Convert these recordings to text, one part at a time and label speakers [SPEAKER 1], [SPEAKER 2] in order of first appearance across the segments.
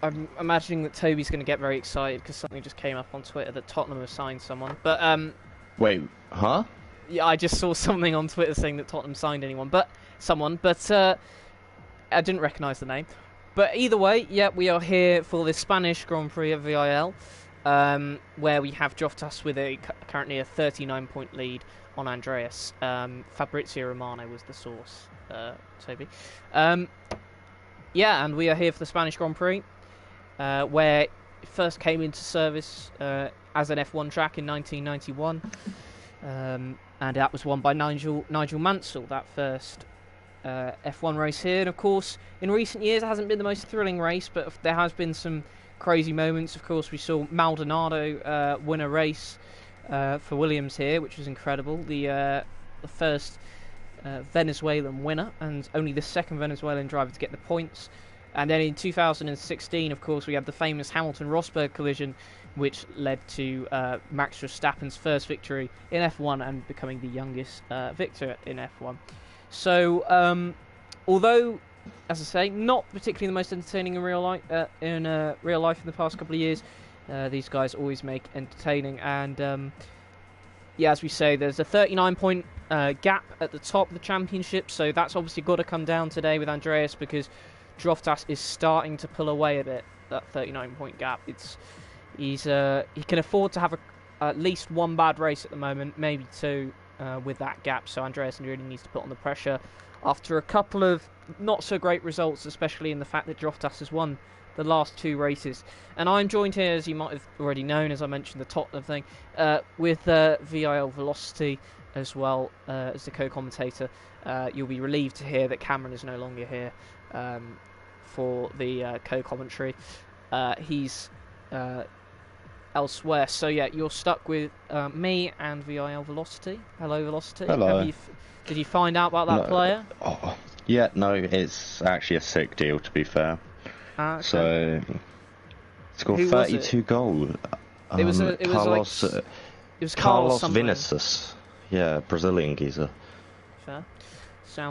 [SPEAKER 1] I'm imagining that Toby's going to get very excited because something just came up on Twitter that Tottenham have signed someone. But
[SPEAKER 2] Wait, huh?
[SPEAKER 1] yeah, I just saw something on Twitter saying that Tottenham signed someone, but I didn't recognise the name. But either way, yeah, we are here for the Spanish Grand Prix at VIL, where we have Joftas with currently a 39-point lead on Andreas. Fabrizio Romano was the source, Toby. Yeah, and we are here for the Spanish Grand Prix, where it first came into service as an F1 track in 1991, and that was won by Nigel Mansell, that first F1 race here. And of course, in recent years, it hasn't been the most thrilling race, but there has been some crazy moments. Of course, we saw Maldonado win a race for Williams here, which was incredible. The first Venezuelan winner, and only the second Venezuelan driver to get the points. And then in 2016, of course, we had the famous Hamilton-Rosberg collision, which led to Max Verstappen's first victory in F1 and becoming the youngest victor in F1. So, although, as I say, not particularly the most entertaining in real life in the past couple of years, these guys always make entertaining. And yeah, as we say, there's a 39-point gap at the top of the championship, so that's obviously got to come down today with Andreas, because Joftas is starting to pull away a bit. That 39-point gap. He can afford to have at least one bad race at the moment, maybe two. With that gap, so Andreas really needs to put on the pressure after a couple of not so great results, especially in the fact that Joftas has won the last two races. And I'm joined here, as you might have already known, as I mentioned the Tottenham thing, with VIL Velocity as well as the co-commentator. You'll be relieved to hear that Cameron is no longer here for the co-commentary. He's elsewhere. So yeah, you're stuck with me and VIL Velocity. Hello, Velocity.
[SPEAKER 2] Hello.
[SPEAKER 1] Did you find out about that player?
[SPEAKER 2] Oh, yeah, no, it's actually a sick deal, to be fair.
[SPEAKER 1] Okay.
[SPEAKER 2] So, he scored 32 goals.
[SPEAKER 1] It was Carlos
[SPEAKER 2] Vinicius. Yeah, Brazilian geezer.
[SPEAKER 1] Fair.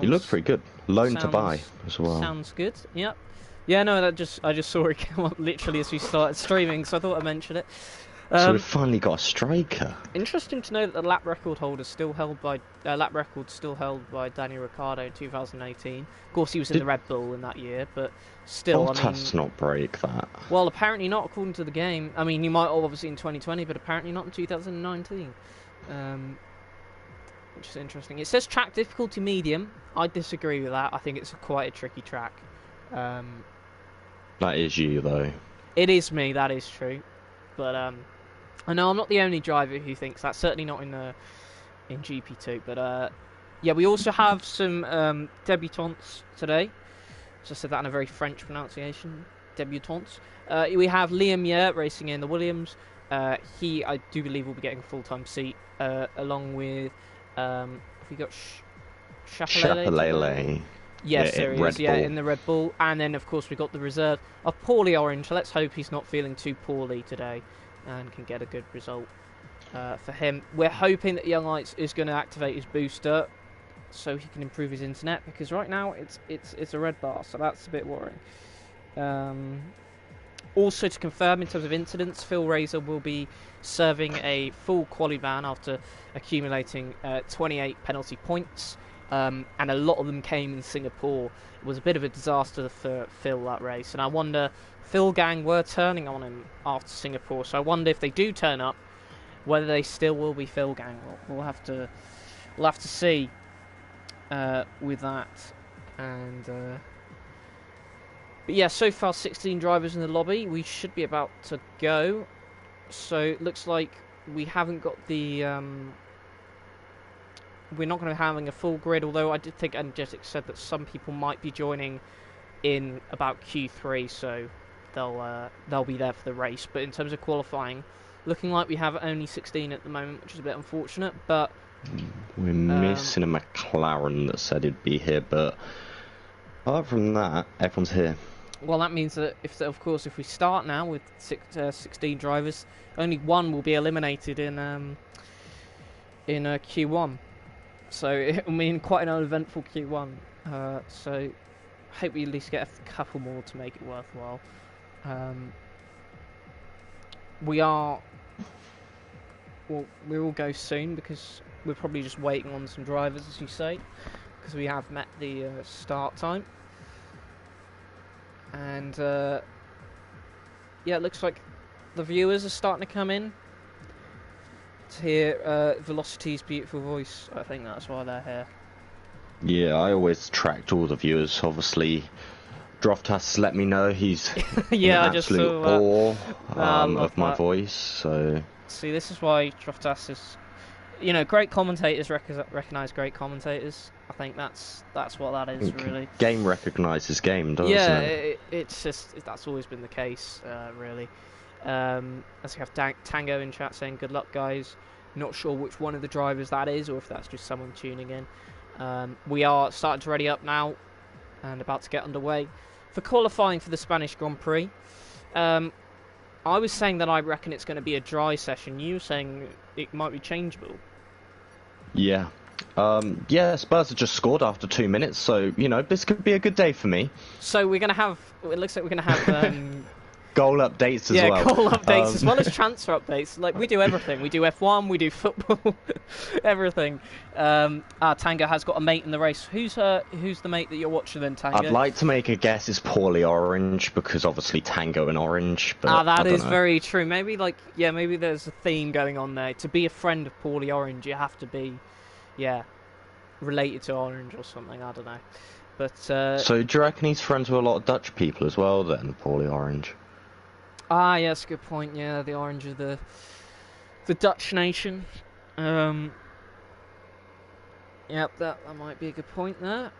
[SPEAKER 2] He looks pretty good. Loan to buy as well.
[SPEAKER 1] Sounds good. Yep. Yeah, no, I just saw it come up literally as we started streaming, so I thought I'd mention it.
[SPEAKER 2] So we've finally got a striker.
[SPEAKER 1] Interesting to know that the lap record holder still held by Daniel Ricciardo in 2018. Of course, he was in the Red Bull in that year, but still,
[SPEAKER 2] Bottas not break that.
[SPEAKER 1] Well, apparently not, according to the game. I mean, he might obviously in 2020, but apparently not in 2019. Which is interesting. It says track difficulty medium. I disagree with that. I think it's quite a tricky track.
[SPEAKER 2] That is you, though.
[SPEAKER 1] It is me, that is true. But I know I'm not the only driver who thinks that. Certainly not in GP2. But yeah, we also have some debutants today. So I said that in a very French pronunciation. Debutants. We have Liam Yer racing in the Williams. He, I do believe, will be getting a full-time seat along with. Have we got
[SPEAKER 2] Chapelele?
[SPEAKER 1] Yes, there he is. Yeah, in the Red Bull. And then, of course, we've got the reserve of Poorly Orange. Let's hope he's not feeling too poorly today and can get a good result for him. We're hoping that Young Lights is going to activate his booster so he can improve his internet, because right now it's a red bar, so that's a bit worrying. Also, to confirm in terms of incidents, Phil Razor will be serving a full quali ban after accumulating 28 penalty points. And a lot of them came in Singapore. It was a bit of a disaster for Phil, that race, and I wonder, Phil gang were turning on him after Singapore, so I wonder if they do turn up, whether they still will be Phil gang. We'll have to see with that. And but yeah, so far 16 drivers in the lobby. We should be about to go. So it looks like we haven't got the. We're not going to be having a full grid, although I did think Energetic said that some people might be joining in about Q3, so they'll be there for the race. But in terms of qualifying, looking like we have only 16 at the moment, which is a bit unfortunate. But
[SPEAKER 2] we're missing a McLaren that said he'd be here, but apart from that, everyone's here.
[SPEAKER 1] Well, that means that if we start now with 16 drivers, only one will be eliminated in Q1. So it will mean quite an uneventful Q1. So I hope we at least get a couple more to make it worthwhile. We are. Well, we will go soon because we're probably just waiting on some drivers, as you say, because we have met the start time. And yeah, it looks like the viewers are starting to come in to hear Velocity's beautiful voice. I think that's why they're here.
[SPEAKER 2] Yeah, I always tracked all the viewers. Obviously, Droft has let me know he's
[SPEAKER 1] yeah,
[SPEAKER 2] in
[SPEAKER 1] I just
[SPEAKER 2] absolute
[SPEAKER 1] saw
[SPEAKER 2] awe
[SPEAKER 1] of
[SPEAKER 2] my
[SPEAKER 1] that.
[SPEAKER 2] voice. So
[SPEAKER 1] see, this is why Droftas is, you know, great commentators recognise great commentators. I think that's what that is really.
[SPEAKER 2] Game recognises game, doesn't
[SPEAKER 1] yeah,
[SPEAKER 2] it?
[SPEAKER 1] It's just that's always been the case, really. As we have Tango in chat saying, "Good luck, guys." Not sure which one of the drivers that is, or if that's just someone tuning in. We are starting to ready up now, and about to get underway for qualifying for the Spanish Grand Prix. I was saying that I reckon it's going to be a dry session. You were saying it might be changeable.
[SPEAKER 2] Yeah. Yeah, Spurs have just scored after 2 minutes, so, you know, this could be a good day for me.
[SPEAKER 1] So we're going to have, it looks like we're going to have...
[SPEAKER 2] goal updates as well.
[SPEAKER 1] Yeah, goal updates as well as transfer updates. Like, we do everything. We do F1, we do football, everything. Tango has got a mate in the race. Who's the mate that you're watching then, Tango?
[SPEAKER 2] I'd like to make a guess it's Poorly Orange, because obviously Tango and Orange, but
[SPEAKER 1] that is
[SPEAKER 2] know.
[SPEAKER 1] very true. Maybe, like, yeah, maybe there's a theme going on there. To be a friend of Poorly Orange, you have to be, yeah, related to Orange or something, I don't know. But
[SPEAKER 2] so do you reckon he's friends with a lot of Dutch people as well then, Poorly Orange?
[SPEAKER 1] Yeah, that's a good point. Yeah, the Orange of the Dutch nation. Yep, that might be a good point there.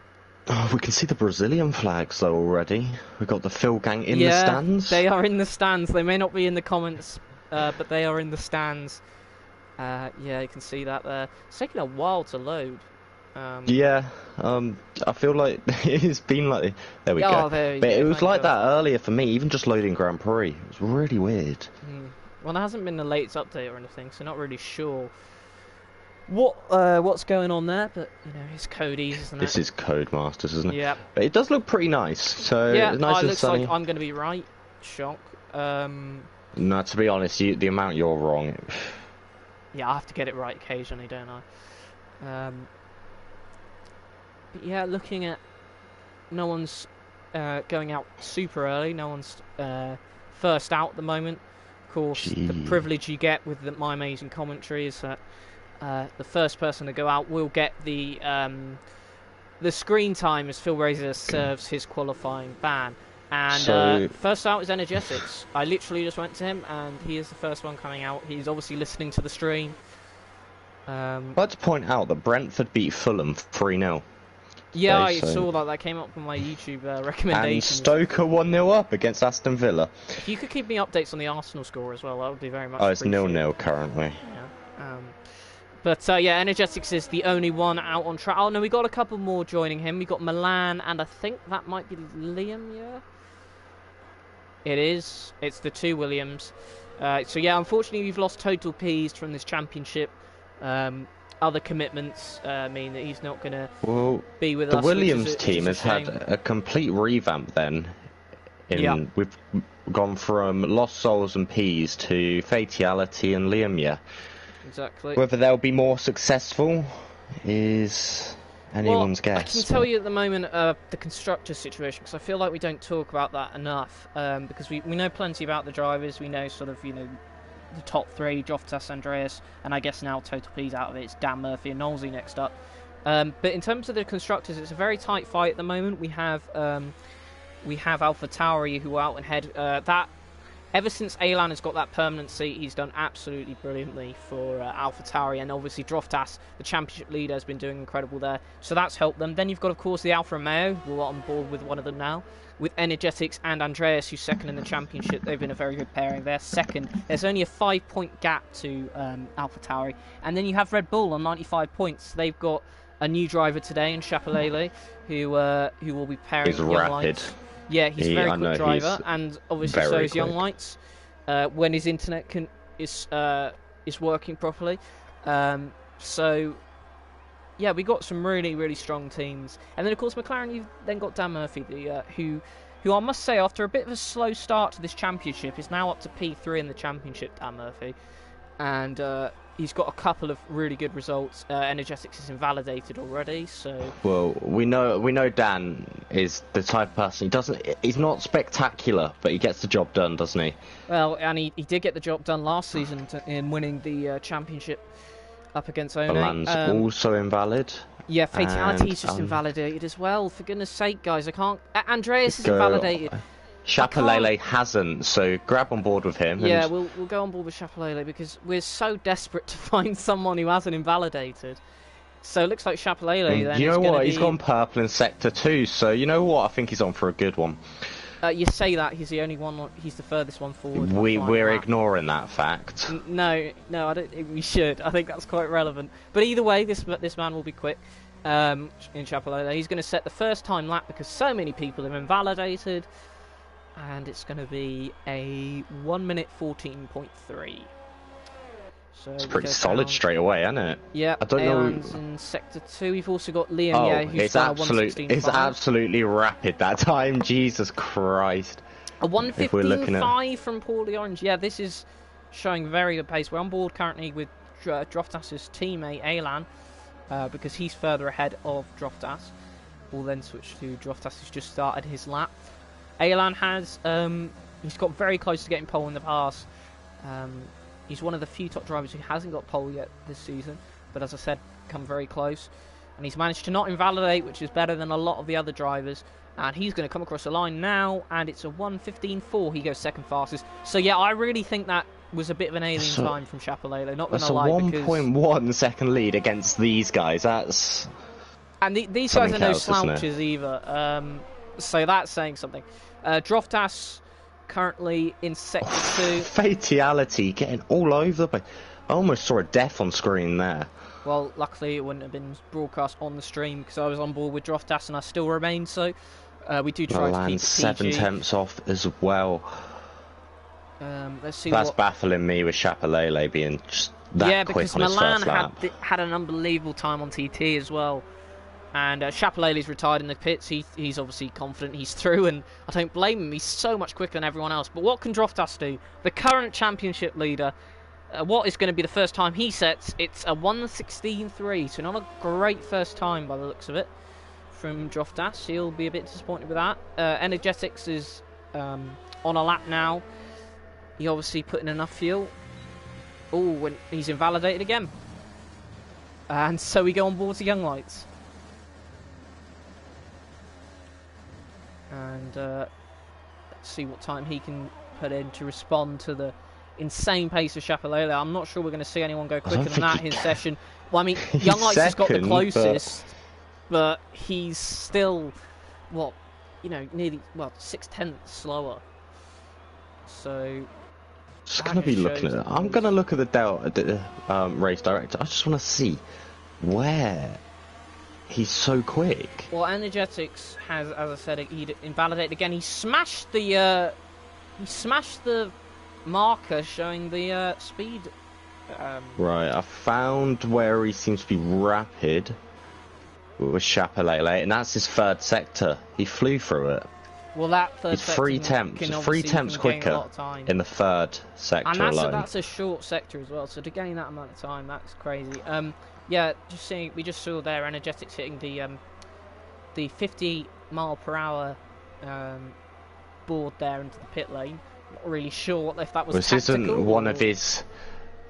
[SPEAKER 2] Oh, we can see the Brazilian flags though already. We've got the Phil gang in the stands.
[SPEAKER 1] They are in the stands. They may not be in the comments, but they are in the stands. Yeah, you can see that there. It's taking a while to load.
[SPEAKER 2] Yeah, I feel like it's been like... There we go.
[SPEAKER 1] There
[SPEAKER 2] but
[SPEAKER 1] go.
[SPEAKER 2] it was like that earlier for me, even just loading Grand Prix. It was really weird.
[SPEAKER 1] Well, there hasn't been the latest update or anything, so not really sure what's going on there, but, you know, it's Cody's, isn't it?
[SPEAKER 2] This is Codemasters, isn't it?
[SPEAKER 1] Yeah.
[SPEAKER 2] But it does look pretty nice, so
[SPEAKER 1] yeah,
[SPEAKER 2] nice and
[SPEAKER 1] looks
[SPEAKER 2] sunny.
[SPEAKER 1] like I'm going to be right. Shock.
[SPEAKER 2] No, to be honest, the amount you're wrong...
[SPEAKER 1] Yeah, I have to get it right occasionally, don't I? But yeah, looking at no one's going out super early. No one's first out at the moment. Of course, the privilege you get with my amazing commentary is that the first person to go out will get the screen time as Phil Razor serves his qualifying ban. And first out is Energetics. I literally just went to him, and he is the first one coming out. He's obviously listening to the stream.
[SPEAKER 2] I'd like to point out that Brentford beat Fulham 3-0.
[SPEAKER 1] Yeah, I saw that. That came up on my YouTube recommendations.
[SPEAKER 2] And Stoke 1-0 up against Aston Villa.
[SPEAKER 1] If you could keep me updates on the Arsenal score as well, that would be very much
[SPEAKER 2] appreciated.
[SPEAKER 1] It's
[SPEAKER 2] 0-0 currently.
[SPEAKER 1] Yeah. But yeah, Energetics is the only one out on track. Oh no, we got a couple more joining him. We got Milan, and I think that might be Liam. Yeah, it is. It's the two Williams. So yeah, unfortunately, we've lost Total Peas from this championship. Other commitments mean that he's not going to be with us.
[SPEAKER 2] The Williams team has had a complete revamp then. We've gone from Lost Souls and Peas to Fatality and Liam, yeah.
[SPEAKER 1] Exactly.
[SPEAKER 2] Whether they'll be more successful is anyone's guess.
[SPEAKER 1] I can tell you at the moment the constructor situation, because I feel like we don't talk about that enough, because we know plenty about the drivers. We know sort of, you know, the top three, Droftas, Andreas, and I guess now Total P's out of it. It's Dan Murphy and Knowlesy next up. But in terms of the constructors, it's a very tight fight at the moment. We have AlphaTauri who are out ahead. That ever since Alan has got that permanent seat, he's done absolutely brilliantly for AlphaTauri, and obviously Droftas, the championship leader, has been doing incredible there. So that's helped them. Then you've got, of course, the Alfa Romeo, who are on board with one of them now. With Energetics and Andreas, who's second in the championship. They've been a very good pairing. They're second. There's only a 5-point gap to AlphaTauri. And then you have Red Bull on 95 points. They've got a new driver today in Chapelele, who will be pairing with Young Lights. Yeah, he's a very good driver, and obviously so is Young Lights when his internet is working properly. So yeah, we got some really, really strong teams. And then, of course, McLaren, you've then got Dan Murphy, who who I must say, after a bit of a slow start to this championship, is now up to P3 in the championship, Dan Murphy. And he's got a couple of really good results. Energetics is invalidated already, so...
[SPEAKER 2] Well, we know Dan is the type of person, he's not spectacular, but he gets the job done, doesn't he?
[SPEAKER 1] Well, and he did get the job done last season in winning the championship up against One.
[SPEAKER 2] Milan's also invalid.
[SPEAKER 1] Yeah, Fatality is just invalidated as well. For goodness sake, guys, I can't... Andreas is invalidated.
[SPEAKER 2] Chapelele hasn't, so grab on board with him.
[SPEAKER 1] Yeah, we'll go on board with Chapelele because we're so desperate to find someone who hasn't invalidated. So it looks like Chapelele then.
[SPEAKER 2] You know what? He's gone purple in Sector 2, so you know what? I think he's on for a good one.
[SPEAKER 1] You say that he's the only one. He's the furthest one forward.
[SPEAKER 2] We're ignoring that fact.
[SPEAKER 1] No, I don't think we should. I think that's quite relevant. But either way, this man will be quick. In Chapelele, he's going to set the first time lap because so many people have invalidated, and it's going to be a 1 minute 14.3. So
[SPEAKER 2] it's pretty solid straight away, isn't it?
[SPEAKER 1] Yeah, I don't know. In Sector 2, we've also got Liam.
[SPEAKER 2] Oh,
[SPEAKER 1] yeah, who's
[SPEAKER 2] it's absolutely rapid that time. Jesus Christ!
[SPEAKER 1] A 1:15.5 from Paulie Orange. Yeah, this is showing very good pace. We're on board currently with Droftas's teammate Alan, because he's further ahead of Droftas. We'll then switch to Droftas, who's just started his lap. Alan has he's got very close to getting pole in the past. He's one of the few top drivers who hasn't got pole yet this season, but as I said, come very close. And he's managed to not invalidate, which is better than a lot of the other drivers. And he's going to come across the line now, and it's a 1:15.4. He goes second fastest. So yeah, I really think that was a bit of an alien time from Chapelele. Not going to lie,
[SPEAKER 2] because 1.1 second lead against these guys. That's
[SPEAKER 1] these guys are no slouches either. So that's saying something. Droftas currently in Sector 2.
[SPEAKER 2] Fatality getting all over the place. I almost saw a death on screen there.
[SPEAKER 1] Well, luckily it wouldn't have been broadcast on the stream because I was on board with Droftas and I still remain so. We do try to keep it PG.
[SPEAKER 2] 7 tenths off as well.
[SPEAKER 1] Let's see.
[SPEAKER 2] That's baffling me with Chapelele being just that quick on his first lap.
[SPEAKER 1] Had an unbelievable time on TT as well. And Chapelele's retired in the pits. He's obviously confident he's through, and I don't blame him. He's so much quicker than everyone else. But what can Droftas do? The current championship leader, what is going to be the first time he sets? It's a 1:16.3, so not a great first time by the looks of it from Droftas. He'll be a bit disappointed with that. Energetics is on a lap now. He obviously put in enough fuel. Oh, when he's invalidated again. And so we go on board to Young Lights. And let's see what time he can put in to respond to the insane pace of Chapelele. I'm not sure we're going to see anyone go quicker than that in session. Well, I mean, Young Lights has got the closest, but he's still, nearly 6/10 slower. So
[SPEAKER 2] just going to be looking at it. I'm going to look at the race director. I just want to see where he's so quick.
[SPEAKER 1] Well, Energetics has, as I said, he invalidated again. He smashed the marker showing the speed.
[SPEAKER 2] Right, I found where he seems to be rapid with Chapelele, and that's his third sector. He flew through it.
[SPEAKER 1] Well, that third
[SPEAKER 2] sector 3 temps quicker in the third sector alone.
[SPEAKER 1] That's a short sector as well. So to gain that amount of time, that's crazy. Yeah, we just saw there Energetics hitting the 50 mile per hour board there into the pit lane. Not really sure if that was tactical.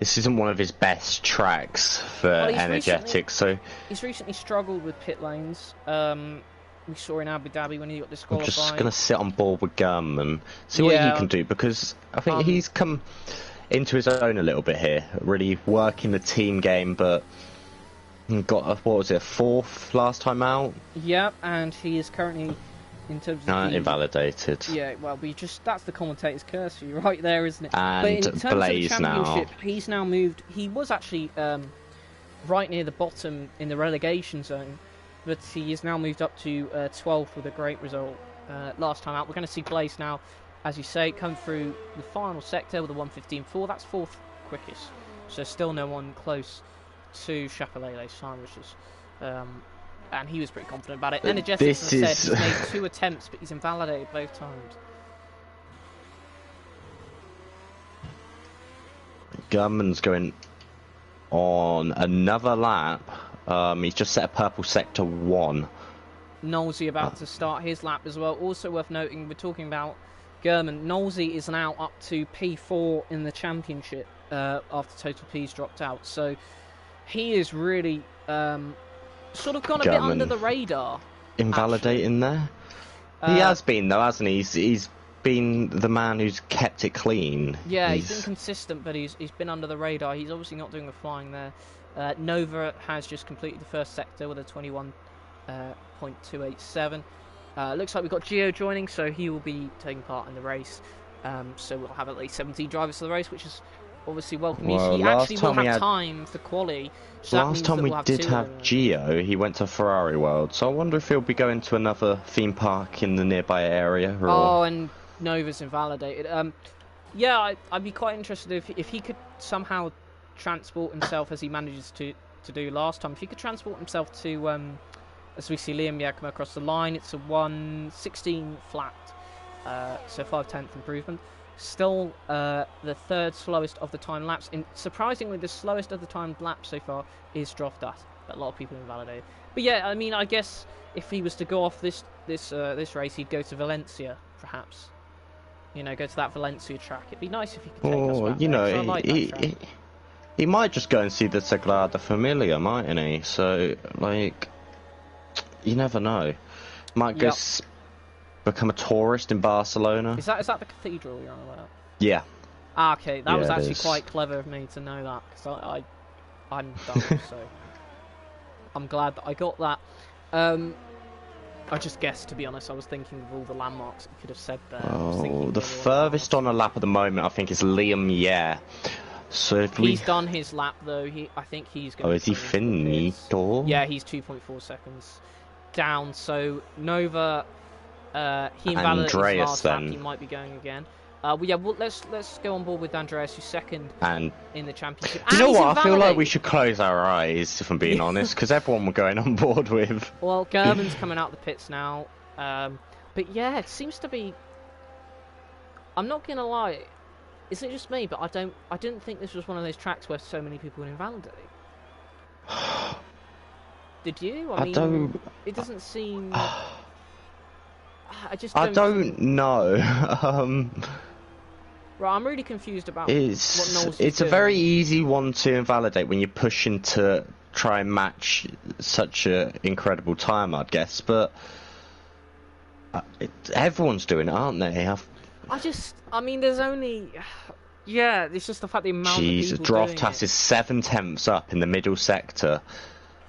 [SPEAKER 2] This isn't one of his best tracks for Energetics.
[SPEAKER 1] He's recently struggled with pit lanes. We saw in Abu Dhabi when he got disqualified.
[SPEAKER 2] I'm just going to sit on board with Gum and see what he can do, because I think he's come into his own a little bit here, really working the team game, but got a 4th last time out.
[SPEAKER 1] Yeah, and he is currently, in terms of
[SPEAKER 2] invalidated.
[SPEAKER 1] Yeah, well, that's the commentator's curse right there, isn't it?
[SPEAKER 2] And
[SPEAKER 1] but in terms
[SPEAKER 2] Blaze
[SPEAKER 1] of the championship, he's now moved. He was actually right near the bottom in the relegation zone, but he has now moved up to 12th with a great result last time out. We're going to see Blaze now, as you say, come through the final sector with a 1:15.4. That's 4th quickest, so still no one close to Chapelele's time, which is and he was pretty confident about it. Energetics,
[SPEAKER 2] This
[SPEAKER 1] as I
[SPEAKER 2] is...
[SPEAKER 1] said, he's made 2 attempts, but he's invalidated both times.
[SPEAKER 2] Gunman's going on another lap. He's just set a purple sector 1.
[SPEAKER 1] Knowlesy about to start his lap as well. Also worth noting, we're talking about German. Knowlesy is now up to P4 in the championship after Total P's dropped out. So he is really sort of gone a bit under the radar.
[SPEAKER 2] Invalidating there? He has been, though, hasn't he? He's been the man who's kept it clean.
[SPEAKER 1] Yeah, he's been consistent, but he's been under the radar. He's obviously not doing the flying there. Nova has just completed the first sector with a 21.287. Looks like we've got Gio joining, so he will be taking part in the race. So we'll have at least 17 drivers for the race, which is obviously welcome news. He actually will have time for quali. So last time we did have
[SPEAKER 2] Gio, he went to Ferrari World, so I wonder if he'll be going to another theme park in the nearby area. Or...
[SPEAKER 1] Oh, and Nova's invalidated. Yeah, I'd be quite interested if he could somehow transport himself as he manages to do last time. If he could transport himself to, as we see Liam Yakima across the line, it's a 1:16 flat, so 5/10 improvement. Still the 3rd slowest of the time laps. Surprisingly, the slowest of the time laps so far is Droftas, but a lot of people invalidated. But yeah, I mean, I guess if he was to go off this race, he'd go to Valencia, perhaps. You know, go to that Valencia track. It'd be nice if he could take us back
[SPEAKER 2] you
[SPEAKER 1] there,
[SPEAKER 2] know,
[SPEAKER 1] like
[SPEAKER 2] he might just go and see the Sagrada Familia, mightn't he? So, like, you never know. Might go become a tourist in Barcelona.
[SPEAKER 1] Is that the cathedral you're on about?
[SPEAKER 2] Yeah.
[SPEAKER 1] Ah, okay, that was actually quite clever of me to know that, because I'm dumb, so I'm glad that I got that. I just guessed, to be honest. I was thinking of all the landmarks that you could have said there.
[SPEAKER 2] Oh, the furthest on a lap at the moment, I think, is Liam. Yeah. So if
[SPEAKER 1] he's done his lap though. I think he's going.
[SPEAKER 2] Oh, is he finito?
[SPEAKER 1] Yeah, he's 2.4 seconds down. So Nova, he invalidated his last lap. He might be going again. Let's go on board with Andreas, who's second in the championship.
[SPEAKER 2] You know what? I feel like we should close our eyes, if I'm being honest, because everyone we're going on board with.
[SPEAKER 1] Well, German's coming out the pits now, but yeah, it seems to be. I'm not gonna lie, is it just me? But I didn't think this was one of those tracks where so many people would invalidate. Did you? I mean, it doesn't seem. I don't
[SPEAKER 2] know.
[SPEAKER 1] Right, I'm really confused about what Knowles
[SPEAKER 2] It's a very easy one to invalidate when you're pushing to try and match such an incredible time, I'd guess. But everyone's doing it, aren't they?
[SPEAKER 1] I mean, there's only... Yeah, it's just the fact the amount of people
[SPEAKER 2] Droftas is 7/10 up in the middle sector.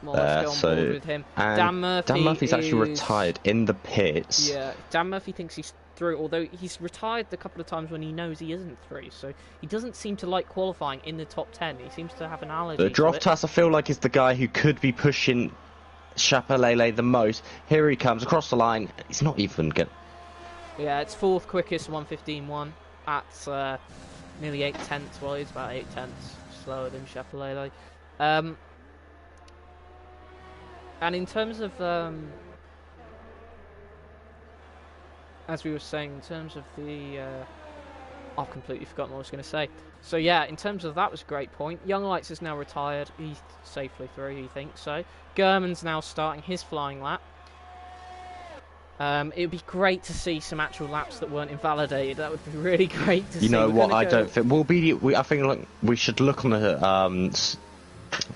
[SPEAKER 1] Well, let's go on board with him. Dan
[SPEAKER 2] Murphy's actually retired in the pits.
[SPEAKER 1] Yeah, Dan Murphy thinks he's through, although he's retired a couple of times when he knows he isn't through, so he doesn't seem to like qualifying in the top 10. He seems to have an allergy to
[SPEAKER 2] Droftas, I feel like, is the guy who could be pushing Chapelele the most. Here he comes across the line. He's not even good.
[SPEAKER 1] Yeah, it's 4th quickest, 1:15.1 at nearly 8/10. Well, he's about 8/10 slower than Chapelele. And in terms of, as we were saying, in terms of the, I've completely forgotten what I was going to say. So yeah, in terms of that was a great point. Young Lights is now retired. He's safely through, he thinks so. German's now starting his flying lap. It would be great to see some actual laps that weren't invalidated. That would be really great to see.
[SPEAKER 2] You know what? I don't think I think we should look on the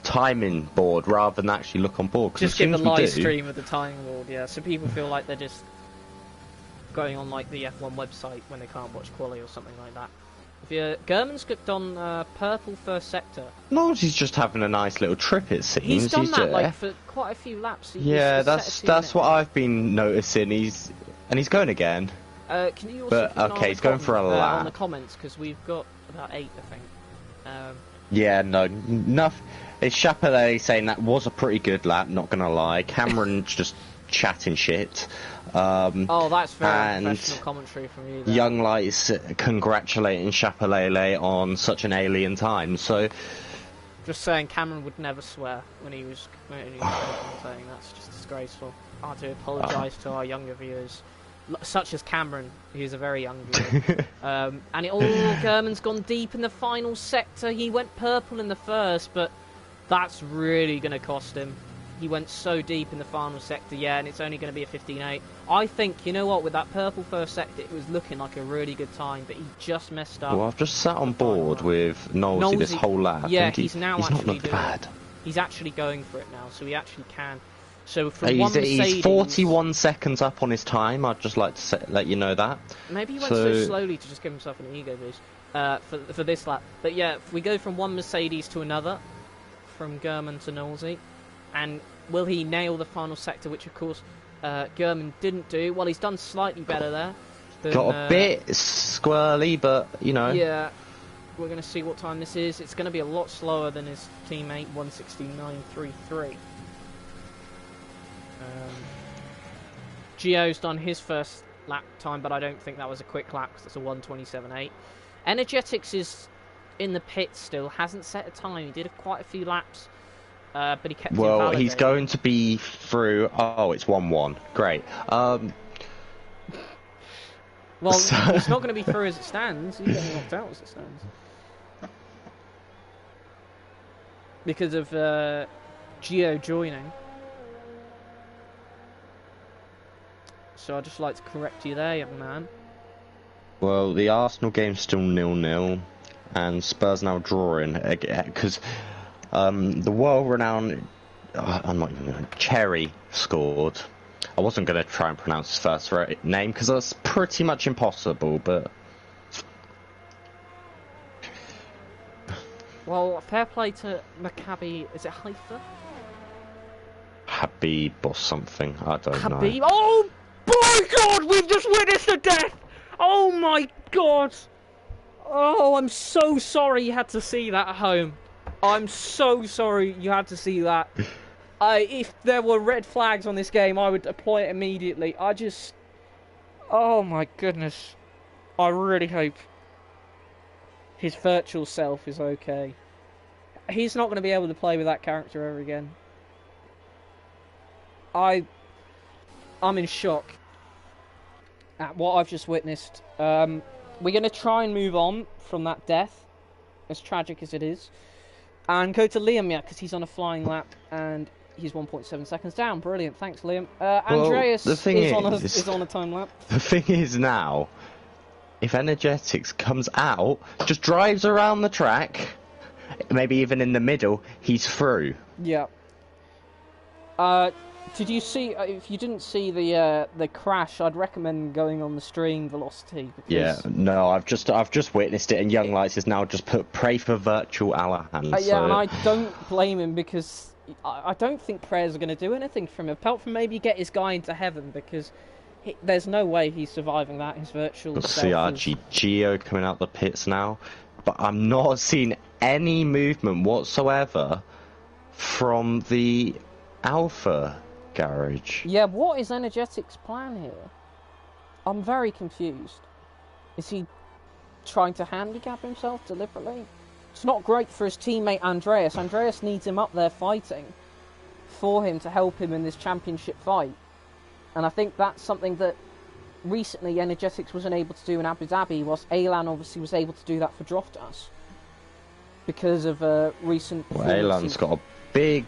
[SPEAKER 2] timing board rather than actually look on board.
[SPEAKER 1] Just give a live stream of the timing board, yeah, so people feel like they're just going on like the F1 website when they can't watch quali or something like that. German's got on purple first sector.
[SPEAKER 2] No, he's just having a nice little trip, it seems.
[SPEAKER 1] He's done that like for quite a few laps.
[SPEAKER 2] That's what I've been noticing. He's going again.
[SPEAKER 1] Can you also
[SPEAKER 2] he's going for a lap
[SPEAKER 1] on the comments, because we've got about 8, I think.
[SPEAKER 2] Enough. It's Chapelele saying that was a pretty good lap, not gonna lie. Cameron's just chatting shit.
[SPEAKER 1] That's very professional commentary from you there.
[SPEAKER 2] Young Lights congratulating Chapelele on such an alien time. So,
[SPEAKER 1] Just saying, Cameron would never swear when he was commentating. That's just disgraceful. I do apologise to our younger viewers, such as Cameron, who's a very young viewer. German's gone deep in the final sector. He went purple in the first, but that's really going to cost him. He went so deep in the final sector, yeah, and it's only going to be a 15.8. I think, you know what, with that purple first sector, it was looking like a really good time, but he just messed up.
[SPEAKER 2] Well, I've just sat on board with Knowlesy this whole lap.
[SPEAKER 1] Yeah, he's now
[SPEAKER 2] he's
[SPEAKER 1] actually
[SPEAKER 2] not looked bad.
[SPEAKER 1] He's actually going for it now, so he actually can. So from one Mercedes...
[SPEAKER 2] He's 41 seconds up on his time, I'd just like to let you know that.
[SPEAKER 1] Maybe he went so slowly to just give himself an ego boost for this lap. But yeah, if we go from one Mercedes to another, from German to Knowlesy, and will he nail the final sector, which of course German didn't do? Well, he's done slightly better there.
[SPEAKER 2] Got a bit squirrely, but you know.
[SPEAKER 1] Yeah, we're going to see what time this is. It's going to be a lot slower than his teammate, 1:69.33. Gio's done his first lap time, but I don't think that was a quick lap because it's a 1:27.8. Energetics is in the pit still, hasn't set a time. He did quite a few laps. But he kept
[SPEAKER 2] he's going to be through. Oh, it's 1-1. Great.
[SPEAKER 1] Well, he's not going to be through as it stands. He's getting knocked out as it stands because of Gio joining. So I'd just like to correct you there, young man.
[SPEAKER 2] Well, the Arsenal game's still 0-0, and Spurs now drawing because. The world-renowned, I'm not even going to, Cherry scored. I wasn't going to try and pronounce his first name because that's pretty much impossible, but...
[SPEAKER 1] Well, fair play to Maccabi, is it Haifa?
[SPEAKER 2] Habib or something, I don't know.
[SPEAKER 1] Habib? Oh my god, we've just witnessed a death! Oh my god! Oh, I'm so sorry you had to see that at home. I'm so sorry you had to see that. If there were red flags on this game, I would deploy it immediately. Oh my goodness. I really hope his virtual self is okay. He's not going to be able to play with that character ever again. I'm in shock at what I've just witnessed. We're going to try and move on from that death, as tragic as it is. And go to Liam, yeah, because he's on a flying lap, and he's 1.7 seconds down. Brilliant, thanks, Liam. Andreas is on a time lap.
[SPEAKER 2] The thing is now, if Energetics comes out, just drives around the track, maybe even in the middle, he's through.
[SPEAKER 1] Yeah. Did you see? If you didn't see the crash, I'd recommend going on the stream velocity. Because...
[SPEAKER 2] Yeah, no, I've just witnessed it, and Young Lights has now just pray for virtual Alahan.
[SPEAKER 1] Yeah, so... and I don't blame him because I don't think prayers are going to do anything from him, apart from maybe get his guy into heaven, because there's no way he's surviving that. His virtual.
[SPEAKER 2] CRG Gio coming out the pits now, but I'm not seeing any movement whatsoever from the Alpha garage.
[SPEAKER 1] Yeah, what is Energetic's plan here? I'm very confused. Is he trying to handicap himself deliberately? It's not great for his teammate Andreas. Andreas needs him up there fighting for him to help him in this championship fight. And I think that's something that recently Energetics wasn't able to do in Abu Dhabi, whilst Elan obviously was able to do that for Droftas. Because of recent...
[SPEAKER 2] Well, Elan's got a big...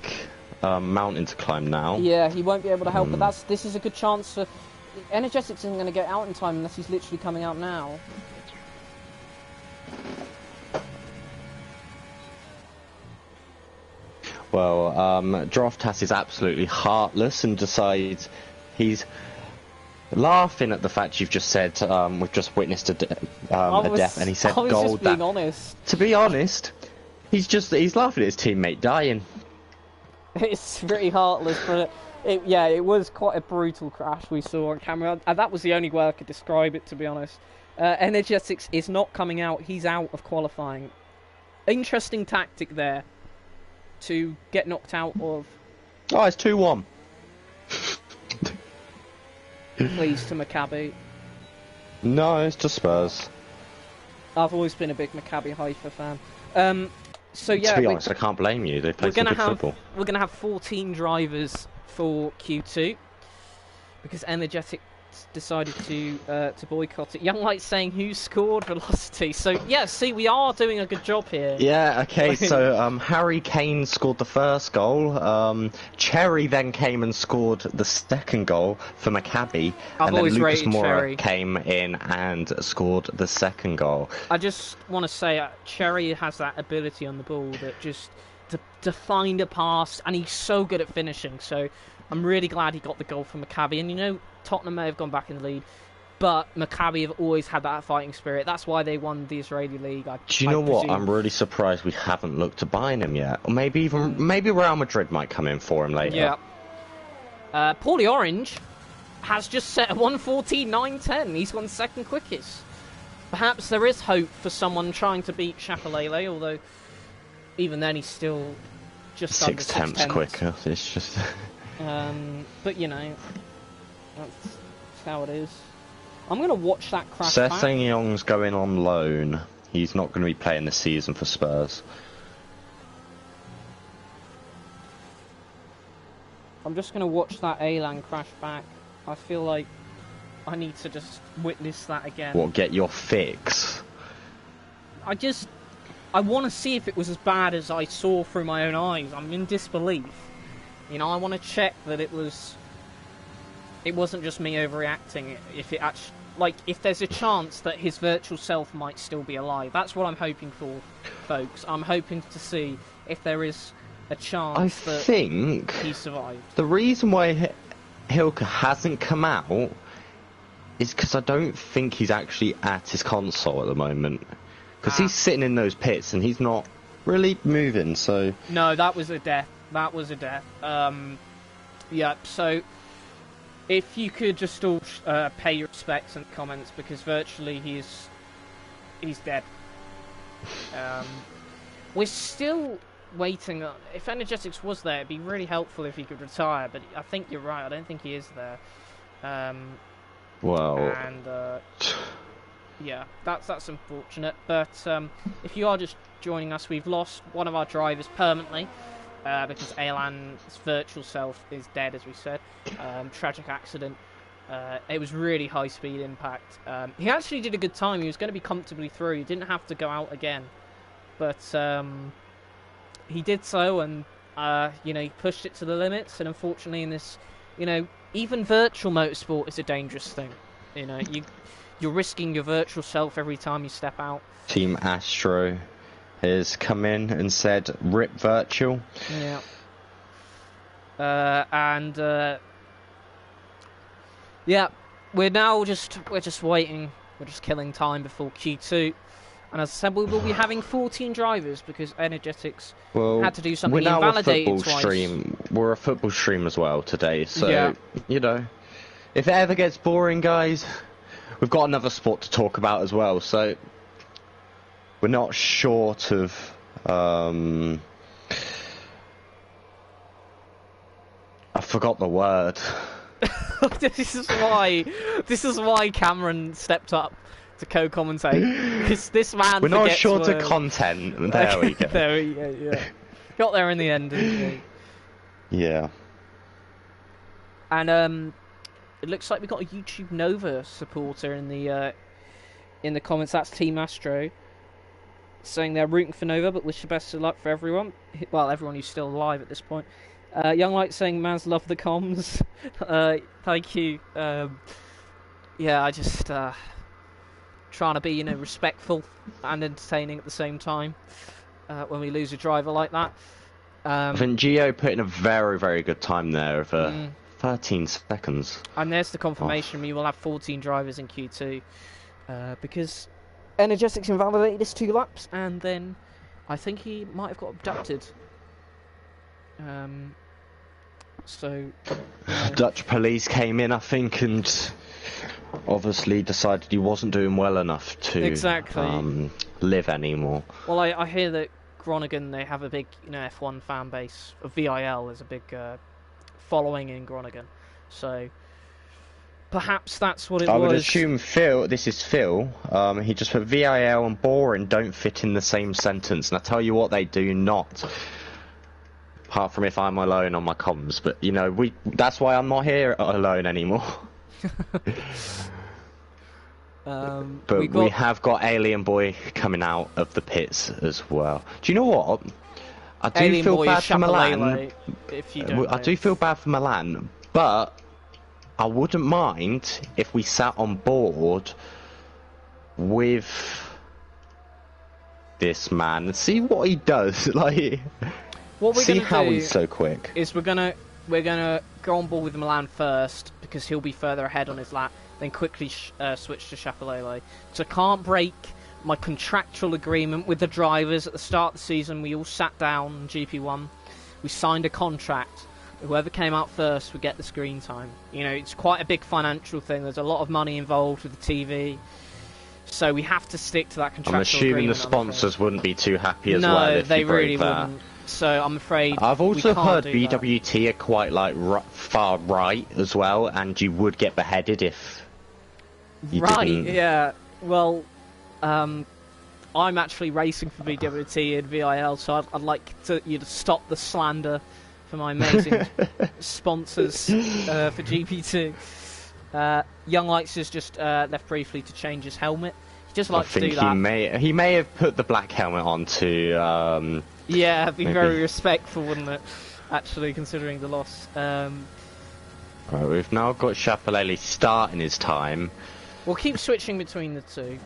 [SPEAKER 2] mountain to climb now.
[SPEAKER 1] Yeah, he won't be able to help, but this is a good chance for... Energetics isn't going to get out in time unless he's literally coming out now.
[SPEAKER 2] Well, Droftas is absolutely heartless and decides he's laughing at the fact you've just said we've just witnessed a death, and he said gold.
[SPEAKER 1] I was just being honest.
[SPEAKER 2] To be honest, he's laughing at his teammate dying.
[SPEAKER 1] It's pretty heartless, but it was quite a brutal crash we saw on camera, and that was the only way I could describe it, to be honest. Energetics is not coming out, he's out of qualifying. Interesting tactic there, to get knocked out of...
[SPEAKER 2] Oh, it's 2-1.
[SPEAKER 1] Please, to Maccabi.
[SPEAKER 2] No, it's just Spurs.
[SPEAKER 1] I've always been a big Maccabi Haifa fan. So yeah,
[SPEAKER 2] to be honest, I can't blame you. They play some good football.
[SPEAKER 1] We're gonna have 14 drivers for Q2 because Energetics decided to boycott it. Young Light saying who scored Velocity. So yeah, see, we are doing a good job here.
[SPEAKER 2] Yeah, okay, so Harry Kane scored the first goal. Cherry then came and scored the second goal for Maccabi. And then Lucas Moura came in and scored the second goal.
[SPEAKER 1] I just want to say Cherry has that ability on the ball that just to find a pass, and he's so good at finishing. So I'm really glad he got the goal for Maccabi. And you know, Tottenham may have gone back in the lead, but Maccabi have always had that fighting spirit. That's why they won the Israeli league.
[SPEAKER 2] Do you know what? I'm really surprised we haven't looked to buying him yet. Or maybe Real Madrid might come in for him later.
[SPEAKER 1] Yeah. Paulie Orange has just set a 1:14.910. He's gone second quickest. Perhaps there is hope for someone trying to beat Chapelele, although even then he's still just under 6 tenths
[SPEAKER 2] quicker. It's just.
[SPEAKER 1] But you know, that's how it is. I'm going to watch that crash back.
[SPEAKER 2] Sessegnon going on loan. He's not going to be playing this season for Spurs.
[SPEAKER 1] I'm just going to watch that Elan crash back. I feel like I need to just witness that again.
[SPEAKER 2] What, get your fix?
[SPEAKER 1] I want to see if it was as bad as I saw through my own eyes. I'm in disbelief. You know, I want to check that it wasn't just me overreacting. If it actually, like, if there's a chance that his virtual self might still be alive. That's what I'm hoping for, folks. I'm hoping to see if there is a chance that he survived.
[SPEAKER 2] The reason why Hilke hasn't come out is because I don't think he's actually at his console at the moment. Because he's sitting in those pits and he's not really moving, so...
[SPEAKER 1] No, that was a death. Yeah, so if you could just all pay your respects and comments, because virtually he's dead. We're still waiting. If Energetics was there, it'd be really helpful if he could retire, but I think you're right. I don't think he is there. Yeah, that's unfortunate. But if you are just joining us, we've lost one of our drivers permanently. Because Elan's virtual self is dead, as we said. Tragic accident. It was really high-speed impact. He actually did a good time. He was going to be comfortably through. He didn't have to go out again. But he did so, and he pushed it to the limits. And unfortunately, in this, even virtual motorsport is a dangerous thing. You're risking your virtual self every time you step out.
[SPEAKER 2] Team Astro has come in and said rip virtual.
[SPEAKER 1] Yeah. We're just waiting. We're just killing time before Q2. And as I said, we will be having 14 drivers because Energetics had to do something invalidated twice.
[SPEAKER 2] We're a football stream as well today, so if it ever gets boring, guys, we've got another sport to talk about as well. So we're not short of I forgot the word.
[SPEAKER 1] This is why Cameron stepped up to co-commentate, because this man.
[SPEAKER 2] We're not short of content. There we go.
[SPEAKER 1] There we go. Yeah, got there in the end, didn't we?
[SPEAKER 2] Yeah.
[SPEAKER 1] And it looks like we got a YouTube Nova supporter in the comments. That's Team Astro, saying they're rooting for Nova, but wish the best of luck for everyone. Well, everyone who's still alive at this point. Young Light saying, "Mans love the comms." Thank you. I just trying to be, respectful and entertaining at the same time when we lose a driver like that.
[SPEAKER 2] I think Gio put in a very, very good time there of 13 seconds.
[SPEAKER 1] And there's the confirmation. We will have 14 drivers in Q2 because Energetics invalidated his 2 laps, and then I think he might have got abducted.
[SPEAKER 2] Dutch police came in, I think, and obviously decided he wasn't doing well enough to live anymore.
[SPEAKER 1] Well, I hear that Groningen, they have a big F1 fan base. VIL is a big following in Groningen, so perhaps that's what it
[SPEAKER 2] I
[SPEAKER 1] was.
[SPEAKER 2] would assume Phil, this is Phil, he just put VIL and boring don't fit in the same sentence, and I tell you what, they do not. Apart from if I'm alone on my comms, but you know, that's why I'm not here alone anymore. But we have got Alien Boy coming out of the pits as well. Do you know what? I do feel bad for Milan.
[SPEAKER 1] If you don't
[SPEAKER 2] I do feel bad for Milan, but I wouldn't mind if we sat on board with this man and see what he does. Like,
[SPEAKER 1] what we're
[SPEAKER 2] see
[SPEAKER 1] gonna
[SPEAKER 2] how
[SPEAKER 1] do
[SPEAKER 2] he's so quick.
[SPEAKER 1] Is we're gonna go on board with Milan first because he'll be further ahead on his lap. Then quickly switch to Chapelele. So I can't break my contractual agreement with the drivers at the start of the season. We all sat down in GP1. We signed a contract. Whoever came out first would get the screen time. You know, it's quite a big financial thing. There's a lot of money involved with the TV. So we have to stick to that contractual agreement.
[SPEAKER 2] I'm assuming the sponsors wouldn't be too happy as well if
[SPEAKER 1] they
[SPEAKER 2] you broke
[SPEAKER 1] really
[SPEAKER 2] that.
[SPEAKER 1] wouldn't. So I'm afraid
[SPEAKER 2] I've also heard
[SPEAKER 1] BWT
[SPEAKER 2] are quite like far right as well, and you would get beheaded if you didn't.
[SPEAKER 1] Yeah. Well, I'm actually racing for BWT and VIL, so I'd like you to stop the slander for my amazing sponsors for GP2. Young Lights has just left briefly to change his helmet. He just likes to do that.
[SPEAKER 2] He may have put the black helmet on to.
[SPEAKER 1] Yeah, it'd be very respectful, wouldn't it? Actually, considering the loss.
[SPEAKER 2] Right, we've now got Chapelele starting his time.
[SPEAKER 1] We'll keep switching between the two.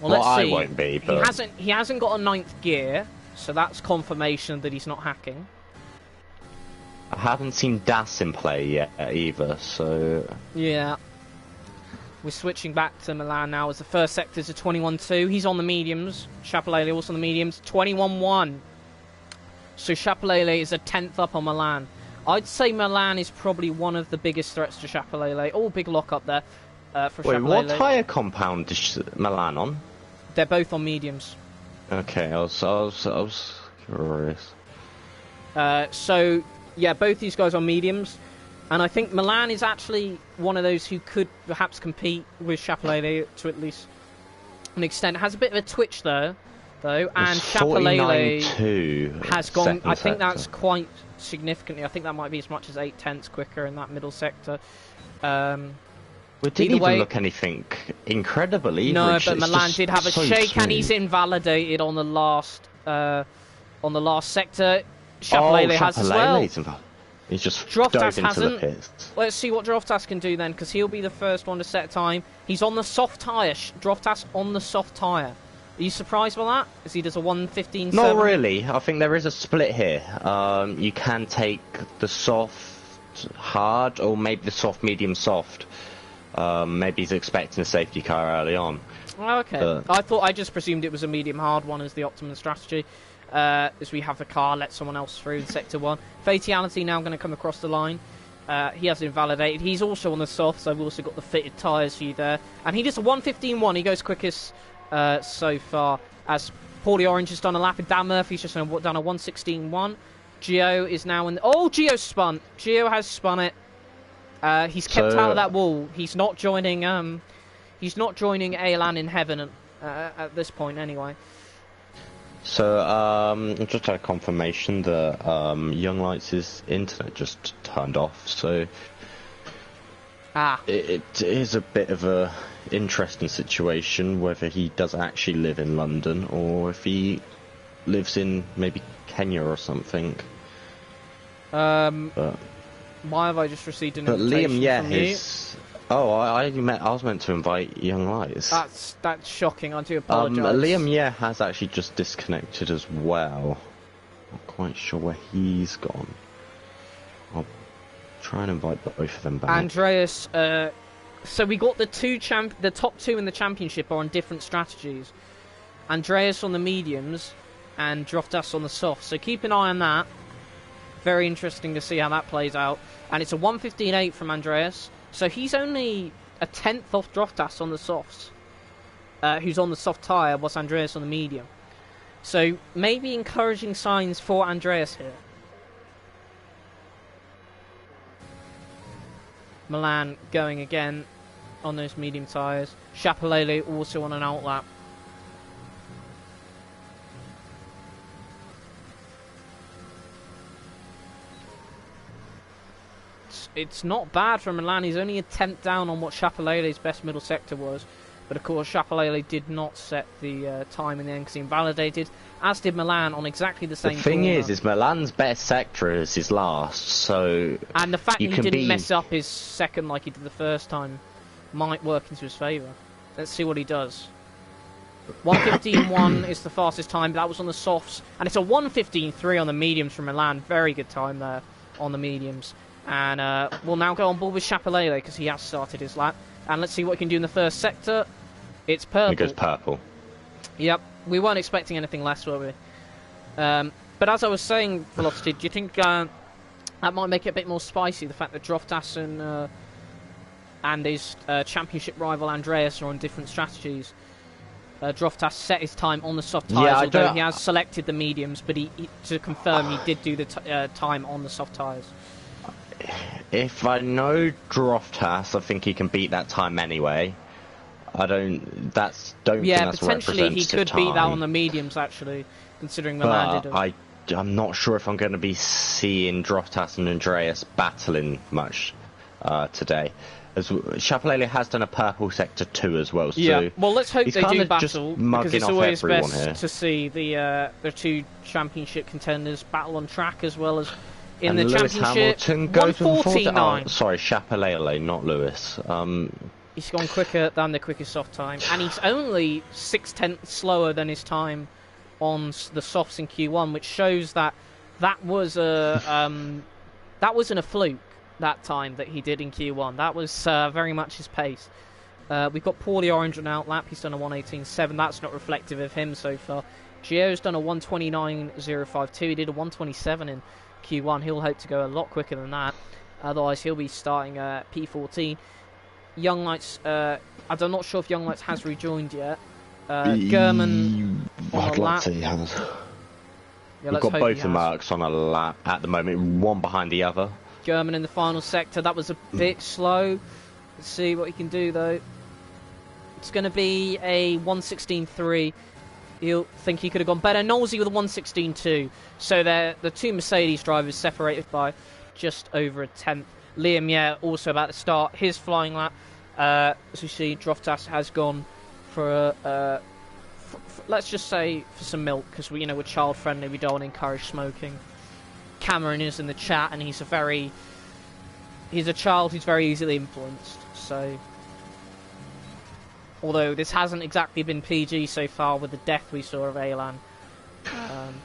[SPEAKER 1] Well, let's see.
[SPEAKER 2] I won't be, but
[SPEAKER 1] he hasn't got a 9th gear, so that's confirmation that he's not hacking.
[SPEAKER 2] I haven't seen Das in play yet either, so
[SPEAKER 1] yeah. We're switching back to Milan now as the first sector's a 21-2. He's on the mediums. Chapelele also on the mediums. 21-1. So Chapelele is a 10th up on Milan. I'd say Milan is probably one of the biggest threats to Chapelele. Oh, big lock up there for Chapelele.
[SPEAKER 2] Wait, what tyre compound is Milan on?
[SPEAKER 1] They're both on mediums.
[SPEAKER 2] Okay, I was curious.
[SPEAKER 1] So, yeah, both these guys are mediums. And I think Milan is actually one of those who could perhaps compete with Chapelele to at least an extent. Has a bit of a twitch though, and Chapelele has gone. I think that's quite significantly. I think that might be as much as 8/10 quicker in that middle sector.
[SPEAKER 2] We didn't even look anything incredible either.
[SPEAKER 1] No, but Milan did have a shake,
[SPEAKER 2] smooth.
[SPEAKER 1] And he's invalidated on the last sector. Chapelele has as well.
[SPEAKER 2] He's just
[SPEAKER 1] Droftas
[SPEAKER 2] dove into the pits.
[SPEAKER 1] Let's see what Droftas can do then, because he'll be the first one to set time. He's on the soft tyre. Droftas on the soft tyre. Are you surprised by that? As he does a 1:15.7?
[SPEAKER 2] Not really. I think there is a split here. You can take the soft hard, or maybe the soft medium soft. Maybe he's expecting a safety car early on.
[SPEAKER 1] Oh, okay. I just presumed it was a medium hard one as the optimum strategy. As we have the car, let someone else through in Sector 1. Fatality now going to come across the line. He has invalidated. He's also on the soft, so we've also got the fitted tyres for you there. And he does a 1:15.1. He goes quickest so far. As Paulie Orange has done a lap, and Dan Murphy's just done a 1:16.1. Gio is now in... Oh, Gio spun. Gio has spun it. He's kept out of that wall. He's not joining... he's not joining Alan in heaven at this point, anyway.
[SPEAKER 2] So, just had a confirmation that Young Lights' internet just turned off, so it is a bit of a interesting situation whether he does actually live in London or if he lives in maybe Kenya or something.
[SPEAKER 1] Why have I just received an invitation from you?
[SPEAKER 2] Oh, I was meant to invite Young Lights.
[SPEAKER 1] That's shocking. I do apologise.
[SPEAKER 2] Liam has actually just disconnected as well. Not quite sure where he's gone. I'll try and invite both of them back.
[SPEAKER 1] Andreas. So we got the top two in the championship are on different strategies. Andreas on the mediums and Droftas on the soft. So keep an eye on that. Very interesting to see how that plays out. And it's a 1:15.8 from Andreas. So he's only a 10th off Droftas on the softs, who's on the soft tyre, whilst Andreas on the medium. So maybe encouraging signs for Andreas here. Milan going again on those medium tyres. Chapelele also on an outlap. It's not bad for Milan. He's only a tenth down on what Chapelele's best middle sector was. But of course, Chapelele did not set the time in the end because he invalidated, as did Milan on exactly the same.
[SPEAKER 2] The thing
[SPEAKER 1] corner.
[SPEAKER 2] is Milan's best sector is his last, so...
[SPEAKER 1] And the fact that he didn't mess up his second like he did the first time might work into his favour. Let's see what he does. 1:15.1 is the fastest time, but that was on the softs. And it's a 1:15.3 on the mediums from Milan. Very good time there on the mediums. And we'll now go on board with Chapelele because he has started his lap. And let's see what he can do in the first sector. It's purple.
[SPEAKER 2] It goes purple.
[SPEAKER 1] Yep. We weren't expecting anything less, were we? But as I was saying, Velocity, do you think that might make it a bit more spicy, the fact that Droftas and his championship rival Andreas are on different strategies? Droftas set his time on the soft tyres, although he has selected the mediums, but to confirm, he did do the time on the soft tyres.
[SPEAKER 2] If I know Droftas, I think he can beat that time anyway. I don't think that's a representative
[SPEAKER 1] potentially he could
[SPEAKER 2] time.
[SPEAKER 1] beat that on the mediums, actually, considering Milan did it.
[SPEAKER 2] I'm not sure if I'm going to be seeing Droftas and Andreas battling much today. As Chapelele has done a purple sector 2 as well. So
[SPEAKER 1] yeah, well, let's hope they do battle, because it's always best
[SPEAKER 2] here
[SPEAKER 1] to see the two championship contenders battle on track as well as in
[SPEAKER 2] and
[SPEAKER 1] the
[SPEAKER 2] Lewis
[SPEAKER 1] championship.
[SPEAKER 2] Hamilton goes
[SPEAKER 1] 1:49.
[SPEAKER 2] Oh, sorry, Chapelele, not Lewis.
[SPEAKER 1] He's gone quicker than the quickest soft time, and he's only 6/10 slower than his time on the softs in Q1, which shows that was that wasn't a fluke. That time that he did in Q1, that was very much his pace. We've got Paulie Orange on outlap. He's done a 1:18.7. That's not reflective of him so far. Gio's done a 1:29.052. He did a 1:27 in Q1. He'll hope to go a lot quicker than that. Otherwise, he'll be starting P14. Young Lights, I'm not sure if Young Lights has rejoined yet. German on a lap.
[SPEAKER 2] He has.
[SPEAKER 1] Yeah,
[SPEAKER 2] We've got both the marks on a lap at the moment, one behind the other.
[SPEAKER 1] German in the final sector. That was a bit slow. Let's see what he can do, though. It's going to be a 1:16.3. He'll think he could have gone better. Knowlesy with a 1:16.2. So the two Mercedes drivers separated by just over a tenth. Liam, also about to start his flying lap. As you see, Droftas has gone for let's just say for some milk, because we're child friendly. We don't want to encourage smoking. Cameron is in the chat, and he's a child who's very easily influenced. So, although this hasn't exactly been PG so far with the death we saw of Alan,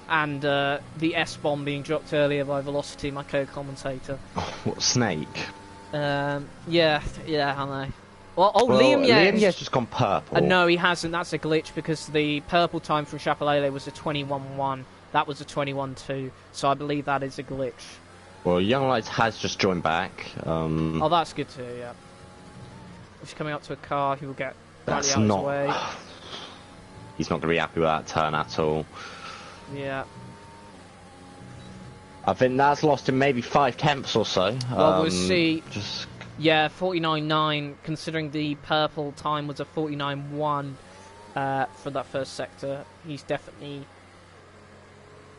[SPEAKER 1] and the S-bomb being dropped earlier by Velocity, my co-commentator.
[SPEAKER 2] Oh, what, Snake?
[SPEAKER 1] Yeah, I know. Well,
[SPEAKER 2] Liam's just gone purple.
[SPEAKER 1] No, he hasn't. That's a glitch, because the purple time from Chapelele was a 21.1. That was a 21.2. So I believe that is a glitch.
[SPEAKER 2] Well, Young Lights has just joined back.
[SPEAKER 1] Oh, that's good too, yeah. He's coming up to a car, he will get right out of his way.
[SPEAKER 2] He's not going to be happy with that turn at all.
[SPEAKER 1] Yeah.
[SPEAKER 2] I think that's lost him maybe 5/10 or so.
[SPEAKER 1] Well, we'll see. Yeah, 49.9, considering the purple time was a 49.1 for that first sector. He's definitely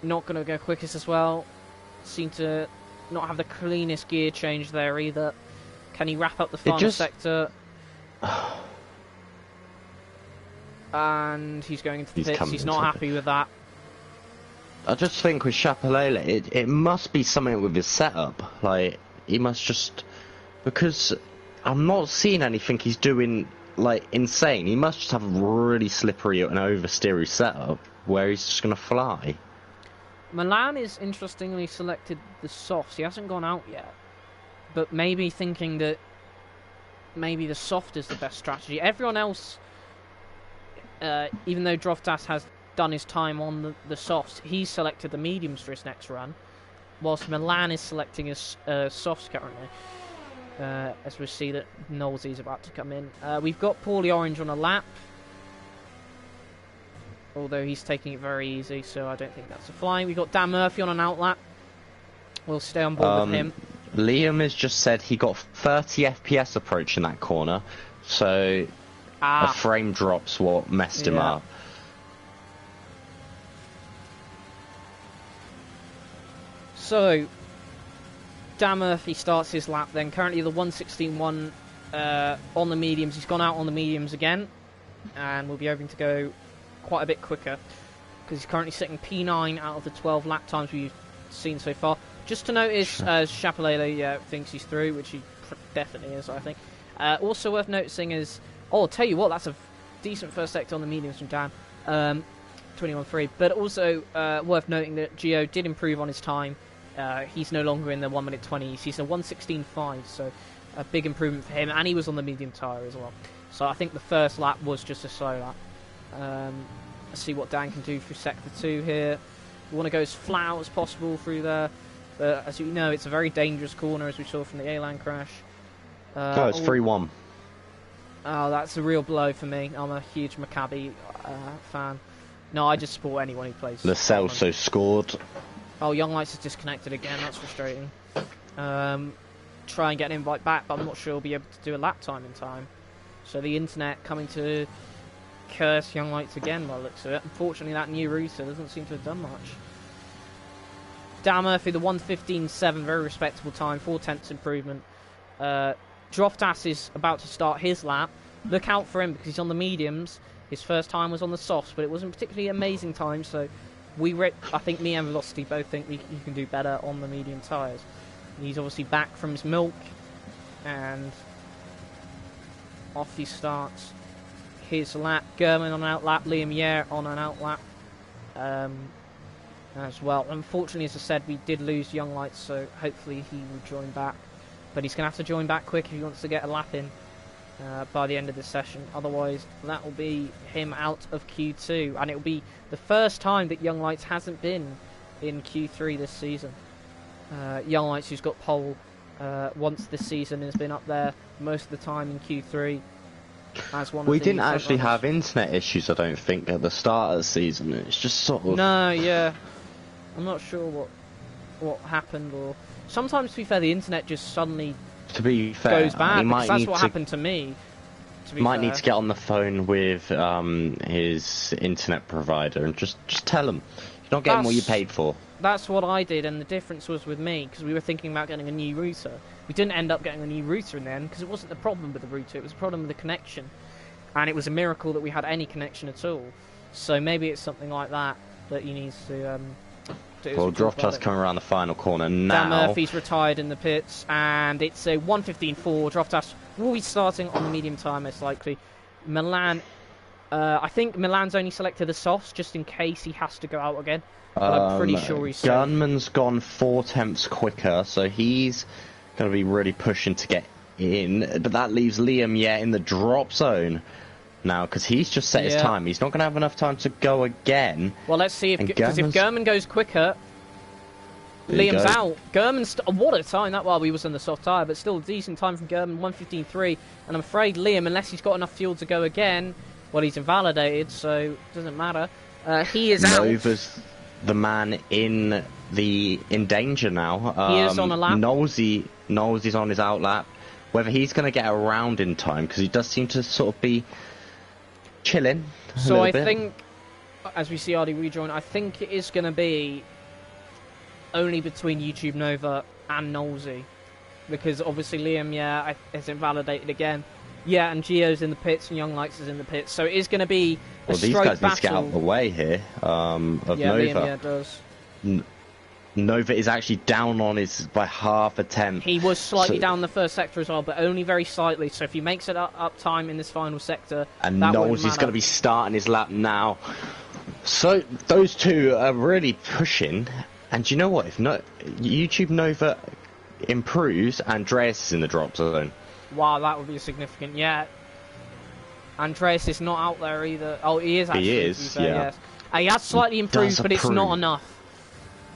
[SPEAKER 1] not going to go quickest as well. Seem to not have the cleanest gear change there either. Can he wrap up the final sector? And he's going into the pits. He's not happy with that.
[SPEAKER 2] I just think with Chapelele, it must be something with his setup. Like, he must just... Because I'm not seeing anything he's doing, like, insane. He must just have a really slippery and oversteery setup where he's just going to fly.
[SPEAKER 1] Milan is interestingly selected the softs. He hasn't gone out yet. But maybe thinking that maybe the soft is the best strategy. Everyone else, even though Droftas has done his time on the softs, he's selected the mediums for his next run, whilst Milan is selecting his softs currently. As we see that Knowlesy is about to come in. We've got Paulie Orange on a lap, although he's taking it very easy, so I don't think that's a flying. We've got Dan Murphy on an outlap. We'll stay on board with him.
[SPEAKER 2] Liam has just said he got 30 FPS approach in that corner, so a frame drop's what messed him up.
[SPEAKER 1] So, Dan Murphy starts his lap then. Currently the 1:16.1 on the mediums. He's gone out on the mediums again, and will be hoping to go quite a bit quicker, because he's currently sitting P9 out of the 12 lap times we've seen so far. Just to notice, Chapelele thinks he's through, which he definitely is, I think. Also worth noticing is, I'll tell you what, that's a decent first sector on the mediums from Dan, 21.3. But also worth noting that Gio did improve on his time. He's no longer in the 1 minute 20s. He's a 1:16.5, so a big improvement for him. And he was on the medium tyre as well. So I think the first lap was just a slow lap. Let's see what Dan can do through sector 2 here. We want to go as flat out as possible through there. But as you know, it's a very dangerous corner, as we saw from the A-Land crash.
[SPEAKER 2] It's 3-1.
[SPEAKER 1] Oh, that's a real blow for me. I'm a huge Maccabi fan. No, I just support anyone who plays.
[SPEAKER 2] Lo Celso scored.
[SPEAKER 1] Oh, Young Lights is disconnected again. That's frustrating. Try and get an invite back, but I'm not sure he'll be able to do a lap time in time. So the internet coming to curse Young Lights again by the looks of it. Unfortunately, that new router doesn't seem to have done much. Dan Murphy, the 1:15.7, very respectable time, 4/10 improvement. Droftas is about to start his lap. Look out for him because he's on the mediums. His first time was on the softs, but it wasn't particularly amazing time, so I think me and Velocity both think he can do better on the medium tyres. He's obviously back from his milk, and off he starts his lap. German on an out lap, Liam Yair on an out lap as well. Unfortunately, as I said, we did lose Young Lights, so hopefully he will join back. But he's going to have to join back quick if he wants to get a lap in by the end of this session. Otherwise, that will be him out of Q2. And it will be the first time that Young Lights hasn't been in Q3 this season. Young Lights, who's got pole once this season, has been up there most of the time in Q3. As one
[SPEAKER 2] we
[SPEAKER 1] of the
[SPEAKER 2] didn't actually have internet issues, I don't think, at the start of the season. It's just sort of...
[SPEAKER 1] No, yeah. I'm not sure what happened, or... Sometimes, to be fair, the internet just suddenly goes bad, because that's what happened to me.
[SPEAKER 2] Might need to get on the phone with his internet provider and just tell him you're not getting what you paid for.
[SPEAKER 1] That's what I did, and the difference was with me, because we were thinking about getting a new router. We didn't end up getting a new router in the end, because it wasn't the problem with the router, it was a problem with the connection. And it was a miracle that we had any connection at all. So maybe it's something like that he needs to do.
[SPEAKER 2] Well, Droftas coming around the final corner now.
[SPEAKER 1] Dan Murphy's retired in the pits, and it's a 1:15.4. Droftas will be starting on the medium time, most likely. Milan, I think Milan's only selected the softs, just in case he has to go out again. But I'm pretty sure he's safe.
[SPEAKER 2] Gunman's gone 4/10 quicker, so he's going to be really pushing to get in. But that leaves Liam in the drop zone now, because he's just set his time. He's not going to have enough time to go again.
[SPEAKER 1] Well, let's see, because if German goes quicker, Liam's out. German's... what a time that while he was on the soft tyre, but still a decent time from German, 1:15.3. And I'm afraid Liam, unless he's got enough fuel to go again, well, he's invalidated, so it doesn't matter. He is out.
[SPEAKER 2] Nova's the man in danger now.
[SPEAKER 1] He is on a lap.
[SPEAKER 2] Knowles on his out lap. Whether he's going to get around in time, because he does seem to sort of be chilling.
[SPEAKER 1] So I think, as we see RD rejoin, I think it is going to be only between YouTube Nova and Knowlesy, because obviously Liam is invalidated again. Yeah, and Gio's in the pits and Young Lights is in the pits, so it is going to be a straight battle.
[SPEAKER 2] These guys need to get out of the way here of Nova.
[SPEAKER 1] Liam, does.
[SPEAKER 2] Nova is actually down on by half a tenth.
[SPEAKER 1] He was slightly down the first sector as well, but only very slightly. So if he makes it up time in this final sector,
[SPEAKER 2] and Knowles is going to be starting his lap now. So those two are really pushing. And do you know what? If YouTube Nova improves, Andreas is in the drop zone.
[SPEAKER 1] Wow, that would be significant. Yeah, Andreas is not out there either. Oh, he is actually.
[SPEAKER 2] He is.
[SPEAKER 1] Yeah. Yes. He has slightly improved, but it's not enough.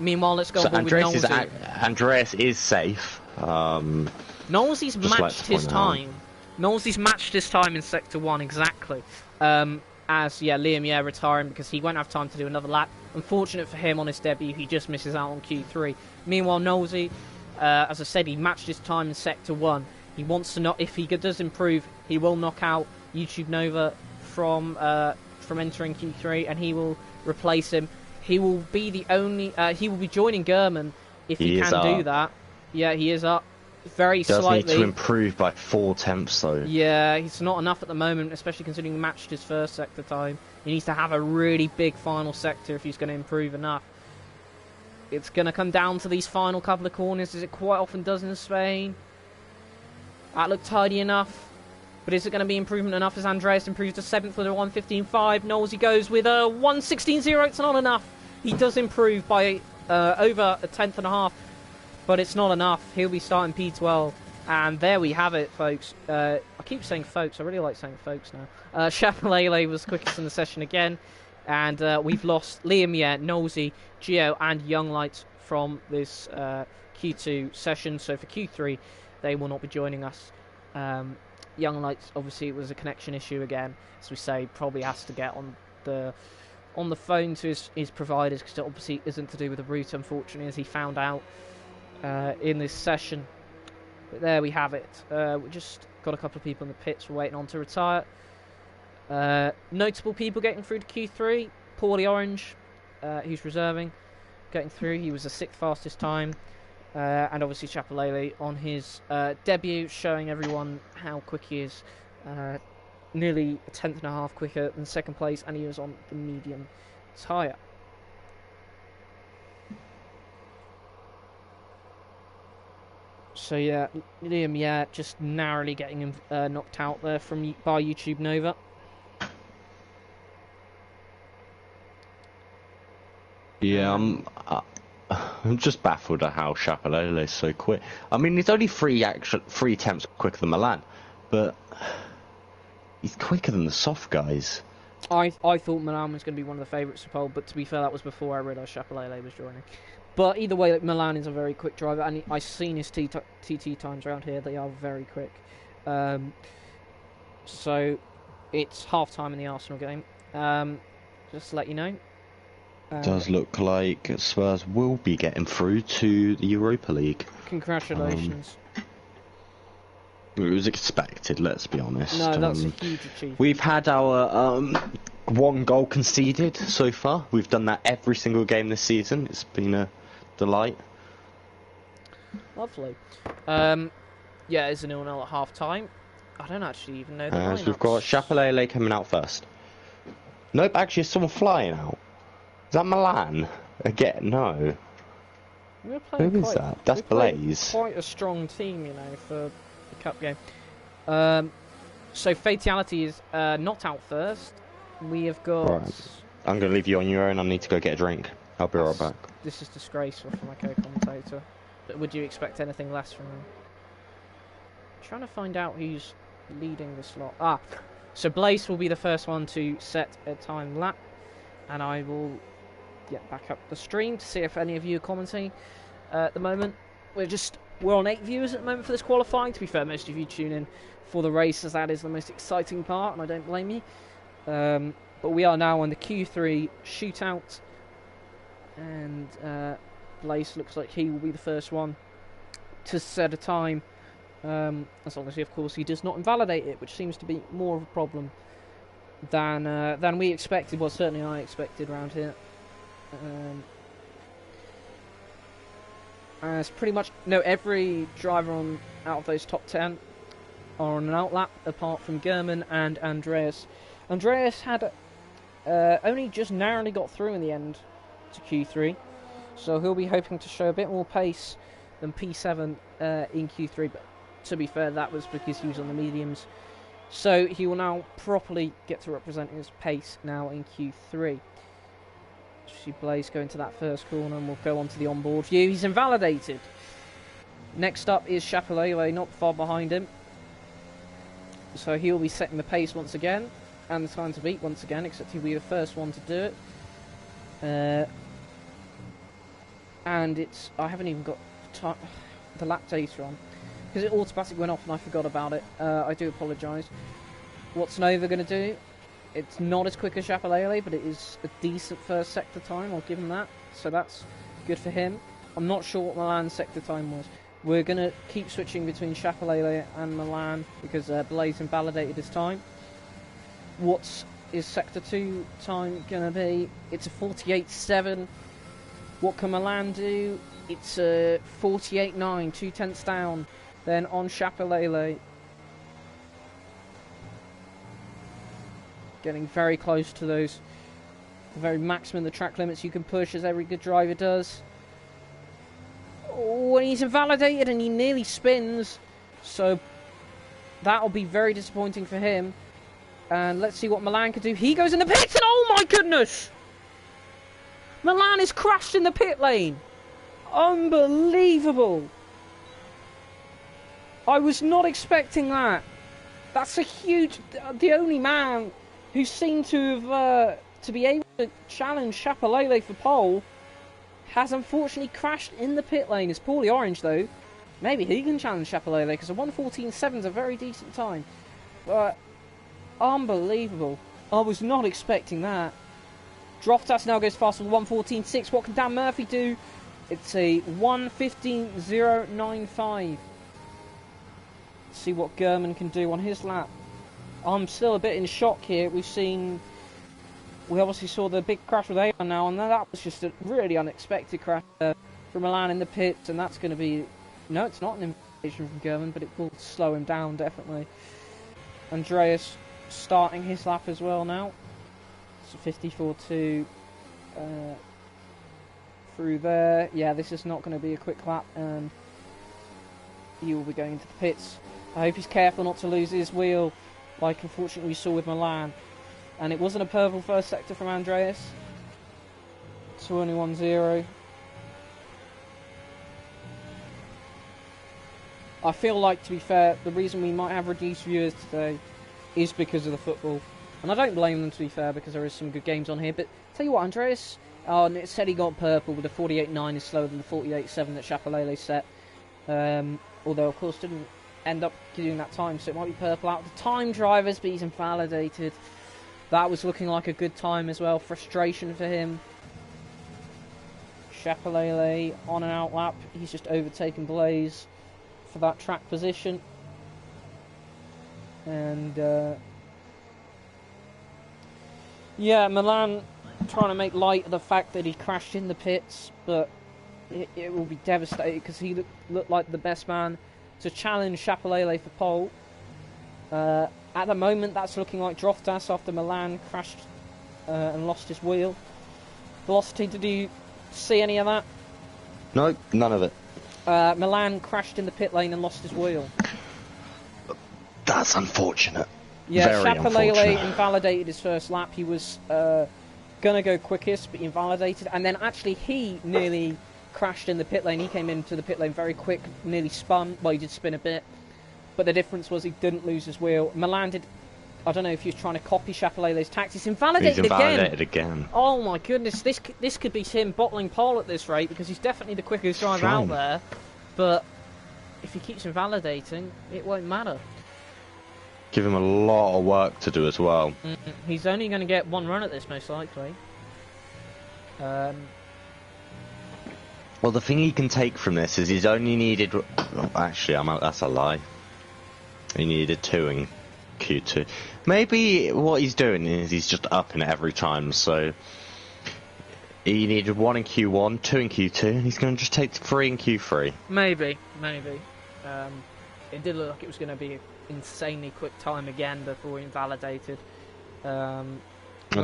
[SPEAKER 1] Meanwhile, let's go with Knowlesy.
[SPEAKER 2] Andreas is safe.
[SPEAKER 1] Knowlesy's matched his time. Knowlesy's matched his time in Sector 1 exactly. Liam retiring because he won't have time to do another lap. Unfortunate for him on his debut, he just misses out on Q3. Meanwhile, Knowlesy As I said, he matched his time in Sector 1. He wants to not. If he does improve, he will knock out YouTube Nova from entering Q3, and he will replace him. He will be the only. He will be joining Gurman if he can do that. Yeah, he is up very slightly.
[SPEAKER 2] Does need to improve by 4/10 though.
[SPEAKER 1] Yeah, it's not enough at the moment, especially considering he matched his first sector time. He needs to have a really big final sector if he's going to improve enough. It's going to come down to these final couple of corners, as it quite often does in Spain. That looked tidy enough. But is it going to be improvement enough as Andreas improves to 7th with a 1:15.5? Knowlesy goes with a 1:16.0. It's not enough. He does improve by over a 10th and a half. But it's not enough. He'll be starting P12. And there we have it, folks. I keep saying folks. I really like saying folks now. Chapelele was quickest in the session again. And we've lost Liam Yeh, Knowlesy, Gio, and Young Lights from this Q2 session. So for Q3, they will not be joining us. Young Lights, obviously, it was a connection issue again. As we say, probably has to get on the phone to his providers, because it obviously isn't to do with the route, unfortunately, as he found out in this session. But there we have it. We just got a couple of people in the pits we're waiting on to retire. Notable people getting through to Q3. Paulie Orange, who's reserving, getting through. He was the 6th fastest time. And obviously Chapelele on his debut, showing everyone how quick he is. Nearly a 10th and a half quicker than second place, and he was on the medium tyre. So yeah, Liam, yeah, just narrowly getting him knocked out there by YouTube Nova.
[SPEAKER 2] Yeah, I'm just baffled at how Chapelele is so quick. I mean, he's only three attempts quicker than Milan, but he's quicker than the soft guys.
[SPEAKER 1] I thought Milan was going to be one of the favourites to pole, but to be fair, that was before I realised Chapelele was joining. But either way, Milan is a very quick driver, and I've seen his TT times around here. They are very quick. So it's half-time in the Arsenal game. Just to let you know.
[SPEAKER 2] Does look like Spurs will be getting through to the Europa League.
[SPEAKER 1] Congratulations.
[SPEAKER 2] It was expected, let's be honest.
[SPEAKER 1] No, that's a huge achievement.
[SPEAKER 2] We've had our 1 goal conceded so far. We've done that every single game this season. It's been a delight.
[SPEAKER 1] Lovely. Yeah, it's a 0-0 at half-time. I don't actually even know the lineups.
[SPEAKER 2] So we've got Chapelele coming out first. Nope, actually, there's someone flying out. Is that Milan? Again, no. Who is that? That's Blaze.
[SPEAKER 1] Quite a strong team, you know, for the cup game. So Fatality is not out first. We have got...
[SPEAKER 2] Right. I'm going to leave you on your own. I need to go get a drink. I'll be right back.
[SPEAKER 1] This is disgraceful for my co-commentator. But would you expect anything less from him? I'm trying to find out who's leading this lot. So Blaze will be the first one to set a time lap. And I will get back up the stream to see if any of you are commenting. At the moment, we're on 8 viewers at the moment for this qualifying. To be fair, most of you tune in for the race, as that is the most exciting part, and I don't blame you. But we are now on the Q3 shootout, and Blaze looks like he will be the first one to set a time, as long as, of course, he does not invalidate it, which seems to be more of a problem than we expected. Well, certainly I expected around here. As pretty much every driver out of those top 10 are on an outlap, apart from Gurman and Andreas. Andreas had only just narrowly got through in the end to Q3, so he'll be hoping to show a bit more pace than P7 in Q3. But to be fair, that was because he was on the mediums. So he will now properly get to represent his pace now in Q3. See Blaze go into that first corner, and we'll go on to the onboard view. He's invalidated. Next up is Chapelele, not far behind him. So he'll be setting the pace once again, and the time to beat once again, except he'll be the first one to do it. And I haven't even got the lap data on, because it automatically went off and I forgot about it. I do apologise. What's Nova going to do? It's not as quick as Chapelele, but it is a decent first sector time. I'll give him that. So that's good for him. I'm not sure what Milan's sector time was. We're going to keep switching between Chapelele and Milan because Blaze invalidated his time. What's his Sector 2 time going to be? It's a 48.7. What can Milan do? It's a 48.9, 2/10 down. Then on Chapelele. Getting very close to those, the very maximum the track limits you can push, as every good driver does. Oh, and he's invalidated and he nearly spins. So that'll be very disappointing for him. And let's see what Milan can do. He goes in the pits and oh my goodness! Milan is crashed in the pit lane. Unbelievable. I was not expecting that. That's a huge... The only man who seemed to have to be able to challenge Chapelele for pole has unfortunately crashed in the pit lane. It's Paulie Orange though. Maybe he can challenge Chapelele because a 1:14.7 is a very decent time. But unbelievable. I was not expecting that. Droftas now goes faster with 1:14.6. What can Dan Murphy do? It's a 1:15.095. See what Gurman can do on his lap. I'm still a bit in shock here. We obviously saw the big crash with Aon now, and that was just a really unexpected crash from Milan in the pits, and that's going to be... No, it's not an invitation from Gurman, but it will slow him down, definitely. Andreas starting his lap as well now. It's a 54.2 through there. Yeah, this is not going to be a quick lap, and he will be going into the pits. I hope he's careful not to lose his wheel, like unfortunately we saw with Milan. And it wasn't a purple first sector from Andreas. 21.0. I feel like, to be fair, the reason we might have reduced viewers today is because of the football. And I don't blame them, to be fair, because there is some good games on here. But tell you what, Andreas, and it said he got purple, but the 48.9 is slower than the 48.7 that Chapelele set. Although, of course, didn't end up doing that time, so it might be purple out of the time drivers, but he's invalidated. That was looking like a good time as well. Frustration for him. Chapelele on an out lap. He's just overtaken Blaze for that track position. And yeah, Milan trying to make light of the fact that he crashed in the pits, but it will be devastating because he looked like the best man to challenge Chapelele for pole. At the moment, that's looking like Droftas after Milan crashed and lost his wheel. Velocity, did you see any of that?
[SPEAKER 2] No, none of it.
[SPEAKER 1] Milan crashed in the pit lane and lost his wheel.
[SPEAKER 2] That's unfortunate.
[SPEAKER 1] Yeah, Chapelele invalidated his first lap. He was going to go quickest, but he invalidated. And then actually he nearly crashed in the pit lane. He came into the pit lane very quick, nearly spun. Well, he did spin a bit. But the difference was he didn't lose his wheel. Milan did... I don't know if he was trying to copy Chapelele's tactics. Invalidated
[SPEAKER 2] again.
[SPEAKER 1] Oh my goodness, this could be him bottling pole at this rate, because he's definitely the quickest driver out there. But if he keeps invalidating, it won't matter.
[SPEAKER 2] Give him a lot of work to do as well.
[SPEAKER 1] He's only going to get one run at this, most likely.
[SPEAKER 2] Well, the thing he can take from this is he's only needed... Oh, actually, that's a lie. He needed 2 in Q2. Maybe what he's doing is he's just upping it every time, so... He needed 1 in Q1, 2 in Q2, and he's going to just take 3 in Q3.
[SPEAKER 1] Maybe. It did look like it was going to be an insanely quick time again before he invalidated.
[SPEAKER 2] I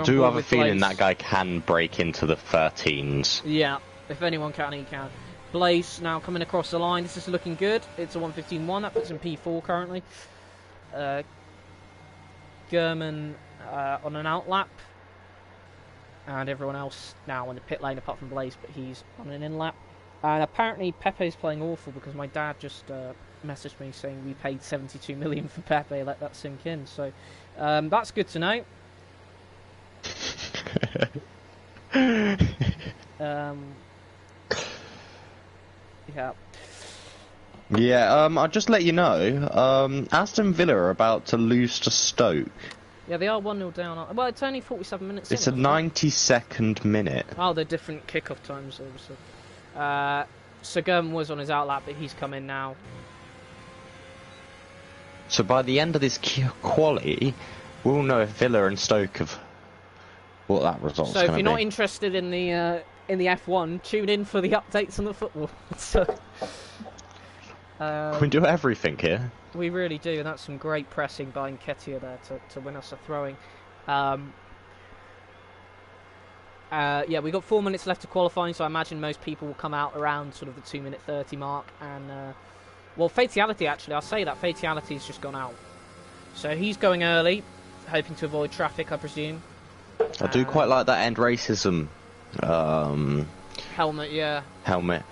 [SPEAKER 2] do have a feeling that guy can break into the 13s.
[SPEAKER 1] Yeah, if anyone can, he can. Blaze now coming across the line. This is looking good. It's a 1:15.1. That puts him P4 currently. Gurman on an out lap. And everyone else now in the pit lane apart from Blaze, but he's on an in lap. And apparently Pepe's playing awful because my dad just messaged me saying we paid 72 million for Pepe. Let that sink in. So that's good to know.
[SPEAKER 2] Yeah, I'll just let you know, Aston Villa are about to lose to Stoke.
[SPEAKER 1] Yeah, they are 1-0 down. Well, it's only 47 minutes.
[SPEAKER 2] It's a 92nd minute.
[SPEAKER 1] Oh, they're different kick-off times, obviously. Gurman was on his outlap, but he's come in now.
[SPEAKER 2] So by the end of this quali, we'll know if Villa and Stoke have what that result's
[SPEAKER 1] So
[SPEAKER 2] going to be.
[SPEAKER 1] if you're not interested in the F1, tune in for the updates on the football. So,
[SPEAKER 2] we do everything here.
[SPEAKER 1] We really do, and that's some great pressing by Nketiah there to win us a throwing. Yeah, we've got 4 minutes left to qualifying, so I imagine most people will come out around sort of the 2-minute 30 mark. And, well, Fatality, actually, I'll say that. Fatality's just gone out. So he's going early, hoping to avoid traffic, I presume.
[SPEAKER 2] I do quite like that end racism
[SPEAKER 1] helmet, yeah.
[SPEAKER 2] Helmet.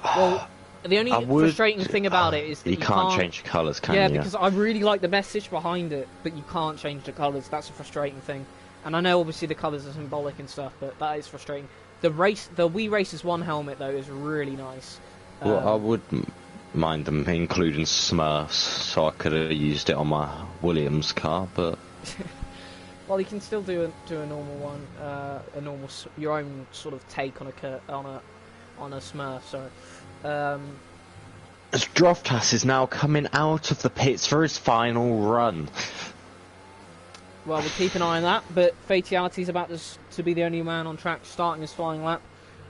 [SPEAKER 1] Well, the only frustrating thing about it is that
[SPEAKER 2] you can't change the colours, can you?
[SPEAKER 1] Yeah, because I really like the message behind it, but you can't change the colours. That's a frustrating thing. And I know obviously the colours are symbolic and stuff, but that is frustrating. The We Racers 1 helmet though is really nice.
[SPEAKER 2] Well, I wouldn't mind them including Smurfs, so I could have used it on my Williams car, but
[SPEAKER 1] well, you can still do a normal one, your own sort of take on a Smurf. Sorry.
[SPEAKER 2] As Droftas is now coming out of the pits for his final run.
[SPEAKER 1] Well, we'll keep an eye on that, but Fatality's about to be the only man on track starting his flying lap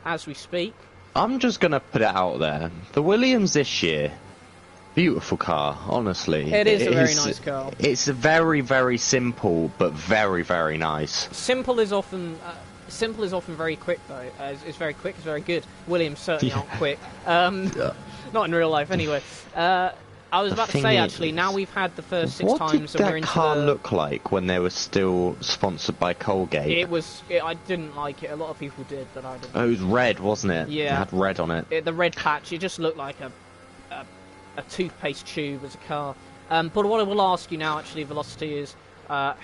[SPEAKER 1] as we speak.
[SPEAKER 2] I'm just going to put it out there. The Williams this year, beautiful car, honestly.
[SPEAKER 1] It is a very nice car.
[SPEAKER 2] It's very, very simple, but very, very nice.
[SPEAKER 1] Simple is often very quick, though. It's very quick, it's very good. Williams certainly aren't quick. Not in real life, anyway. I was about to say, actually, now we've had the first 6 times and we're into
[SPEAKER 2] What did that car look like when they were still sponsored by Colgate?
[SPEAKER 1] I didn't like it. A lot of people did, but I didn't.
[SPEAKER 2] Oh, it was red, wasn't it?
[SPEAKER 1] Yeah.
[SPEAKER 2] It had red on it.
[SPEAKER 1] The red patch, it just looked like a toothpaste tube as a car. But what I will ask you now, actually, Velocity, is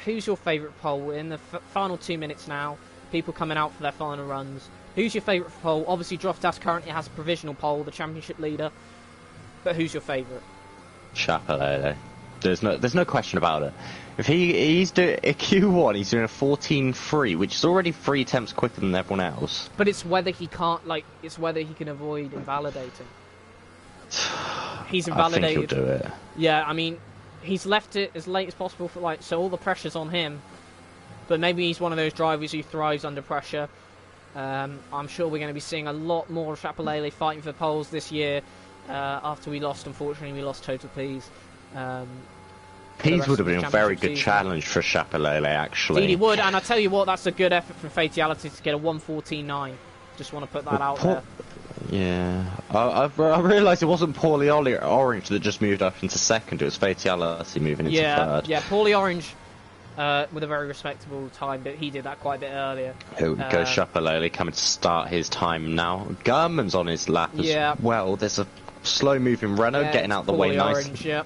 [SPEAKER 1] who's your favourite pole? We're in the final 2 minutes now. People coming out for their final runs. Who's your favourite pole? Obviously, Droftas currently has a provisional pole, the championship leader. But who's your favourite?
[SPEAKER 2] Chapelele. There's no question about it. If he's doing a Q1, he's doing a 14.3, which is already 3 attempts quicker than everyone else.
[SPEAKER 1] But it's whether he can avoid invalidating. He's invalidated.
[SPEAKER 2] I think he'll do it.
[SPEAKER 1] Yeah, I mean, he's left it as late as possible so all the pressure's on him. But maybe he's one of those drivers who thrives under pressure. I'm sure we're going to be seeing a lot more of Chapelele fighting for poles this year. After unfortunately, we lost Total Peas.
[SPEAKER 2] Peas would have been a very good challenge for Chapelele, actually.
[SPEAKER 1] Indeed, he would, and I tell you what, that's a good effort from Fatality to get a 1:14.9. Just want to put that out there.
[SPEAKER 2] Yeah, I realised it wasn't Paulie Orange that just moved up into second. It was Fatality moving into third.
[SPEAKER 1] Yeah, Paulie Orange with a very respectable time, but he did that quite a bit earlier.
[SPEAKER 2] Here goes Chapelele coming to start his time now. Gurman's on his lap as well. There's a slow-moving Renault getting out the way nice.
[SPEAKER 1] Orange, yeah.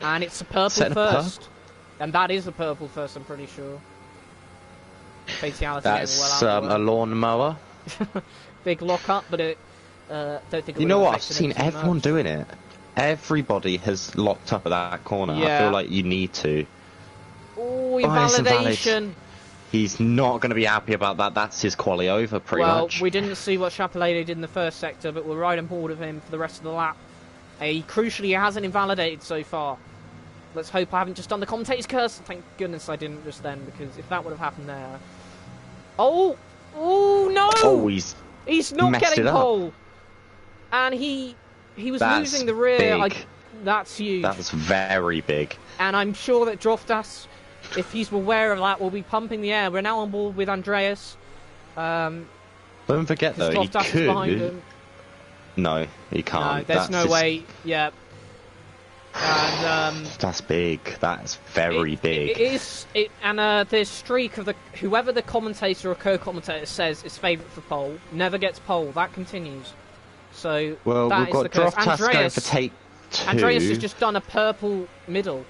[SPEAKER 1] And it's a purple first. And that is a purple first, I'm pretty sure. Fatality.
[SPEAKER 2] That's a lawnmower.
[SPEAKER 1] Big lock-up, but don't think it
[SPEAKER 2] You know what? I've seen everyone doing it. Everybody has locked up at that corner.
[SPEAKER 1] Yeah.
[SPEAKER 2] I feel like you need to.
[SPEAKER 1] Oh, invalidation.
[SPEAKER 2] He's not going to be happy about that. That's his quali over, pretty much.
[SPEAKER 1] Well, we didn't see what Chapelele did in the first sector, but we're right on board with him for the rest of the lap. Crucially, he hasn't invalidated so far. Let's hope I haven't just done the commentator's curse. Thank goodness I didn't just then, because if that would have happened there... Oh no!
[SPEAKER 2] Oh, he's
[SPEAKER 1] not getting pole. And he was losing the rear. That's huge.
[SPEAKER 2] That's very big.
[SPEAKER 1] And I'm sure that Droftas, if he's aware of that, will be pumping the air. We're now on board with Andreas.
[SPEAKER 2] Don't forget though, he could. No, he can't.
[SPEAKER 1] No, there's no way. Yeah. And
[SPEAKER 2] that's big. That's very big.
[SPEAKER 1] It is. And the streak of whoever the commentator or co-commentator says is favourite for pole never gets pole. That continues. So
[SPEAKER 2] well,
[SPEAKER 1] that
[SPEAKER 2] we've got Droftas going for take 2.
[SPEAKER 1] Andreas has just done a purple middle.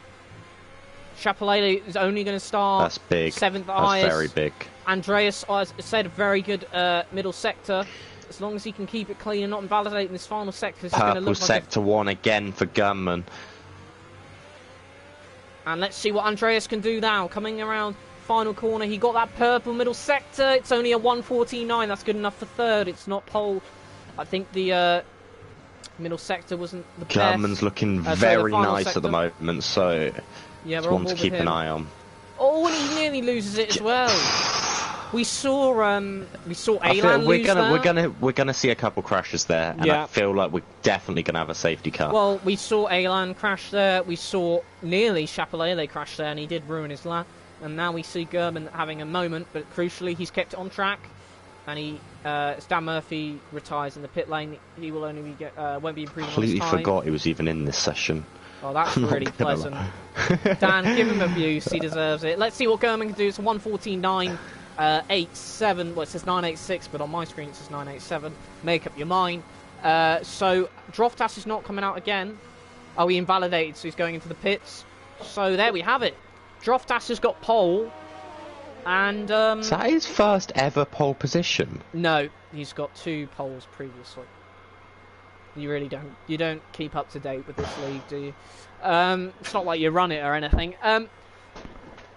[SPEAKER 1] Chapelele is only going to start.
[SPEAKER 2] That's big.
[SPEAKER 1] 7th
[SPEAKER 2] That's
[SPEAKER 1] highest.
[SPEAKER 2] very big.
[SPEAKER 1] Andreas, as I said, a very good middle sector. As long as he can keep it clean and not invalidate in this final sector, it's going to look like
[SPEAKER 2] sector 1 again for Gunman.
[SPEAKER 1] And let's see what Andreas can do now. Coming around final corner, he got that purple middle sector. It's only a 1:14.9. That's good enough for third. It's not pole. I think the middle sector wasn't the best.
[SPEAKER 2] German's looking very nice at the moment, so
[SPEAKER 1] yeah,
[SPEAKER 2] it's one to keep an eye on.
[SPEAKER 1] Oh, and he nearly loses it as well. We saw Elan lose
[SPEAKER 2] we're gonna see a couple crashes there, and I feel like we're definitely gonna have a safety car.
[SPEAKER 1] Well, we saw Elan crash there. We saw nearly Chapelele crash there, and he did ruin his lap. And now we see German having a moment, but crucially, he's kept it on track. And he, Dan Murphy retires in the pit lane. He will only be won't be improving on his time.
[SPEAKER 2] Completely forgot he was even in this session.
[SPEAKER 1] Oh, that's really pleasant. Dan, give him abuse. He deserves it. Let's see what German can do. It's a 1:49.87. Well, it says 9:86, but on my screen it says 9:87. Make up your mind. So Droftas is not coming out again. Oh, he invalidated, so he's going into the pits. So there we have it. Droftas has got pole. And
[SPEAKER 2] is that his first ever pole position?
[SPEAKER 1] No, he's got 2 poles previously. You really don't. You don't keep up to date with this league, do you? It's not like you run it or anything.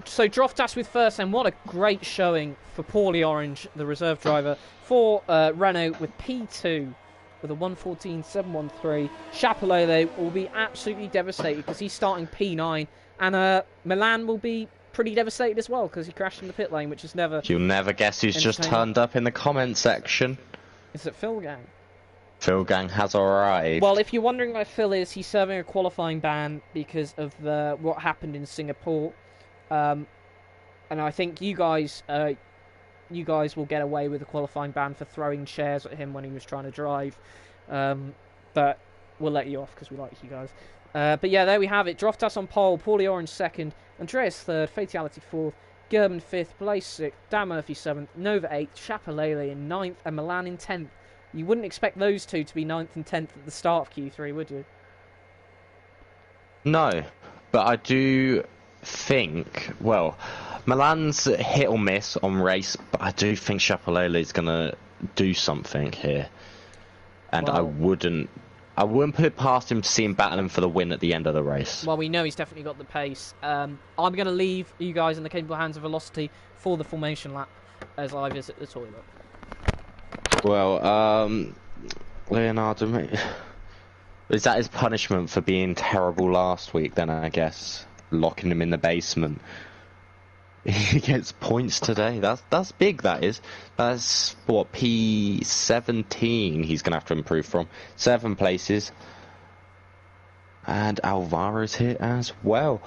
[SPEAKER 1] So Droftas with first, and what a great showing for Paulie Orange, the reserve driver for Renault with P2 with a 1:14.713. Chapelele will be absolutely devastated because he's starting P9, and Milan will be pretty devastated as well because he crashed in the pit lane, which is never.
[SPEAKER 2] You'll never guess who's just turned up in the comment section.
[SPEAKER 1] Is it Phil Gang?
[SPEAKER 2] Phil Gang has arrived.
[SPEAKER 1] Well, if you're wondering where Phil is, he's serving a qualifying ban because of what happened in Singapore, and I think you guys will get away with a qualifying ban for throwing chairs at him when he was trying to drive, but we'll let you off because we like you guys. But yeah, there we have it. Droftas on pole, Paulie Orange second, Andreas third, Fatality fourth, Gerben fifth, Blaze sixth, Dan Murphy seventh, Nova eighth, Chapelele in ninth, and Milan in 10th. You wouldn't expect those two to be 9th and 10th at the start of Q3, would you?
[SPEAKER 2] No, but I do think, well, Milan's hit or miss on race, but I do think Chapelele is going to do something here. And well, I wouldn't put it past him to see him battling for the win at the end of the race.
[SPEAKER 1] Well, we know he's definitely got the pace. I'm going to leave you guys in the capable hands of Velocity for the formation lap as I visit the toilet.
[SPEAKER 2] Well, Leonardo, is that his punishment for being terrible last week then, I guess? Locking him in the basement. He gets points today. That's big, that is. That's, what, P17 he's going to have to improve from. 7 places. And Alvaro's here as well.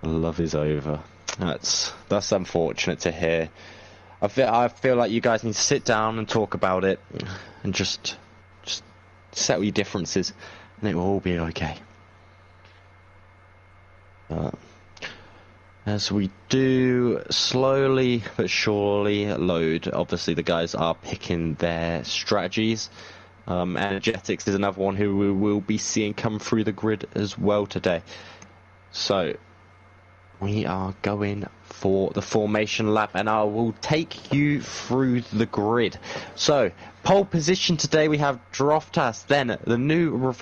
[SPEAKER 2] Love is over. That's unfortunate to hear. I feel like you guys need to sit down and talk about it, and just settle your differences, and it will all be okay. As we do slowly but surely load, obviously the guys are picking their strategies. Energetics is another one who we will be seeing come through the grid as well today. So we are going for the formation lap, and I will take you through the grid. So, pole position today we have Droftas, then the new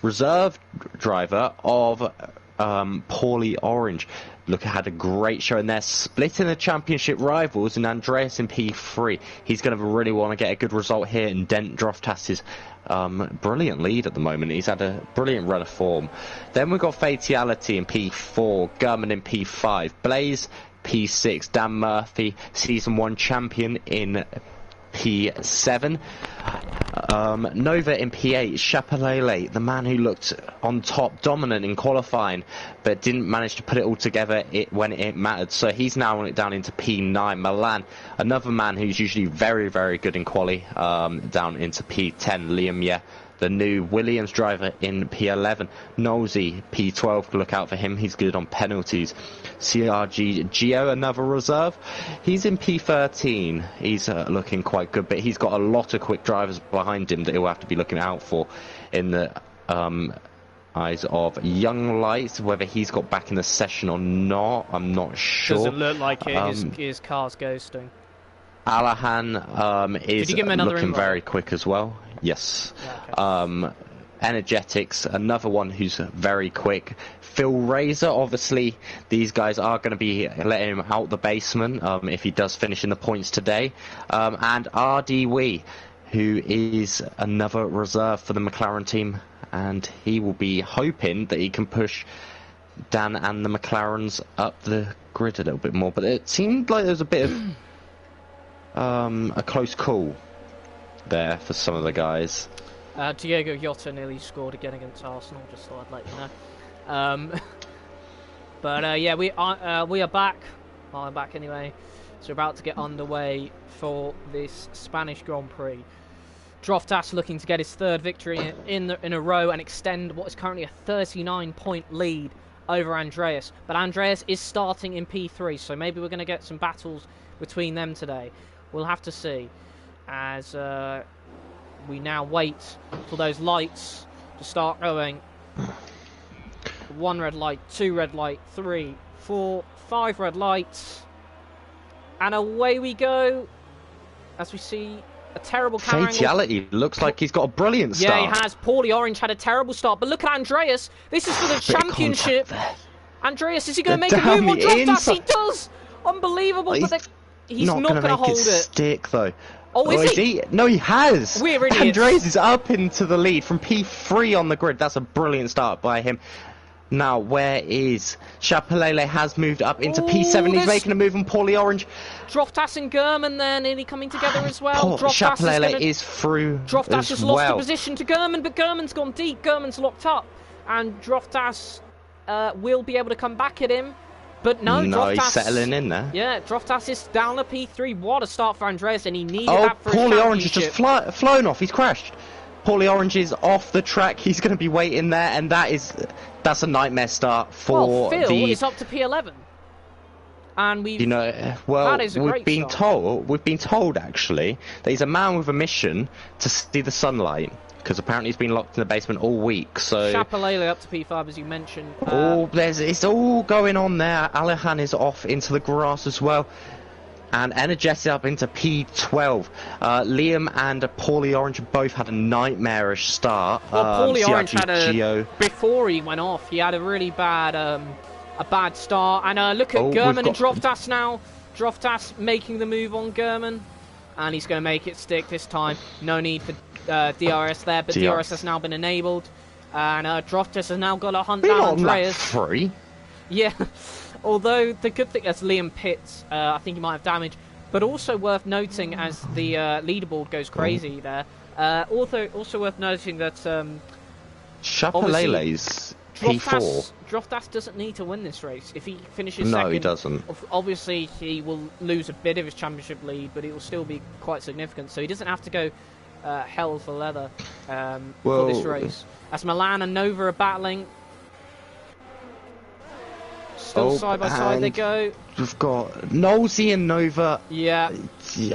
[SPEAKER 2] reserve driver of Paulie Orange. Look, had a great show, and they're splitting the championship rivals, and Andreas in P3. He's going to really want to get a good result here and dent Droftas's brilliant lead at the moment. He's had a brilliant run of form. Then we've got Fatality in P4, German in P5, Blaze P6, Dan Murphy, Season 1 champion in P7, Nova in P8, Chapelele, the man who looked on top, dominant in qualifying, but didn't manage to put it all together when it mattered. So he's now on it down into P9. Milan, another man who's usually very, very good in quali, down into P10. Liam, the new Williams driver in P11. Nosey, P12, look out for him, he's good on penalties. CRG Gio, another reserve, he's in P13. He's looking quite good, but he's got a lot of quick drivers behind him that he'll have to be looking out for in the eyes of Young Lights. Whether he's got back in the session or not, I'm not sure.
[SPEAKER 1] Doesn't look like it. His car's ghosting.
[SPEAKER 2] Alahan is looking very quick as well. Yes.
[SPEAKER 1] Yeah, okay.
[SPEAKER 2] Energetics, another one who's very quick. Phil Razor, obviously, these guys are going to be letting him out the basement if he does finish in the points today. And RD Wee, who is another reserve for the McLaren team, and he will be hoping that he can push Dan and the McLarens up the grid a little bit more. But it seemed like there was a bit of a close call there for some of the guys.
[SPEAKER 1] Diego Jota nearly scored again against Arsenal, just thought I'd let you know. But yeah, we are back. Well, I'm back anyway. So we're about to get underway for this Spanish Grand Prix. Droftas looking to get his third victory in a row and extend what is currently a 39-point lead over Andreas. But Andreas is starting in P3, so maybe we're going to get some battles between them today. We'll have to see, as we now wait for those lights to start going. 1 red light, 2 red light, 3, 4, 5 red lights. And away we go, as we see a terrible camera
[SPEAKER 2] Fatality angle. Looks like he's got a brilliant start.
[SPEAKER 1] Yeah, he has. Paulie Orange had a terrible start. But look at Andreas. This is for the championship. Andreas, is he going to make a move on Droftas? He does. Unbelievable. But he's not going to hold it.
[SPEAKER 2] Stick, though.
[SPEAKER 1] Oh, is he?
[SPEAKER 2] No, he has.
[SPEAKER 1] We're idiots.
[SPEAKER 2] Andreas is up into the lead from P3 on the grid. That's a brilliant start by him. Now, where is Chapelele? Has moved up into P7. He's making a move on Paulie Orange.
[SPEAKER 1] Droftas and German there nearly coming together as well.
[SPEAKER 2] Chapelele is through.
[SPEAKER 1] Droftas has lost the position to German, but German's gone deep. German's locked up, and Droftas will be able to come back at him. But no, Droftas,
[SPEAKER 2] he's settling in there.
[SPEAKER 1] Yeah, Droftas is down to P3. What a start for Andreas, and he needed that for his championship.
[SPEAKER 2] Paulie Orange has just flown off. He's crashed. Paulie Orange is off the track. He's going to be waiting there, and that's a nightmare start for
[SPEAKER 1] Phil is up to P11, and that is a great start.
[SPEAKER 2] We've been told actually that he's a man with a mission to see the sunlight, because apparently he's been locked in the basement all week. So
[SPEAKER 1] Chapelele up to P5, as you mentioned.
[SPEAKER 2] It's all going on there. Alejan is off into the grass as well. And Energetic up into P12. Liam and Paulie Orange both had a nightmarish start.
[SPEAKER 1] Well, Paulie Orange had before he went off, he had a really bad start. And look at German and Droftas now. Droftas making the move on German, and he's going to make it stick this time. No need for DRS there, but DRS has now been enabled, and Droftas has now got to hunt down Andreas.
[SPEAKER 2] Free.
[SPEAKER 1] Yeah. Although the good thing is Liam Pitts, I think he might have damage, but also worth noting as the leaderboard goes crazy there. Also worth noting that
[SPEAKER 2] Chapelele's P4.
[SPEAKER 1] Droftas doesn't need to win this race. If he finishes
[SPEAKER 2] second,
[SPEAKER 1] no,
[SPEAKER 2] he doesn't.
[SPEAKER 1] Obviously, he will lose a bit of his championship lead, but it will still be quite significant. So he doesn't have to go hell for leather for this race. As Milan and Nova are battling. Still side by side they go.
[SPEAKER 2] We've got Nolsey and Nova.
[SPEAKER 1] Yeah.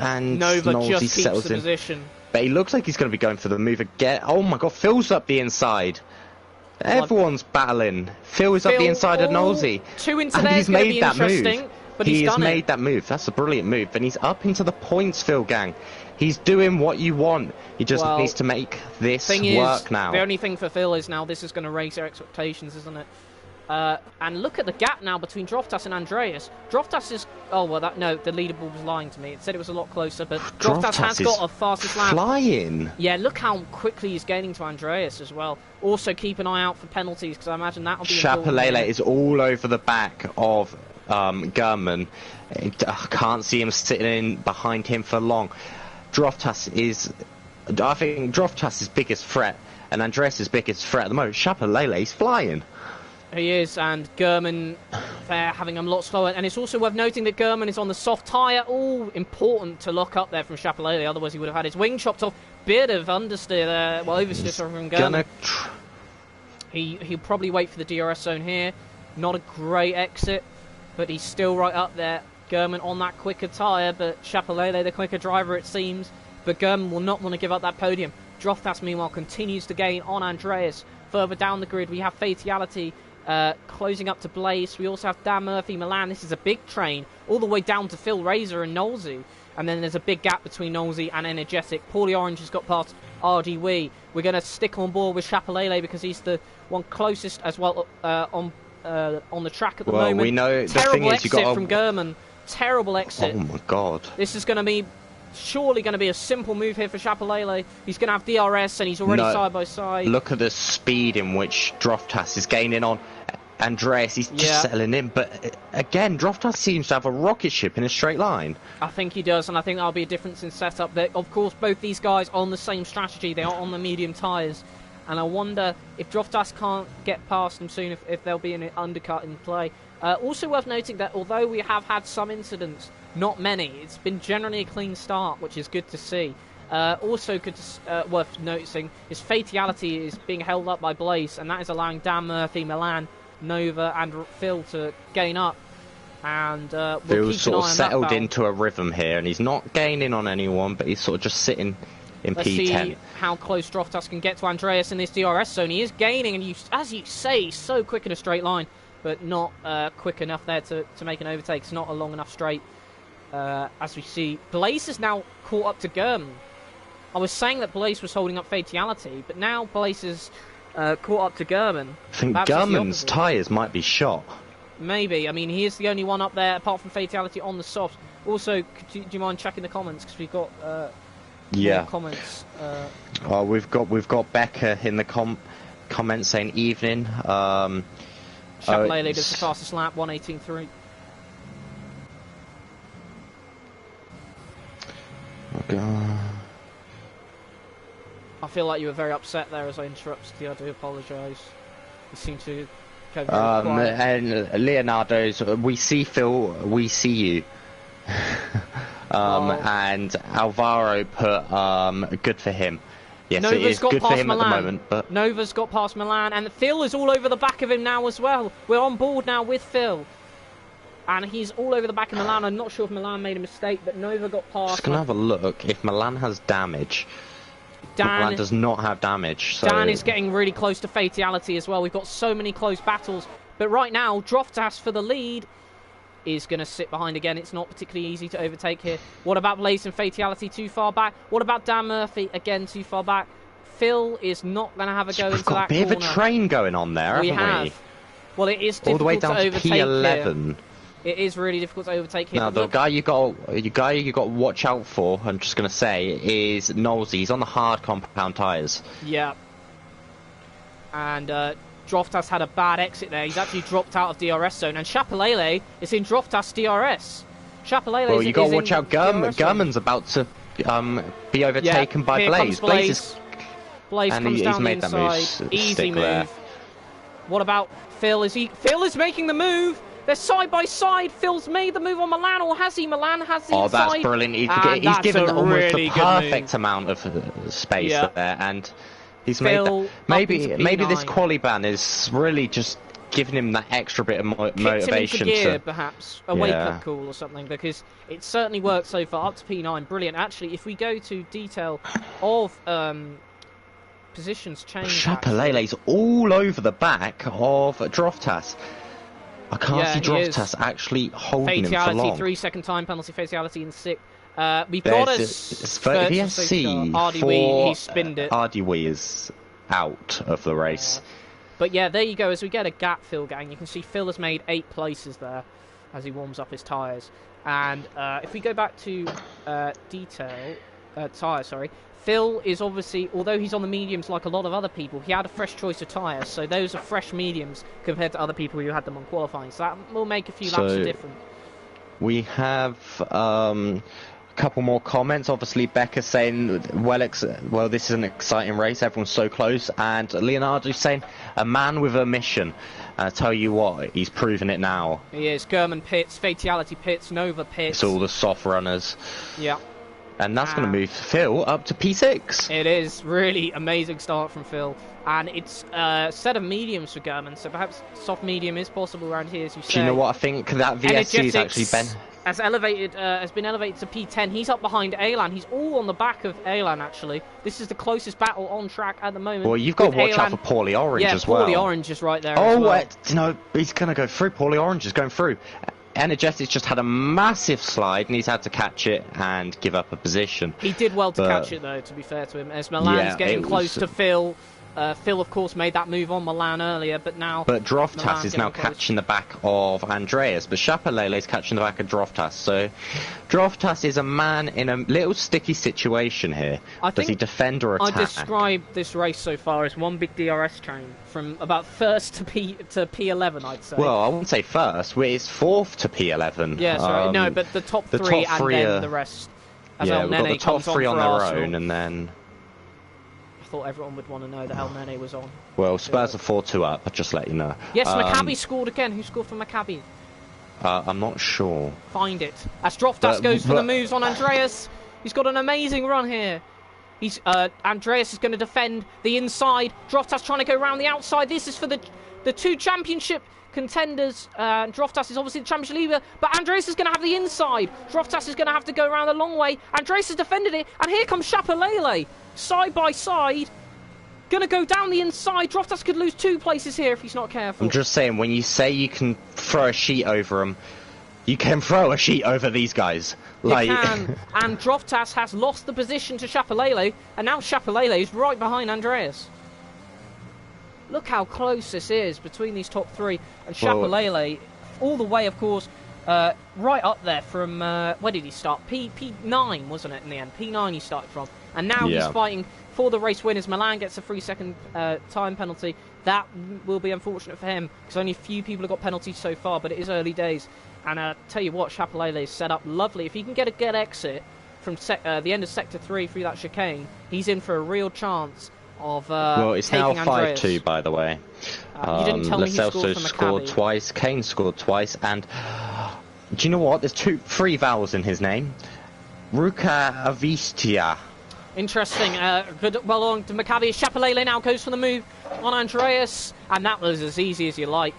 [SPEAKER 2] And
[SPEAKER 1] Nova
[SPEAKER 2] Nolsey
[SPEAKER 1] just keeps the position.
[SPEAKER 2] But he looks like he's going to be going for the move again. Oh my god, Phil's up the inside. Everyone's battling. Phil is up the inside of Nolsey.
[SPEAKER 1] 2 into there is going to be interesting. But
[SPEAKER 2] he's made that move. That's a brilliant move. And he's up into the points, Phil gang. He's doing what you want. He just needs to make this work now.
[SPEAKER 1] The only thing for Phil is now this is going to raise their expectations, isn't it? And look at the gap now between Droftas and Andreas. Droftas is... Oh, well, no, the leaderboard was lying to me. It said it was a lot closer, but Droftas has got a fastest lap.
[SPEAKER 2] Flying.
[SPEAKER 1] Yeah, look how quickly he's gaining to Andreas as well. Also, keep an eye out for penalties, because I imagine that'll be...
[SPEAKER 2] Chapelele is all over the back of German. I can't see him sitting in behind him for long. Droftas is... I think Droftas' biggest threat, and Andreas' biggest threat at the moment. Chapelele is flying.
[SPEAKER 1] He is, and German there having him a lot slower. And it's also worth noting that German is on the soft tyre. All important to lock up there from Chapelele, otherwise he would have had his wing chopped off. Bit of understeer there, well, oversteer from German. He'll probably wait for the DRS zone here. Not a great exit, but he's still right up there. German on that quicker tyre, but Chapelele the quicker driver it seems. But German will not want to give up that podium. Droftas meanwhile continues to gain on Andreas. Further down the grid we have Fatality. Closing up to Blaze. We also have Dan Murphy, Milan. This is a big train all the way down to Phil Razor and Nolsey. and then there's a big gap between Nosey and Energetic. Paulie Orange has got past RD Wee. We're going to stick on board with Chapelele because he's the one closest as well on the track at the moment.
[SPEAKER 2] We know
[SPEAKER 1] terrible
[SPEAKER 2] the thing is
[SPEAKER 1] exit from German. Terrible exit.
[SPEAKER 2] Oh my god.
[SPEAKER 1] This is going to be surely going to be a simple move here for Chapelele. He's going to have DRS and he's already side by side.
[SPEAKER 2] Look at the speed in which Droftas is gaining on Andreas. He's just settling in, but again, Droftas seems to have a rocket ship in a straight line.
[SPEAKER 1] I think he does, and I think that'll be a difference in setup. Of course, both these guys are on the same strategy. They are on the medium tyres, and I wonder if Droftas can't get past them soon, if there'll be an undercut in play. Also worth noting that although we have had some incidents, not many, it's been generally a clean start, which is good to see. Also worth noticing is Fatality is being held up by Blaze, and that is allowing Dan Murphy, Milan, Nova and Phil to gain up. And
[SPEAKER 2] Phil's sort of settled into a rhythm here, and he's not gaining on anyone, but he's sort of just sitting in
[SPEAKER 1] Let's
[SPEAKER 2] P10.
[SPEAKER 1] See how close Droftas can get to Andreas in this DRS zone. He is gaining, and as you say, he's so quick in a straight line, but not quick enough there to make an overtake. It's not a long enough straight. As we see, Blaze is now caught up to Germ. I was saying that Blaze was holding up Fatality, but now Blaze is caught up to German.
[SPEAKER 2] I think German's tyres might be shot.
[SPEAKER 1] Maybe. I mean, he is the only one up there, apart from Fatality, on the soft. Also, do you mind checking the comments? Because we've got more comments.
[SPEAKER 2] We've got Becca in the comments saying evening.
[SPEAKER 1] Chapelele does the fastest lap, 1:18.3.
[SPEAKER 2] Okay.
[SPEAKER 1] I feel like you were very upset there as I interrupted you. I do apologise. You seem to go very quiet.
[SPEAKER 2] And Leonardo's, we see Phil, we see you. And Alvaro put, good for him. Yes,
[SPEAKER 1] Nova's
[SPEAKER 2] it is
[SPEAKER 1] got
[SPEAKER 2] good
[SPEAKER 1] past
[SPEAKER 2] for him
[SPEAKER 1] Milan.
[SPEAKER 2] at the moment. But
[SPEAKER 1] Nova's got past Milan, and Phil is all over the back of him now as well. We're on board now with Phil. And he's all over the back of Milan. I'm not sure if Milan made a mistake, but Nova got past.
[SPEAKER 2] Just going to have a look. If Milan has damage... Milan does not have damage. So...
[SPEAKER 1] Dan is getting really close to Fatality as well. We've got so many close battles. But right now, Droftas for the lead is going to sit behind again. It's not particularly easy to overtake here. What about Blaze and Fatality too far back? What about Dan Murphy again too far back? Phil is not going to have a go into that corner.
[SPEAKER 2] We've got a bit of a train going on there, haven't we?
[SPEAKER 1] Well, it is difficult
[SPEAKER 2] all the way down
[SPEAKER 1] to overtake
[SPEAKER 2] P11.
[SPEAKER 1] Here. It is really difficult to overtake here.
[SPEAKER 2] Now, the guy you got to watch out for, I'm just going to say, is Nosey. He's on the hard compound tyres.
[SPEAKER 1] Yeah. And Droftas had a bad exit there. He's actually dropped out of DRS zone. And Chapelele is in Droftas DRS. Chapelele
[SPEAKER 2] well, you got to watch out. German's about to be overtaken by Blaze.
[SPEAKER 1] Blaze comes down the inside. Easy move. There. What about Phil? Phil is making the move. They're side by side. Phil's made the move on Milan, or has he? Milan has the inside.
[SPEAKER 2] Oh, that's brilliant. He's given almost the perfect amount of space there, and he's made that. Maybe this quali ban is really just giving him that extra bit of motivation.
[SPEAKER 1] Him into gear, perhaps a wake-up call or something, because it certainly worked so far. Up to P9, brilliant. Actually, if we go to detail of positions change,
[SPEAKER 2] Chapelele's all over the back of Droftas. I can't see Droftas actually holding him for long.
[SPEAKER 1] 3-second time penalty, Fatality in 6th. We've got a
[SPEAKER 2] VSC
[SPEAKER 1] RDW, he spinned it.
[SPEAKER 2] RDW is out of the race.
[SPEAKER 1] But yeah, there you go. As we get a gap, Phil gang, you can see Phil has made 8 places there as he warms up his tyres. And if we go back to tyres, sorry. Phil is obviously, although he's on the mediums like a lot of other people, he had a fresh choice of tyres, so those are fresh mediums compared to other people who had them on qualifying, so that will make a few laps different.
[SPEAKER 2] We have a couple more comments. Obviously, Becca saying, well, this is an exciting race, everyone's so close, and Leonardo saying, a man with a mission. I tell you what, he's proven it now.
[SPEAKER 1] He is. German pits, Fatality pits, Nova pits.
[SPEAKER 2] It's all the soft runners.
[SPEAKER 1] Yeah.
[SPEAKER 2] And that's going to move Phil up to P6.
[SPEAKER 1] It is. Really amazing start from Phil. And it's a set of mediums for German, so perhaps soft medium is possible around here, as you say.
[SPEAKER 2] Do you know what I think? That VSC is actually
[SPEAKER 1] has been elevated to P10. He's up behind Alan. He's all on the back of Alan, actually. This is the closest battle on track at the moment.
[SPEAKER 2] Well, you've got to watch out for Paulie Orange as well.
[SPEAKER 1] Yeah, Paulie Orange is right there
[SPEAKER 2] as
[SPEAKER 1] well.
[SPEAKER 2] No, he's going to go through. Paulie Orange is going through. Energetics just had a massive slide, and he's had to catch it and give up a position.
[SPEAKER 1] He did well to catch it, though, to be fair to him, as Milan's getting close to Phil. Phil, of course, made that move on Milan earlier, but now...
[SPEAKER 2] But Droftas is now catching the back of Andreas, but Chapelele is catching the back of Droftas. So Droftas is a man in a little sticky situation here. Does he defend or attack?
[SPEAKER 1] I describe this race so far as one big DRS train, from about first to P11, I'd say.
[SPEAKER 2] Well, I wouldn't say first. It's fourth to P11.
[SPEAKER 1] Yeah, sorry. No, but the top three and then the rest. As
[SPEAKER 2] we've got the top three on their own, and then...
[SPEAKER 1] I thought everyone would want to know that El Nene was on.
[SPEAKER 2] Well, Spurs are 4-2 up, I'll just let you know.
[SPEAKER 1] Yes, Maccabi scored again. Who scored for Maccabi?
[SPEAKER 2] I'm not sure.
[SPEAKER 1] Find it. As Droftas goes for the moves on Andreas. He's got an amazing run here. Andreas is going to defend the inside. Droftas trying to go around the outside. This is for the two championship contenders. Droftas is obviously the championship leader, but Andreas is going to have the inside. Droftas is going to have to go around the long way. Andreas has defended it, and here comes Chapelele. Side by side, gonna go down the inside. Droftas could lose 2 places here if he's not careful.
[SPEAKER 2] I'm just saying, when you say you can throw a sheet over them, you can throw a sheet over these guys. Like...
[SPEAKER 1] You can. And Droftas has lost the position to Chapelele, and now Chapelele is right behind Andreas. Look how close this is between these top 3, and Chapelele, all the way, of course, right up there from where did he start? P9, wasn't it, in the end? P9 he started from. And now he's fighting for the race winners. Milan gets a 3-second time penalty. That will be unfortunate for him, because only a few people have got penalties so far, but it is early days. And tell you what, Chapelele is set up lovely. If he can get a good exit from the end of Sector 3 through that chicane, he's in for a real chance of
[SPEAKER 2] well, it's now 5-2, by the way.
[SPEAKER 1] You didn't tell me who scored for Maccabi.
[SPEAKER 2] Scored twice, Kane scored twice, and do you know what? There's 3 vowels in his name. Ruka Avistia.
[SPEAKER 1] Interesting. Good, well on to Maccabi. Chapelele now goes for the move on Andreas, and that was as easy as you like.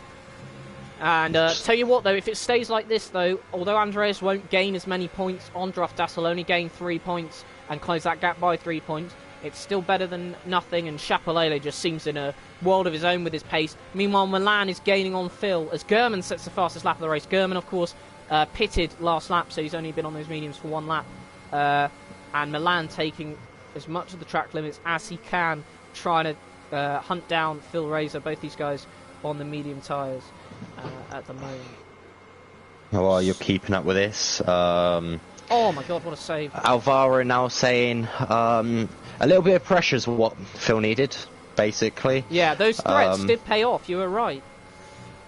[SPEAKER 1] And tell you what, though, if it stays like this, though, although Andreas won't gain as many points on Droftas, he'll only gain 3 points and close that gap by 3 points. It's still better than nothing, and Chapelele just seems in a world of his own with his pace. Meanwhile, Milan is gaining on Phil as German sets the fastest lap of the race. German, of course, pitted last lap, so he's only been on those mediums for 1 lap. And Milan taking as much of the track limits as he can, trying to hunt down Phil Razor, both these guys on the medium tyres at the moment.
[SPEAKER 2] Well, you're keeping up with this.
[SPEAKER 1] Oh my god, what a save.
[SPEAKER 2] Alvaro now saying a little bit of pressure is what Phil needed, basically.
[SPEAKER 1] Yeah, those threats did pay off, you were right.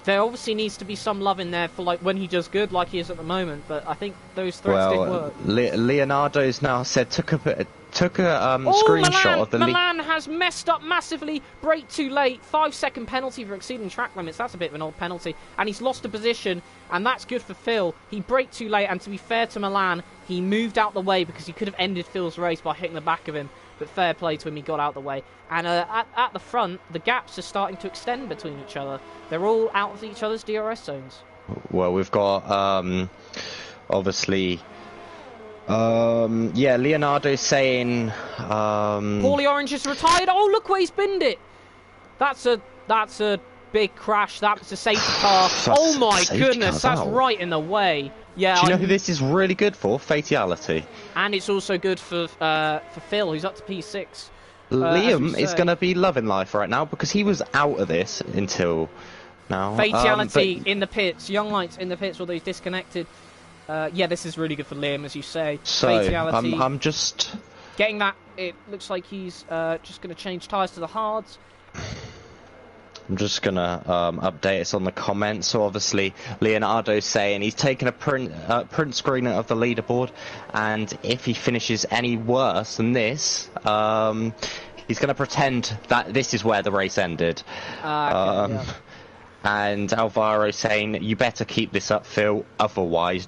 [SPEAKER 1] There obviously needs to be some love in there for like when he does good, like he is at the moment. But I think those threats did work.
[SPEAKER 2] Leonardo's now said took a screenshot of the.
[SPEAKER 1] Milan has messed up massively. Brake too late. 5-second penalty for exceeding track limits. That's a bit of an old penalty, and he's lost a position, and that's good for Phil. He braked too late, and to be fair to Milan, he moved out the way because he could have ended Phil's race by hitting the back of him. But fair play to him, he got out the way. And at the front, the gaps are starting to extend between each other. They're all out of each other's DRS zones.
[SPEAKER 2] Well, we've got, obviously... yeah, Leonardo's saying...
[SPEAKER 1] Paulie Orange is retired. Oh, look where he's binned it. That's a big crash. That's a safety car. Oh my goodness, that's right in the way. Yeah.
[SPEAKER 2] Do you know who this is really good for? Fatality.
[SPEAKER 1] And it's also good for Phil, who's up to P6.
[SPEAKER 2] Liam is going to be loving life right now because he was out of this until now.
[SPEAKER 1] Fatality in the pits. Young Lights in the pits, although he's disconnected. Yeah, this is really good for Liam, as you say.
[SPEAKER 2] So,
[SPEAKER 1] Fatality.
[SPEAKER 2] I'm just...
[SPEAKER 1] Getting that, it looks like he's just going to change tyres to the hards.
[SPEAKER 2] I'm just going to update us on the comments. So obviously, Leonardo's saying he's taken a print screen of the leaderboard, and if he finishes any worse than this, he's going to pretend that this is where the race ended.
[SPEAKER 1] Okay, yeah.
[SPEAKER 2] And Alvaro saying, you better keep this up, Phil, otherwise...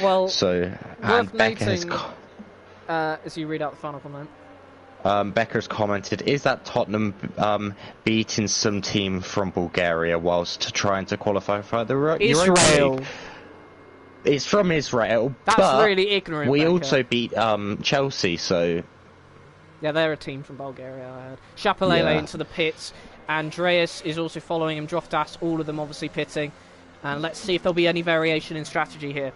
[SPEAKER 1] Well,
[SPEAKER 2] so,
[SPEAKER 1] worth noting, as you read out the final comment.
[SPEAKER 2] Becker's commented, is that Tottenham beating some team from Bulgaria whilst trying to qualify for the
[SPEAKER 1] Israel?
[SPEAKER 2] It's from Israel.
[SPEAKER 1] That's
[SPEAKER 2] but
[SPEAKER 1] really ignorant.
[SPEAKER 2] We
[SPEAKER 1] Becker.
[SPEAKER 2] also beat Chelsea, so...
[SPEAKER 1] Yeah, they're a team from Bulgaria, I heard. Chapelele into the pits. Andreas is also following him. Droftas, all of them obviously pitting. And let's see if there'll be any variation in strategy here.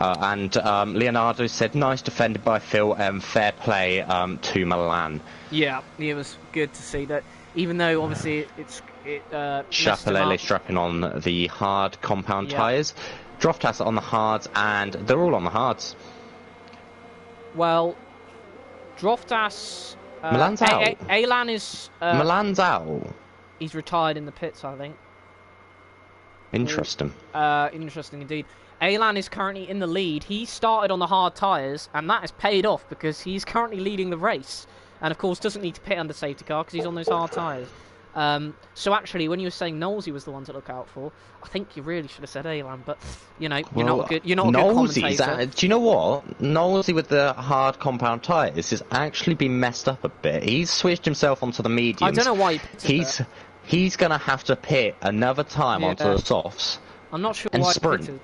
[SPEAKER 2] And Leonardo said, nice defended by Phil, fair play to Milan.
[SPEAKER 1] Yeah, it was good to see that, even though obviously
[SPEAKER 2] Chapelele strapping on the hard compound tyres, Droftas on the hards, and they're all on the hards.
[SPEAKER 1] Well, Droftas...
[SPEAKER 2] Milan's out.
[SPEAKER 1] Alan is...
[SPEAKER 2] Milan's out.
[SPEAKER 1] He's retired in the pits, I think.
[SPEAKER 2] Interesting.
[SPEAKER 1] Interesting indeed. Alan is currently in the lead. He started on the hard tyres, and that has paid off because he's currently leading the race. And of course, doesn't need to pit under safety car because he's on those hard tyres. So actually, when you were saying Knowlesy was the one to look out for, I think you really should have said Alan. But you know, you're not a good commentator.
[SPEAKER 2] Do you know what? Knowlesy with the hard compound tyres has actually been messed up a bit. He's switched himself onto the mediums.
[SPEAKER 1] I don't know why
[SPEAKER 2] he's going to have to pit another time onto the softs.
[SPEAKER 1] I'm not sure why he pitted,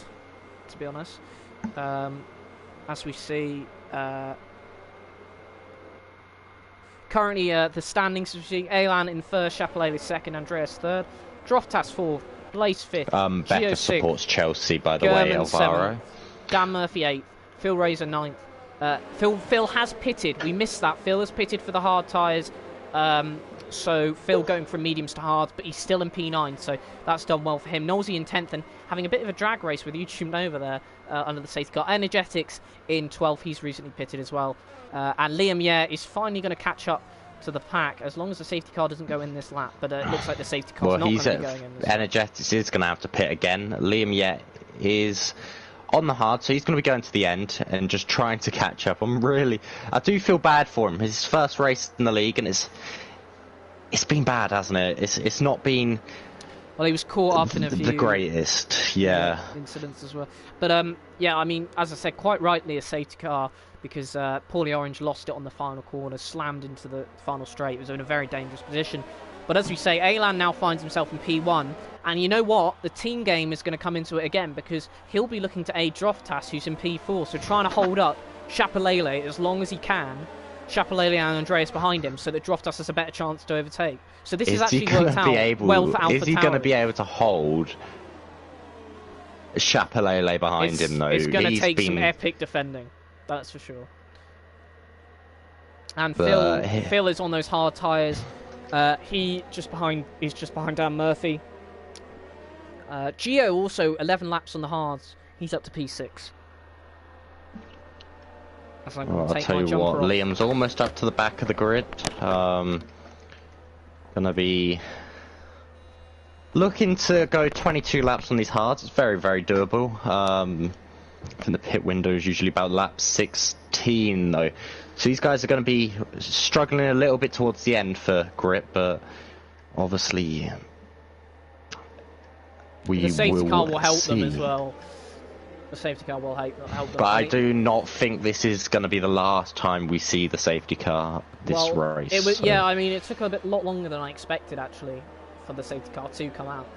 [SPEAKER 1] to be honest. As we see, currently the standings, Alan in first, Chapelele second, Andreas third, Droftas fourth, Blaze fifth,
[SPEAKER 2] Becca supports Chelsea, by the way, Alvaro.
[SPEAKER 1] Dan Murphy eighth, Phil Razor ninth. Phil has pitted. We missed that. Phil has pitted for the hard tyres. So Phil going from mediums to hards, but he's still in P9, so that's done well for him. Knowlesy in 10th and having a bit of a drag race with YouTube Nova there under the safety car. Energetics in 12th, he's recently pitted as well. And Liam Yeh is finally going to catch up to the pack as long as the safety car doesn't go in this lap, but it looks like the safety car's not going to be going in this
[SPEAKER 2] Energetics is going to have to pit again. Liam Yeh is on the hard, so he's going to be going to the end and just trying to catch up. I do feel bad for him. His first race in the league, and it's been bad, hasn't it? It's not been...
[SPEAKER 1] Well, he was caught up in a few...
[SPEAKER 2] The greatest,
[SPEAKER 1] incidents as well. But, yeah, I mean, as I said, quite rightly a safety car, because Paulie Orange lost it on the final corner, slammed into the final straight. It was in a very dangerous position. But as we say, Alan now finds himself in P1, and you know what? The team game is going to come into it again, because he'll be looking to aid Droftas, who's in P4, so trying to hold up Chapelele as long as he can. Chapelele and Andreas behind him, so that Droftas has a better chance to overtake. So this is actually worked out well for AlphaTauri.
[SPEAKER 2] Is he going to be able to hold Chapelele behind him, though?
[SPEAKER 1] It's going to take some epic defending, that's for sure. And Phil is on those hard tyres. He's just behind Dan Murphy. Gio also 11 laps on the hards. He's up to P6.
[SPEAKER 2] I'll tell you what, Liam's almost up to the back of the grid. Gonna be looking to go 22 laps on these hards. It's very, very doable. I think the pit window is usually about lap 16 though. So these guys are going to be struggling a little bit towards the end for grip, but obviously
[SPEAKER 1] the safety car will help them as well. The safety car will help them.
[SPEAKER 2] But I do not think this is going to be the last time we see the safety car this race.
[SPEAKER 1] Yeah, I mean, it took a lot longer than I expected, actually, for the safety car to come out.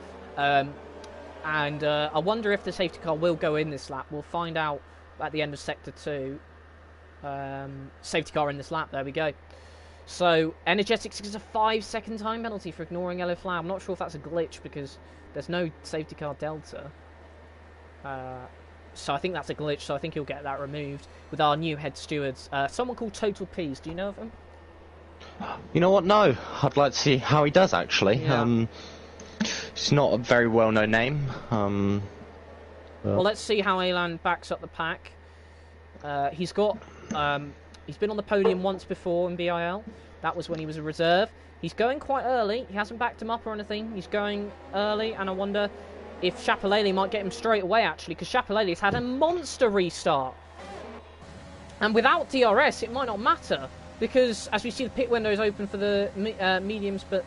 [SPEAKER 1] And I wonder if the safety car will go in this lap. We'll find out at the end of Sector 2. Safety car in this lap, there we go. So, Energetics is a 5-second time penalty for ignoring yellow flag. I'm not sure if that's a glitch because there's no safety car delta. So I think that's a glitch, so I think he'll get that removed with our new head stewards. Someone called Total Peas, do you know of him?
[SPEAKER 2] You know what, no. I'd like to see how he does, actually.
[SPEAKER 1] Yeah.
[SPEAKER 2] It's not a very well-known name.
[SPEAKER 1] Well, let's see how Elan backs up the pack. He's been on the podium once before in BIL. That was when he was a reserve. He's going quite early. He hasn't backed him up or anything. He's going early, and I wonder if Chapelele might get him straight away, actually, because Chapelele's had a monster restart. And without DRS, it might not matter, because as we see, the pit window is open for the mediums, but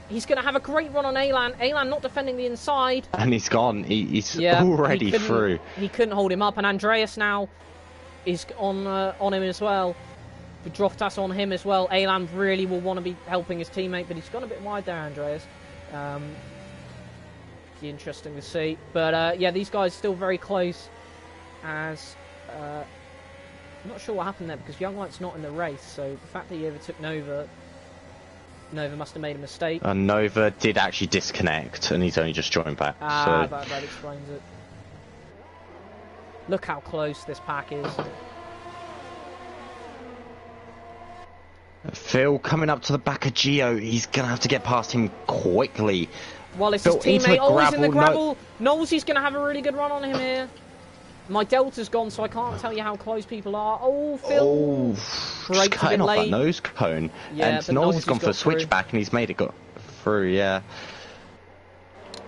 [SPEAKER 1] he's going to have a great run on Elan. Elan not defending the inside.
[SPEAKER 2] And he's gone. He's already through.
[SPEAKER 1] He couldn't hold him up, and Andreas now is on him as well. With Droftas on him as well. Elan really will want to be helping his teammate, but he's gone a bit wide there, Andreas. Interesting to see, but yeah, these guys still very close. As I'm not sure what happened there because Young Light's not in the race, so the fact that he overtook Nova Nova must have made a mistake.
[SPEAKER 2] And Nova did actually disconnect, and he's only just joined back.
[SPEAKER 1] Ah,
[SPEAKER 2] so
[SPEAKER 1] that explains it. Look how close this pack is.
[SPEAKER 2] Phil coming up to the back of Gio. He's going to have to get past him quickly.
[SPEAKER 1] Well, it's
[SPEAKER 2] Phil
[SPEAKER 1] his teammate.
[SPEAKER 2] into the
[SPEAKER 1] He's in the
[SPEAKER 2] gravel.
[SPEAKER 1] gravel. Knowles' going to have a really good run on him here. My delta's gone, so I can't tell you how close people are. Oh, Phil.
[SPEAKER 2] Oh,
[SPEAKER 1] Breaks
[SPEAKER 2] just cutting off
[SPEAKER 1] late.
[SPEAKER 2] that nose cone.
[SPEAKER 1] Yeah,
[SPEAKER 2] and
[SPEAKER 1] but
[SPEAKER 2] Knowles
[SPEAKER 1] has
[SPEAKER 2] has gone for a
[SPEAKER 1] through.
[SPEAKER 2] switchback, and he's made it go through, yeah.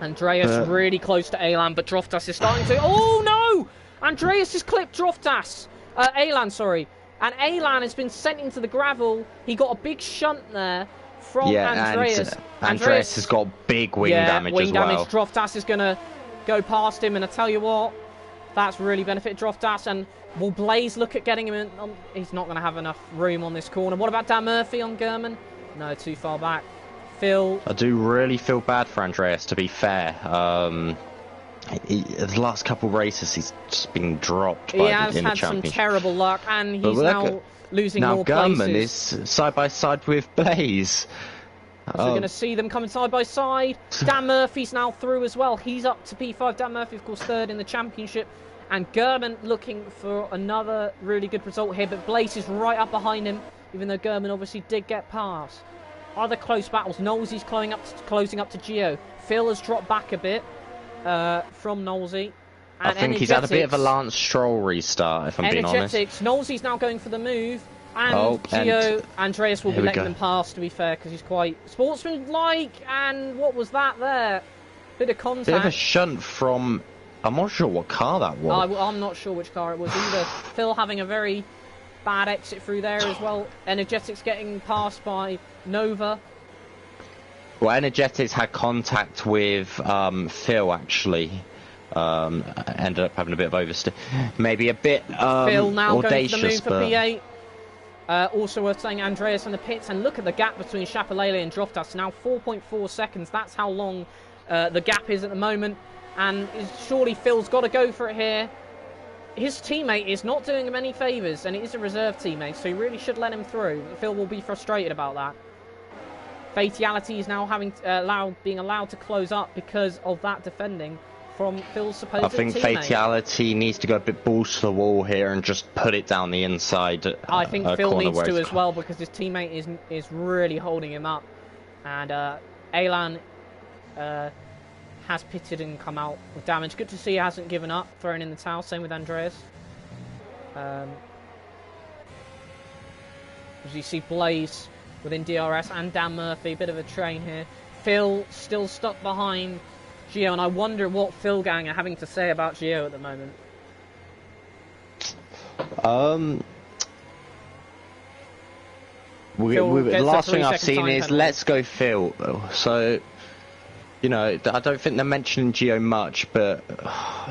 [SPEAKER 1] Andreas really close to Alan, but Droftas is starting to... Oh, no! Andreas has clipped Droftas. Alan, sorry. And Alan has been sent into the gravel. He got a big shunt there from Andreas.
[SPEAKER 2] Andreas has got big wing damage as well.
[SPEAKER 1] Wing damage. Droftas is going to go past him, and I tell you what, that's really benefited Droftas. And will Blaze look at getting him in? He's not going to have enough room on this corner. What about Dan Murphy on German? No, too far back. Phil.
[SPEAKER 2] I do really feel bad for Andreas, to be fair. The last couple races, he's just been dropped in the championship.
[SPEAKER 1] He has had some terrible luck, and he's now losing more places.
[SPEAKER 2] Now German is side by side with Blaze.
[SPEAKER 1] So we're going to see them coming side by side. Dan Murphy's now through as well. He's up to P5. Dan Murphy, of course, third in the championship. And German looking for another really good result here, but Blaze is right up behind him, even though German obviously did get past. Other close battles. Knowlesy closing up to Gio. Phil has dropped back a bit from Knowlesy.
[SPEAKER 2] I think he's had a bit of a Lance Stroll restart, if I'm being honest.
[SPEAKER 1] Knowlesy's now going for the move. And Gio, Andreas will be letting them pass, to be fair, because he's quite sportsmanlike. And what was that there? Bit of contact.
[SPEAKER 2] Bit of a shunt from... I'm not sure what car that was.
[SPEAKER 1] I'm not sure which car it was either. Phil having a very bad exit through there as well. Energetics getting passed by Nova.
[SPEAKER 2] Well, Energetics had contact with Phil, actually. Ended up having a bit of oversteer. Maybe a bit
[SPEAKER 1] Phil now
[SPEAKER 2] audacious,
[SPEAKER 1] going for the move for P8. Also worth saying, Andreas in the pits. And look at the gap between Chapelele and Droftas. Now 4.4 seconds. That's how long the gap is at the moment. And surely Phil's got to go for it here. His teammate is not doing him any favours, and it is a reserve teammate, so he really should let him through. Phil will be frustrated about that. Fatality is now being allowed to close up because of that defending from Phil's supposed teammate.
[SPEAKER 2] I think Fatality needs to go a bit balls to the wall here and just put it down the inside.
[SPEAKER 1] I think Phil needs to as well, because his teammate is really holding him up. And Alan has pitted and come out with damage. Good to see he hasn't given up, thrown in the towel. Same with Andreas. As you see, Blaze within DRS and Dan Murphy, bit of a train here. Phil still stuck behind Gio, and I wonder what Phil gang are having to say about Gio at the moment.
[SPEAKER 2] The last thing I've seen is let's go Phil. So, you know, I don't think they're mentioning Gio much, but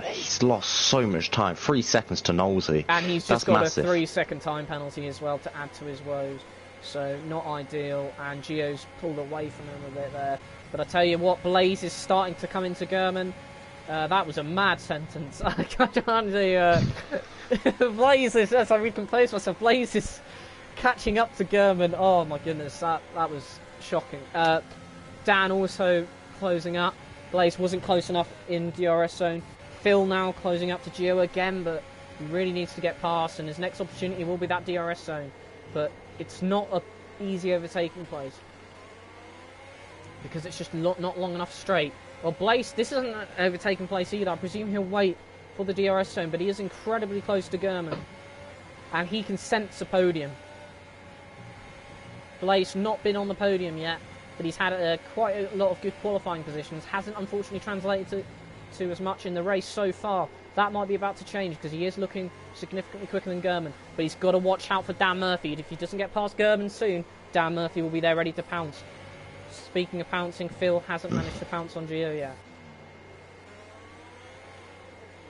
[SPEAKER 2] he's lost so much time. 3 seconds to Knowlesy.
[SPEAKER 1] And he's just got a 3-second time penalty as well to add to his woes. So, not ideal. And Gio's pulled away from him a bit there. But I tell you what, Blaze is starting to come into German. That was a mad sentence. I can't do... Blaze is... As I recompose myself, Blaze is catching up to German. Oh my goodness, that was shocking. Dan also closing up. Blaze wasn't close enough in DRS zone. Phil now closing up to Gio again, but he really needs to get past, and his next opportunity will be that DRS zone. But it's not an easy overtaking place, because it's just not long enough straight. Well, Blaze, this isn't an overtaking place either. I presume he'll wait for the DRS zone, but he is incredibly close to German, and he can sense a podium. Blaze not been on the podium yet, but he's had quite a lot of good qualifying positions. Hasn't unfortunately translated to as much in the race so far. That might be about to change, because he is looking significantly quicker than German. But he's got to watch out for Dan Murphy. If he doesn't get past German soon, Dan Murphy will be there ready to pounce. Speaking of pouncing, Phil hasn't managed to pounce on Gio yet.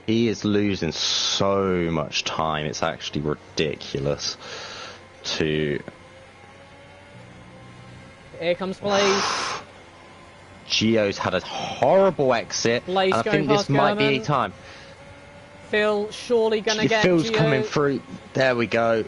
[SPEAKER 2] He is losing so much time. It's actually ridiculous. Here
[SPEAKER 1] comes Blaze.
[SPEAKER 2] Gio's had a horrible exit.
[SPEAKER 1] Blaze
[SPEAKER 2] and I think this might be any time.
[SPEAKER 1] Phil surely going to get
[SPEAKER 2] Phil's
[SPEAKER 1] Gio.
[SPEAKER 2] Coming through. There we go.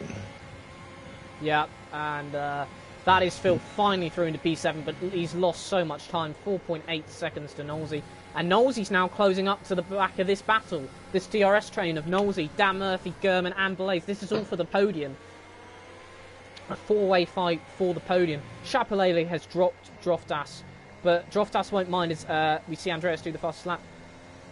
[SPEAKER 1] Yeah, and That is Phil finally through into P7, but he's lost so much time, 4.8 seconds to Knowlesy. And Knowlesy's now closing up to the back of this battle. This DRS train of Knowlesy, Dan Murphy, Gurman and Blaze. This is all for the podium. A four-way fight for the podium. Chapelele has dropped Droftas, but Droftas won't mind as we see Andreas do the fastest lap.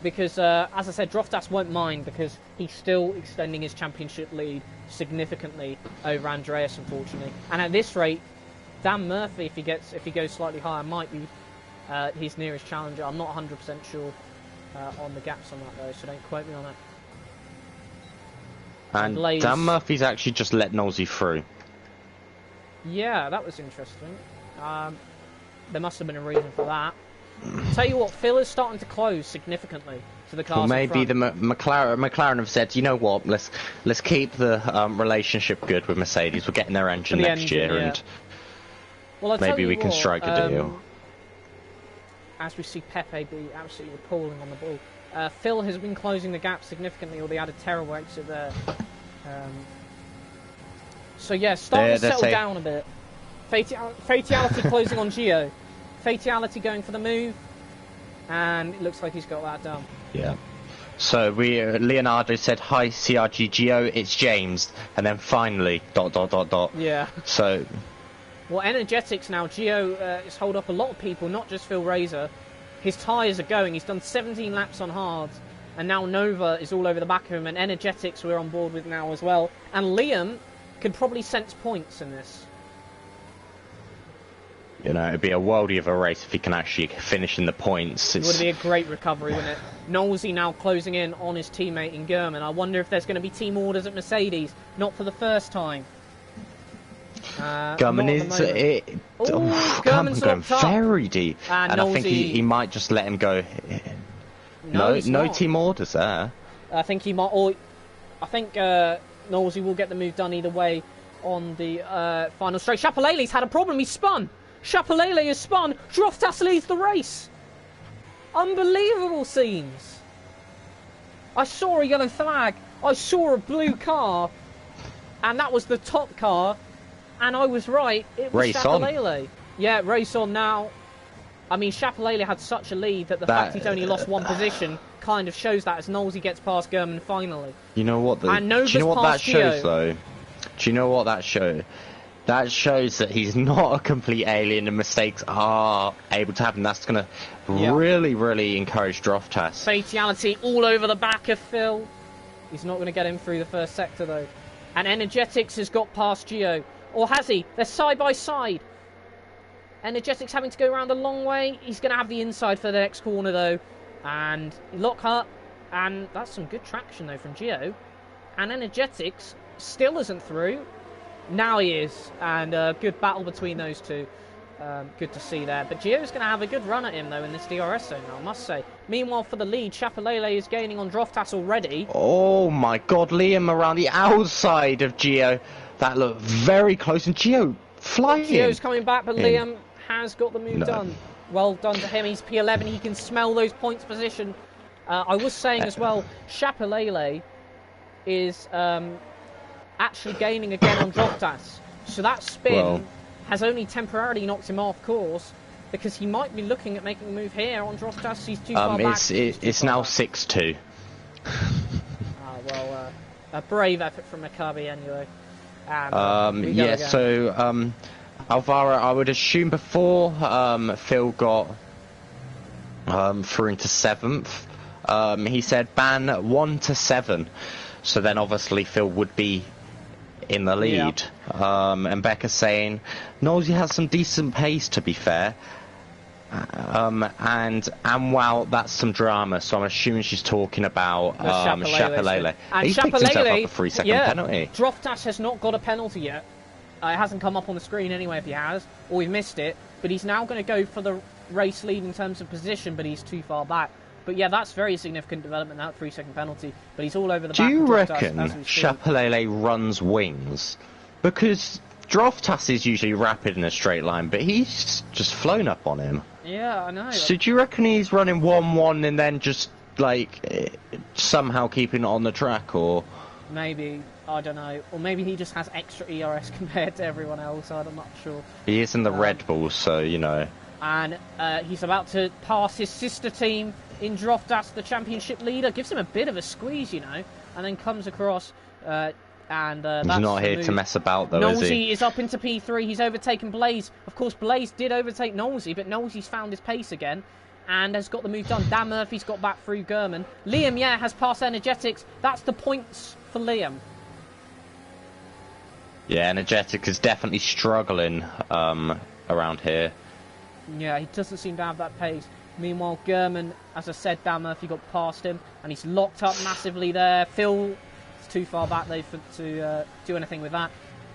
[SPEAKER 1] Because, as I said, Droftas won't mind because he's still extending his championship lead significantly over Andreas, unfortunately. And at this rate, Dan Murphy, if he goes slightly higher, might be his nearest challenger. I'm not 100% sure on the gaps on that though, so don't quote me on that.
[SPEAKER 2] And Blaze, Dan Murphy's actually just let Knowlesy through. Yeah,
[SPEAKER 1] that was interesting. There must have been a reason for that. Tell you what, Phil is starting to close significantly to the cars.
[SPEAKER 2] Well, maybe the McLaren have said, you know what, let's keep the relationship good with Mercedes. We're getting their engine next year, yeah. And well, maybe we can strike a deal.
[SPEAKER 1] As we see Pepe be absolutely appalling on the ball, Phil has been closing the gap significantly, or they had a terrible exit there. So yeah, starting to settle down a bit. Fatality closing on Gio. Fatality going for the move, and it looks like he's got that done.
[SPEAKER 2] Yeah. So Leonardo said, "Hi CRG Gio, it's James," and then finally ...
[SPEAKER 1] Yeah.
[SPEAKER 2] So.
[SPEAKER 1] Well, energetics now. Gio has held up a lot of people, not just Phil Razor. His tyres are going. He's done 17 laps on hards, and now Nova is all over the back of him, and energetics we're on board with now as well. And Liam could probably sense points in this.
[SPEAKER 2] You know, it'd be a worldie of a race if he can actually finish in the points.
[SPEAKER 1] It would be a great recovery, wouldn't it? Knowlesy now closing in on his teammate in Gurman. I wonder if there's going to be team orders at Mercedes. Not for the first time.
[SPEAKER 2] Gurman is... Gurman's going very deep. And I think he might just let him go. No team orders there.
[SPEAKER 1] I think he might... Or I think Knowlesy will get the move done either way on the final straight. Chapelele's had a problem. He's spun. Chapelele is spun. Droftas leads the race. Unbelievable scenes. I saw a yellow flag. I saw a blue car. And that was the top car. And I was right. It was Chapelele. Yeah, race on now. I mean, Chapelele had such a lead that the fact he's only lost one position kind of shows that as Knowlesy gets past Gurman finally.
[SPEAKER 2] You know what? Do you know what that shows, though? Do you know what that shows? That shows that he's not a complete alien and mistakes are able to happen. That's going to really, really encourage Droftas.
[SPEAKER 1] Fatality all over the back of Phil. He's not going to get him through the first sector, though. And Energetics has got past Gio. Or has he? They're side by side. Energetics having to go around a long way. He's going to have the inside for the next corner, though. And Lockhart. And that's some good traction, though, from Gio. And Energetics still isn't through. Now he is, and a good battle between those two. Good to see there. But Gio's going to have a good run at him, though, in this DRS zone, I must say. Meanwhile, for the lead, Chapelele is gaining on Droftas already.
[SPEAKER 2] Oh, my God. Liam around the outside of Gio. That looked very close, and Gio flying.
[SPEAKER 1] Gio's coming back, but Liam has got the move done. Well done to him. He's P11. He can smell those points position. I was saying as well, Chapelele is... actually gaining again on Droftas. So that spin has only temporarily knocked him off course because he might be looking at making a move here on Droftas. He's too far back.
[SPEAKER 2] It's now 6-2.
[SPEAKER 1] A brave effort from Maccabi anyway.
[SPEAKER 2] And, so Alvaro, I would assume before Phil got through into 7th, he said ban 1 to 7. So then obviously Phil would be in the lead. And Becca's saying Knowlesy has some decent pace, to be fair. And wow, that's some drama. So I'm assuming she's talking about Chapelele.
[SPEAKER 1] And
[SPEAKER 2] He picked himself up a 3-second penalty.
[SPEAKER 1] Droftas has not got a penalty yet. It hasn't come up on the screen anyway if he has, or we've missed it. But he's now going to go for the race lead in terms of position, but he's too far back. But yeah, that's very significant development, that 3-second penalty. But he's all over the back.
[SPEAKER 2] Do you reckon Chapelele runs wings? Because Droftas is usually rapid in a straight line, but he's just flown up on him.
[SPEAKER 1] Yeah, I know.
[SPEAKER 2] So do you reckon he's running 1-1 and then just, like, somehow keeping it on the track, or...?
[SPEAKER 1] Maybe. I don't know. Or maybe he just has extra ERS compared to everyone else. I'm not sure.
[SPEAKER 2] He is in the Red Bull, so, you know.
[SPEAKER 1] And he's about to pass his sister team in Droftas, the championship leader. Gives him a bit of a squeeze, you know. And then comes across... and that's
[SPEAKER 2] he's not here to mess about, though, is he?
[SPEAKER 1] Nosey is up into P3. He's overtaken Blaze. Of course, Blaze did overtake Nosey, but Nosey's found his pace again and has got the move done. Dan Murphy's got back through Gurman. Liam, yeah, has passed Energetics. That's the points for Liam.
[SPEAKER 2] Yeah, Energetic is definitely struggling around here.
[SPEAKER 1] Yeah, he doesn't seem to have that pace. Meanwhile, Gurman, as I said, Dan Murphy got past him, and he's locked up massively there. Phil is too far back though to do anything with that.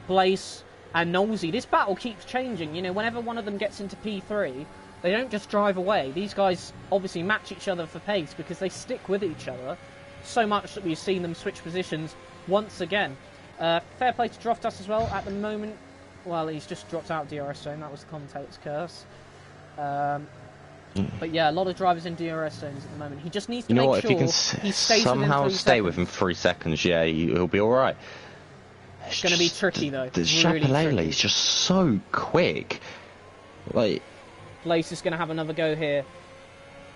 [SPEAKER 1] Blaze and Nosey. This battle keeps changing. You know, whenever one of them gets into P3, they don't just drive away. These guys obviously match each other for pace because they stick with each other so much that we've seen them switch positions once again. Fair play to Droftas as well at the moment. Well, he's just dropped out of DRS zone. That was the commentator's curse. But yeah, a lot of drivers in DRS zones at the moment. He just needs to make sure he stays
[SPEAKER 2] somehow
[SPEAKER 1] within 3
[SPEAKER 2] stay
[SPEAKER 1] seconds.
[SPEAKER 2] within 3 seconds. Yeah, he'll be all right.
[SPEAKER 1] It's going to be tricky though.
[SPEAKER 2] The
[SPEAKER 1] really
[SPEAKER 2] Chapelele is just so quick. Like,
[SPEAKER 1] Blaze is going to have another go here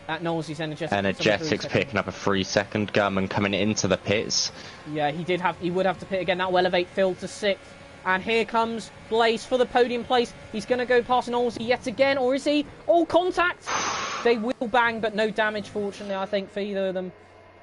[SPEAKER 1] at Knowles'
[SPEAKER 2] Energetics picking up a 3-second. Gurman coming into the pits.
[SPEAKER 1] Yeah, he would have to pit again. That will elevate Phil to 6th. And here comes Blaze for the podium place. He's going to go past Knowles yet again, or is he? All contact! They will bang, but no damage, fortunately, I think, for either of them.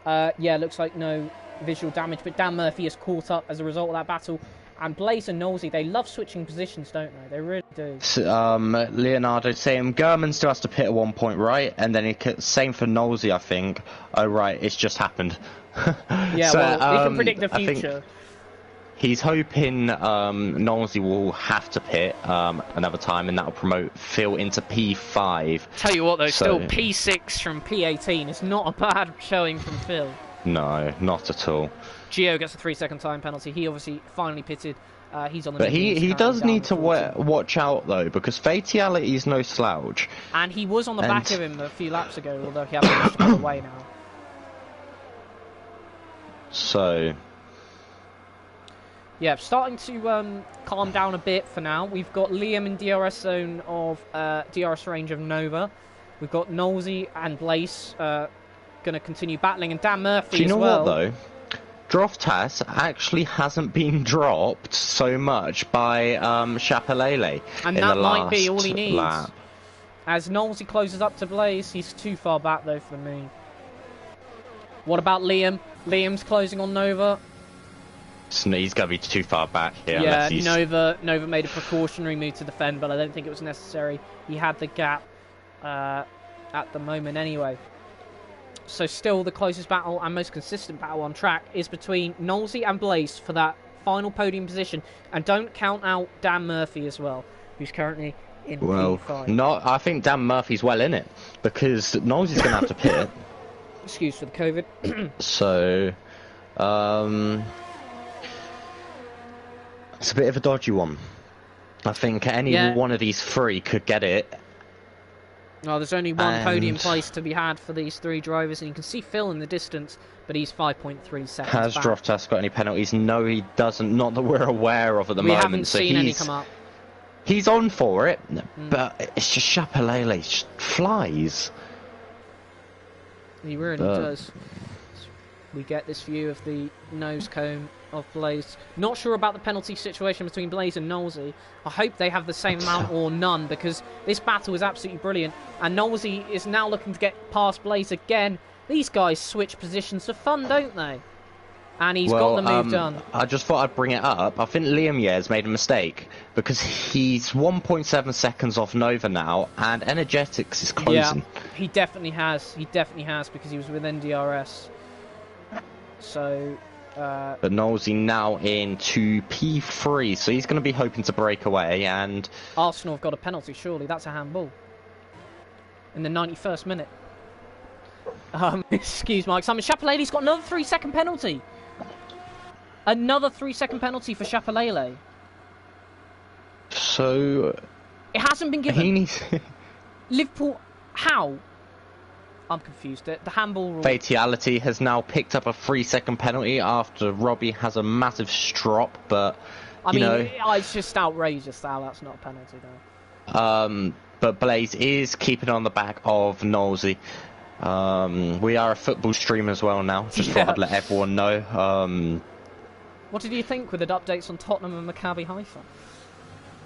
[SPEAKER 1] Yeah, looks like no visual damage, but Dan Murphy is caught up as a result of that battle. And Blaze and Knowles, they love switching positions, don't they? They really do.
[SPEAKER 2] Leonardo saying Gurman still has to pit at one point, right? And then same for Knowles, I think. Oh, right, it's just happened.
[SPEAKER 1] Yeah, so, well, we can predict the future.
[SPEAKER 2] He's hoping Knowles will have to pit another time, and that'll promote Phil into P5.
[SPEAKER 1] Tell you what, though, still P6 from P18 is not a bad showing from Phil.
[SPEAKER 2] No, not at all.
[SPEAKER 1] Gio gets a 3-second time penalty. He obviously finally pitted. He's on the.
[SPEAKER 2] But he does need to watch out though, because Fatality is no slouch.
[SPEAKER 1] And he was on the back of him a few laps ago, although he hasn't pushed him away now.
[SPEAKER 2] So.
[SPEAKER 1] Yeah, starting to calm down a bit for now. We've got Liam in DRS zone of DRS range of Nova. We've got Knowlesy and Blaze going to continue battling, and Dan Murphy.
[SPEAKER 2] Do you know
[SPEAKER 1] as well.
[SPEAKER 2] what though? Droftas actually hasn't been dropped so much by Chapelele
[SPEAKER 1] and
[SPEAKER 2] in
[SPEAKER 1] that
[SPEAKER 2] the
[SPEAKER 1] might be all he needs.
[SPEAKER 2] lap.
[SPEAKER 1] As Knowlesy closes up to Blaze, he's too far back though for me. What about Liam? Liam's closing on Nova.
[SPEAKER 2] He's going to be too far back here.
[SPEAKER 1] Yeah, Nova made a precautionary move to defend, but I don't think it was necessary. He had the gap at the moment anyway. So still the closest battle and most consistent battle on track is between Knowlesy and Blaze for that final podium position. And don't count out Dan Murphy as well, who's currently in P5.
[SPEAKER 2] No, I think Dan Murphy's well in it, because Knowlesy's going to have to pit.
[SPEAKER 1] Excuse for the COVID.
[SPEAKER 2] So, it's a bit of a dodgy one. I think any one of these three could get it.
[SPEAKER 1] Oh, there's only one podium place to be had for these three drivers, and you can see Phil in the distance, but he's 5.3 seconds
[SPEAKER 2] Has
[SPEAKER 1] back.
[SPEAKER 2] Droftas got any penalties? No, he doesn't. Not that we're aware of at the
[SPEAKER 1] we
[SPEAKER 2] moment.
[SPEAKER 1] Haven't seen any come up.
[SPEAKER 2] He's on for it, but it's just Chapelele just flies.
[SPEAKER 1] He really does. We get this view of the nose cone of Blaze. Not sure about the penalty situation between Blaze and Knowlesy. I hope they have the same amount or none, because this battle is absolutely brilliant. And Knowlesy is now looking to get past Blaze again. These guys switch positions for fun, don't they? And he's got the move done.
[SPEAKER 2] I just thought I'd bring it up. I think Liam has made a mistake, because he's 1.7 seconds off Nova now, and Energetics is closing.
[SPEAKER 1] Yeah, he definitely has. He definitely has, because he was within DRS. So...
[SPEAKER 2] but Knowlesy now into P3, so he's going to be hoping to break away, and...
[SPEAKER 1] Arsenal have got a penalty, surely. That's a handball. In the 91st minute. Excuse Mike Simon. Chapelele's got another 3-second penalty. Another 3-second penalty for Chapelele.
[SPEAKER 2] So...
[SPEAKER 1] It hasn't been given.
[SPEAKER 2] He needs...
[SPEAKER 1] Liverpool... How? I'm confused. The handball rule.
[SPEAKER 2] Fatality has now picked up a 3-second penalty after Robbie has a massive strop, but
[SPEAKER 1] it's just outrageous. That's not a penalty though.
[SPEAKER 2] But Blaze is keeping on the back of Knowlesy. We are a football stream as well now. Just thought I'd let everyone know.
[SPEAKER 1] What did you think with the updates on Tottenham and Maccabi Haifa?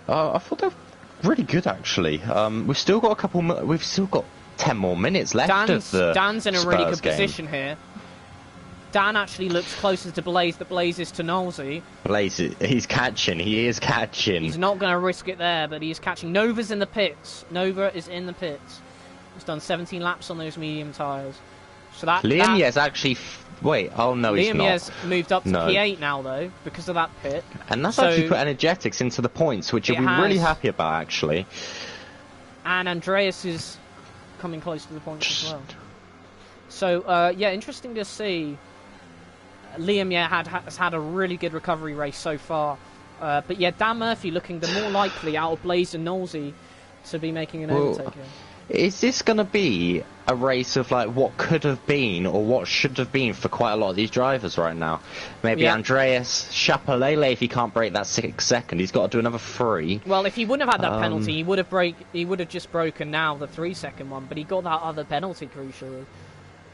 [SPEAKER 2] I thought they were really good actually. We've still got 10 more minutes left of the
[SPEAKER 1] Dan's in a
[SPEAKER 2] Spurs
[SPEAKER 1] really good
[SPEAKER 2] game.
[SPEAKER 1] position here. Dan actually looks closer to Blaze than Blaze is to Knowlesy.
[SPEAKER 2] Blaze, he's catching. He is catching.
[SPEAKER 1] He's not going to risk it there, but he's catching. Nova's in the pits. Nova is in the pits. He's done 17 laps on those medium tyres. So
[SPEAKER 2] Liam Yez actually... Wait, oh no, he's not.
[SPEAKER 1] Liam Yez moved up to P8 now, though, because of that pit.
[SPEAKER 2] And that's actually put Energetics into the points, which you'll be really happy about, actually.
[SPEAKER 1] And Andreas is coming close to the points as well. So, yeah, interesting to see. Liam has had a really good recovery race so far. But yeah, Dan Murphy looking the more likely out of Blaze and Knowlesy to be making an overtake here.
[SPEAKER 2] Is this going to be a race of like what could have been or what should have been for quite a lot of these drivers right now? Maybe Andreas Chapelele, if he can't break that 6 second, he's got to do another 3.
[SPEAKER 1] Well, if he wouldn't have had that penalty, he would have just broken now the 3-second one, but he got that other penalty crucially.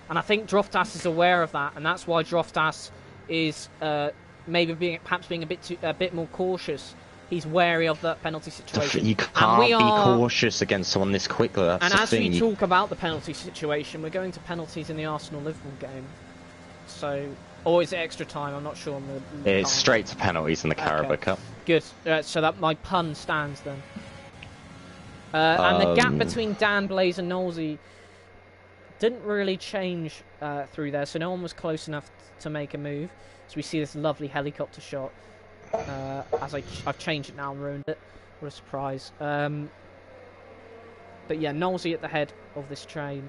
[SPEAKER 1] And I think Droftas is aware of that, and that's why Droftas is perhaps being a bit more cautious. He's wary of that penalty situation.
[SPEAKER 2] You can't be cautious against someone this quickly.
[SPEAKER 1] And as we talk about the penalty situation, we're going to penalties in the Arsenal-Liverpool game. So, or is it extra time? I'm not sure.
[SPEAKER 2] It's straight to penalties in the Carabao Cup.
[SPEAKER 1] Good. So that my pun stands then. And the gap between Dan, Blaze, and Knowlesy didn't really change through there. So no one was close enough to make a move. So we see this lovely helicopter shot. As I've changed it now and ruined it. What a surprise. But yeah, Knowlesy at the head of this train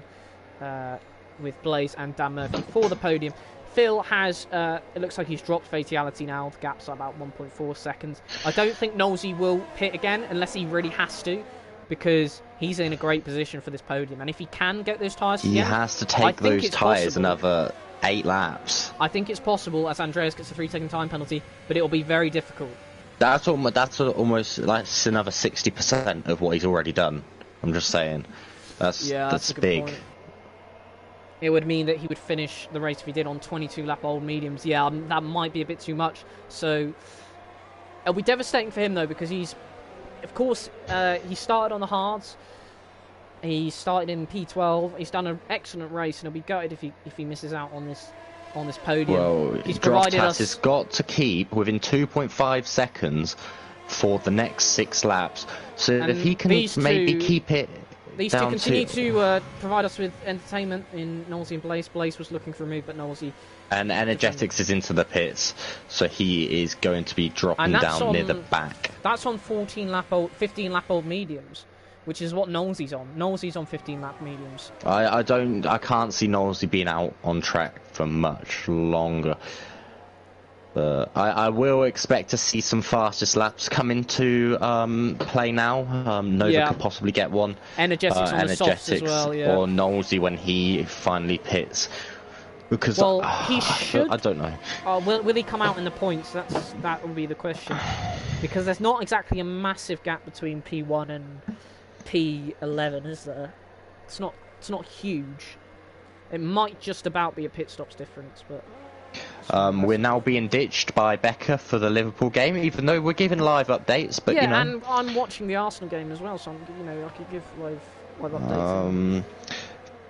[SPEAKER 1] with Blaze and Dan Murphy for the podium. Phil has, it looks like he's dropped Fatality now. The gap's about 1.4 seconds. I don't think Knowlesy will pit again unless he really has to, because he's in a great position for this podium. And if he can get those tyres again,
[SPEAKER 2] he has to take those tyres another 8 laps.
[SPEAKER 1] I think it's possible as Andreas gets a 3-second time penalty, but it will be very difficult.
[SPEAKER 2] That's almost like another 60% of what he's already done. I'm just saying. That's big.
[SPEAKER 1] Point. It would mean that he would finish the race if he did on 22-lap old mediums. Yeah, that might be a bit too much. So it'll be devastating for him though, because he started on the hards. He started in P12. He's done an excellent race, and he'll be gutted if he misses out on this podium.
[SPEAKER 2] Well, Droftas has got to keep within 2.5 seconds for the next 6 laps. So if he can maybe keep it.
[SPEAKER 1] These two continue to provide us with entertainment in Knowlesy and Blaze. Blaze was looking for a move, but Knowlesy. And
[SPEAKER 2] Energetics is into the pits, so he is going to be dropping down near the back.
[SPEAKER 1] That's on 15-lap old mediums, which is what Knowlesy's on. Knowlesy's on 15-lap mediums.
[SPEAKER 2] I can't see Knowlesy being out on track for much longer. I will expect to see some fastest laps come into play now. Nova could possibly get one.
[SPEAKER 1] Energetics on the softs as well, yeah.
[SPEAKER 2] Or Knowlesy when he finally pits. Because
[SPEAKER 1] he should.
[SPEAKER 2] I don't know.
[SPEAKER 1] Will he come out in the points? That will be the question. Because there's not exactly a massive gap between P1 and P11, is there? It's not huge. It might just about be a pit stops difference, but.
[SPEAKER 2] We're now being ditched by Becca for the Liverpool game, even though we're giving live updates. But
[SPEAKER 1] yeah, and I'm watching the Arsenal game as well, so I could give live updates.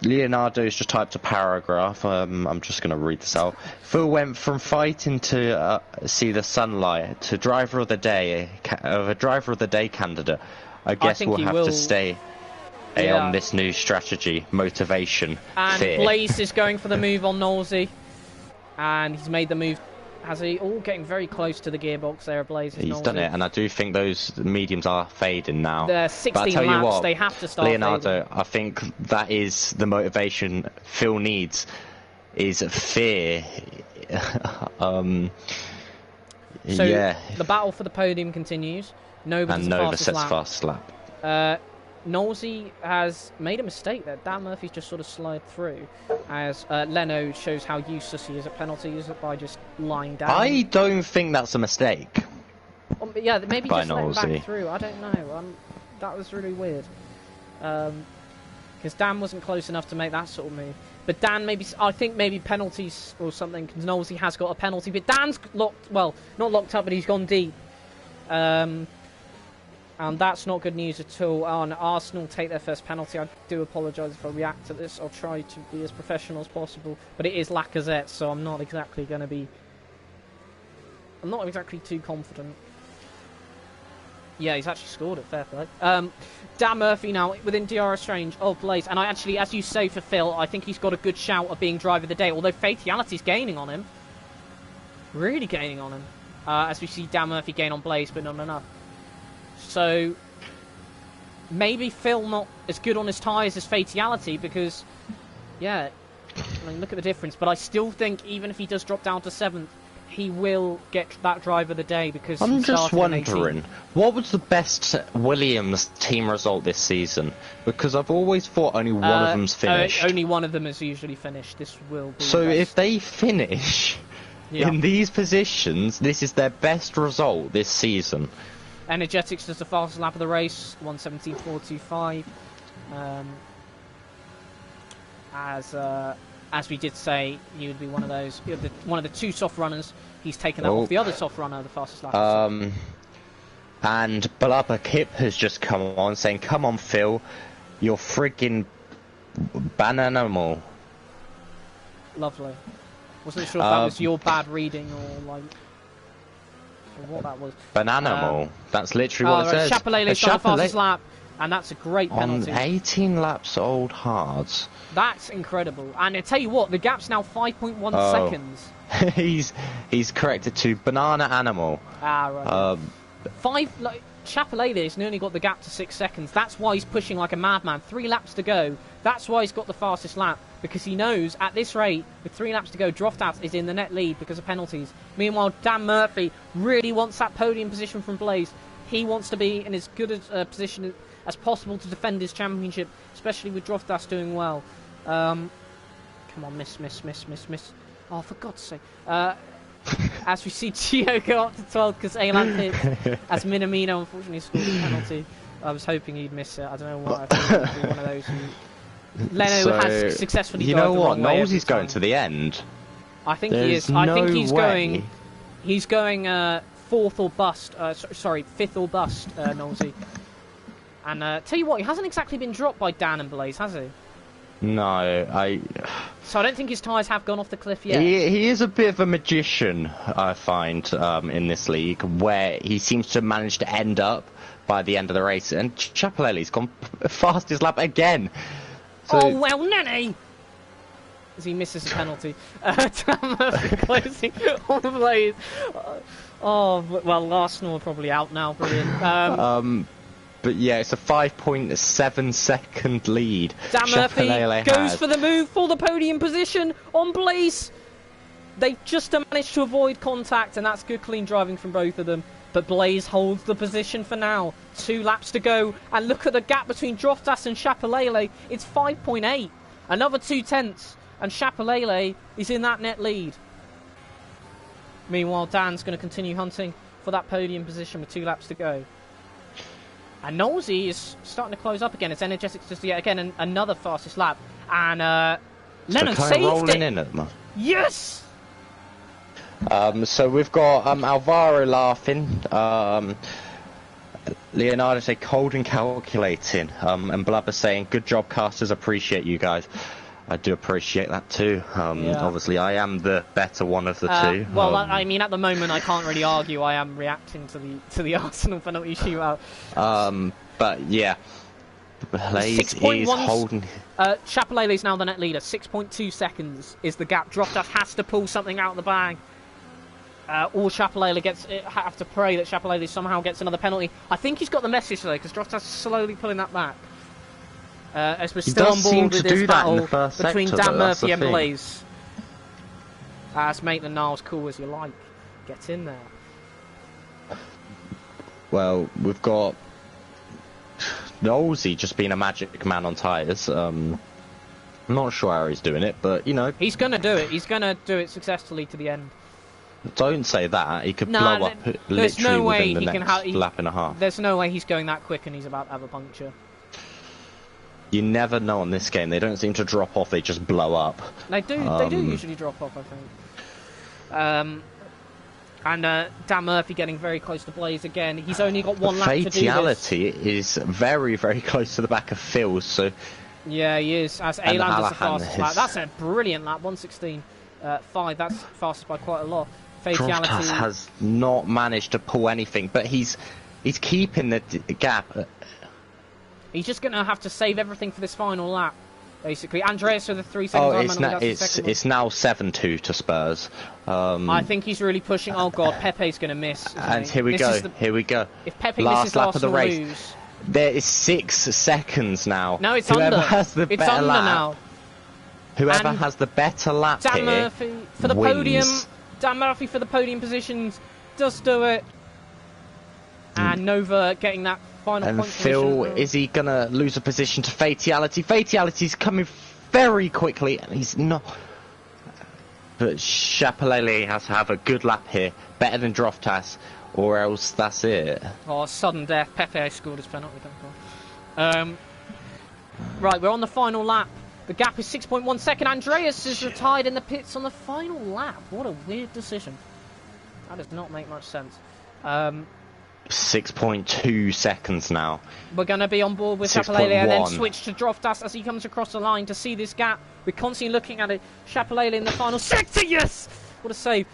[SPEAKER 2] Leonardo's just typed a paragraph. I'm just going to read this out. Phil went from fighting to see the sunlight to driver of the day, a driver of the day candidate. I guess we'll have to stay on this new strategy, motivation,
[SPEAKER 1] and
[SPEAKER 2] fear.
[SPEAKER 1] Blaze is going for the move on Knowlesy. And he's made the move, has he? All getting very close to the gearbox there, Blaze.
[SPEAKER 2] He's done it, and I do think those mediums are fading now.
[SPEAKER 1] They're 16 laps, they have to start
[SPEAKER 2] Leonardo,
[SPEAKER 1] fading.
[SPEAKER 2] I think that is the motivation Phil needs, is fear.
[SPEAKER 1] The battle for the podium continues. Nova sets
[SPEAKER 2] fastest lap.
[SPEAKER 1] Knowlesy has made a mistake there. Dan Murphy's just sort of slid through, as Leno shows how useless he is at penalties by just lying down.
[SPEAKER 2] I don't think that's a mistake.
[SPEAKER 1] Yeah, maybe just let him
[SPEAKER 2] Knowlesy.
[SPEAKER 1] back through. I don't know. That was really weird. Because Dan wasn't close enough to make that sort of move. But Dan, I think maybe penalties or something, because Knowlesy has got a penalty. But Dan's locked, well, not locked up, but he's gone deep. And that's not good news at all. And Arsenal take their first penalty. I do apologise if I react to this. I'll try to be as professional as possible. But it is Lacazette, so I'm not exactly going to be... I'm not exactly too confident. Yeah, he's actually scored it, fair play. Dan Murphy now within DRS range of Blaze. And I actually, as you say for Phil, I think he's got a good shout of being driver of the day. Although Fatality's gaining on him. Really gaining on him. As we see Dan Murphy gain on Blaze, but not enough. So, maybe Phil not as good on his tyres as Fatality, because, yeah, I mean, look at the difference. But I still think, even if he does drop down to 7th, he will get that driver of the day, because
[SPEAKER 2] I'm just wondering, what was the best Williams team result this season? Because I've always thought only one of them's finished.
[SPEAKER 1] Only one of them is usually finished. This will be
[SPEAKER 2] so if they finish in these positions, this is their best result this season.
[SPEAKER 1] Energetics does the fastest lap of the race, 1:17.425. As we did say, he would be one of those, one of the 2 soft runners. He's taken that off the other soft runner, the fastest lap.
[SPEAKER 2] And Blubber Kip has just come on saying, "Come on, Phil, you're friggin' bananimal."
[SPEAKER 1] Lovely. Wasn't sure if that was your bad reading or like. What that was.
[SPEAKER 2] Bananimal. That's literally what it says.
[SPEAKER 1] Chapelele's done the fastest lap, and that's a great penalty.
[SPEAKER 2] On 18 laps old hards.
[SPEAKER 1] That's incredible. And I tell you what, the gap's now 5.1 seconds.
[SPEAKER 2] He's corrected to banana animal.
[SPEAKER 1] Ah, right. Chapelele's nearly got the gap to 6 seconds. That's why he's pushing like a madman. 3 laps to go. That's why he's got the fastest lap. Because he knows, at this rate, with 3 laps to go, Droftas is in the net lead because of penalties. Meanwhile, Dan Murphy really wants that podium position from Blaze. He wants to be in as good a position as possible to defend his championship, especially with Droftas doing well. Come on, miss. Oh, for God's sake. As we see Gio go up to 12 because Aylan hit, as Minamino unfortunately scored a penalty. I was hoping he'd miss it. I don't know why. I thought he'd be one of those who... Leno has successfully
[SPEAKER 2] you
[SPEAKER 1] gone
[SPEAKER 2] know
[SPEAKER 1] the
[SPEAKER 2] what?
[SPEAKER 1] wrong way.
[SPEAKER 2] Knowlesy's going to the end.
[SPEAKER 1] I think he is. I think he's going. He's going 4th or bust. Sorry, 5th or bust. Knowlesy. And tell you what, he hasn't exactly been dropped by Dan and Blaze, has he?
[SPEAKER 2] No,
[SPEAKER 1] So I don't think his tyres have gone off the cliff yet.
[SPEAKER 2] He is a bit of a magician, I find, in this league, where he seems to manage to end up by the end of the race. And Chapelele's gone fastest lap again. So,
[SPEAKER 1] oh, well, Nanny! As he misses a penalty. Dan Murphy closing on the Blaze. Oh, well, Arsenal are probably out now. Brilliant.
[SPEAKER 2] But yeah, it's a 5.7 second lead.
[SPEAKER 1] Dan Murphy goes for the move for the podium position on Blaze. They've just managed to avoid contact, and that's good clean driving from both of them. But Blaze holds the position for now. 2 laps to go, and look at the gap between Droftas and Chapelele. It's 5.8. Another 2 tenths, and Chapelele is in that net lead. Meanwhile, Dan's going to continue hunting for that podium position with 2 laps to go. And Knowlesy is starting to close up again. It's Energetics just yet again another fastest lap. And Leno saved it. Yes!
[SPEAKER 2] So we've got Alvaro laughing, Leonardo say cold and calculating, and Blubber saying good job casters, appreciate you guys. I do appreciate that too. Obviously I am the better one of the two.
[SPEAKER 1] Well, I mean at the moment I can't really argue. I am reacting to the Arsenal penalty shootout.
[SPEAKER 2] But yeah, Blaze is holding.
[SPEAKER 1] Chapelele's now the net leader. 6.2 seconds is the gap. Droftas has to pull something out of the bag. Or Chapelele have to pray that Chapelele somehow gets another penalty. I think he's got the message though, because Droftas is slowly pulling that back. As we're still on board with this battle between Dan Murphy and Blaze. As make the Niles cool as you like. Get in there.
[SPEAKER 2] Well, we've got Nosey just being a magic man on tyres. I'm not sure how he's doing it, but, you know...
[SPEAKER 1] He's going to do it. He's going to do it successfully to the end.
[SPEAKER 2] Don't say that. He could blow up literally within the next lap and a half.
[SPEAKER 1] There's no way he's going that quick and he's about to have a puncture.
[SPEAKER 2] You never know on this game. They don't seem to drop off. They just blow up.
[SPEAKER 1] They do usually drop off, I think. And Dan Murphy getting very close to Blaze again. He's only got one lap to do this.
[SPEAKER 2] Fatality is very, very close to the back of Phil, so...
[SPEAKER 1] Yeah, he is. As Aland is the fastest lap. That's a brilliant lap, 1:16.5. That's fastest by quite a lot. Fatality
[SPEAKER 2] Droftas has not managed to pull anything, but he's keeping the gap.
[SPEAKER 1] He's just going to have to save everything for this final lap, basically. Andreas with the 3 seconds.
[SPEAKER 2] It's now 7-2 to Spurs.
[SPEAKER 1] I think he's really pushing. Oh god, Pepe's going to miss.
[SPEAKER 2] And here we go. Here we go.
[SPEAKER 1] If Pepe
[SPEAKER 2] last
[SPEAKER 1] misses,
[SPEAKER 2] lap
[SPEAKER 1] Arsenal
[SPEAKER 2] of the race.
[SPEAKER 1] lose.
[SPEAKER 2] There is 6 seconds now.
[SPEAKER 1] No, it's
[SPEAKER 2] Whoever
[SPEAKER 1] under.
[SPEAKER 2] has the
[SPEAKER 1] It's
[SPEAKER 2] better
[SPEAKER 1] under
[SPEAKER 2] lap,
[SPEAKER 1] now.
[SPEAKER 2] Whoever
[SPEAKER 1] And
[SPEAKER 2] has the better lap
[SPEAKER 1] Dan
[SPEAKER 2] here
[SPEAKER 1] Murphy for the
[SPEAKER 2] wins.
[SPEAKER 1] podium. Dan Murphy for the podium positions does do it. And Nova getting that final
[SPEAKER 2] And
[SPEAKER 1] point
[SPEAKER 2] Phil,
[SPEAKER 1] position.
[SPEAKER 2] is he going to lose a position to Fatality? Fatality's coming very quickly, and he's not. But Chapelele has to have a good lap here, better than Droftas, or else that's it.
[SPEAKER 1] Oh, sudden death. Pepe scored his penalty, thank God. Right, we're on the final lap. The gap is 6.1 seconds. Andreas is retired in the pits on the final lap. What a weird decision. That does not make much sense.
[SPEAKER 2] 6.2 seconds now.
[SPEAKER 1] We're going to be on board with Chapelele and then switch to Droftas as he comes across the line to see this gap. We're constantly looking at it. Chapelele in the final sector. Yes! What a save.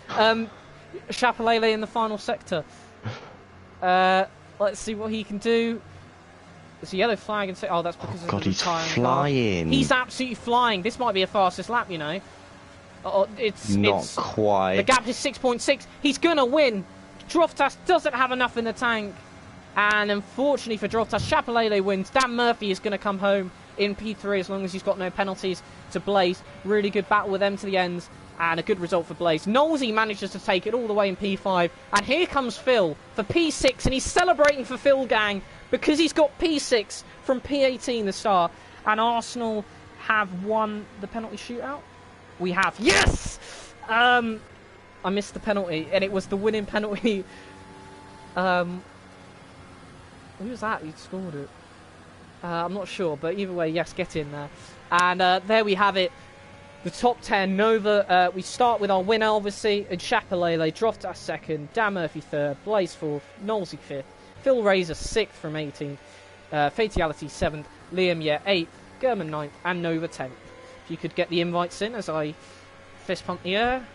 [SPEAKER 1] Chapelele in the final sector. Let's see what he can do. It's a yellow flag and say, oh, that's because of the
[SPEAKER 2] he's
[SPEAKER 1] flying.
[SPEAKER 2] Car.
[SPEAKER 1] He's absolutely flying. This might be a fastest lap, you know. It's
[SPEAKER 2] not quite.
[SPEAKER 1] The gap is 6.6. He's gonna win. Droftas doesn't have enough in the tank, and unfortunately for Droftas, Chapelele wins. Dan Murphy is gonna come home in P3 as long as he's got no penalties to Blaze. Really good battle with them to the ends, and a good result for Blaze. Knowlesy manages to take it all the way in P5, and here comes Phil for P6, and he's celebrating for Phil Gang because he's got P6 from P18 the start, and Arsenal have won the penalty shootout. We have. Yes! I missed the penalty, and it was the winning penalty. Who was that who scored it? I'm not sure, but either way, yes, get in there. And there we have it. The top 10, Nova, we start with our winner, obviously, and Chapelele, Droftas second, Dan Murphy third, Blaze fourth, Knowlesy fifth, Phil Razor 6th from 18th, Fatality 7th, Liam 8th, German 9th, and Nova 10th. If you could get the invites in as I fist pump the air.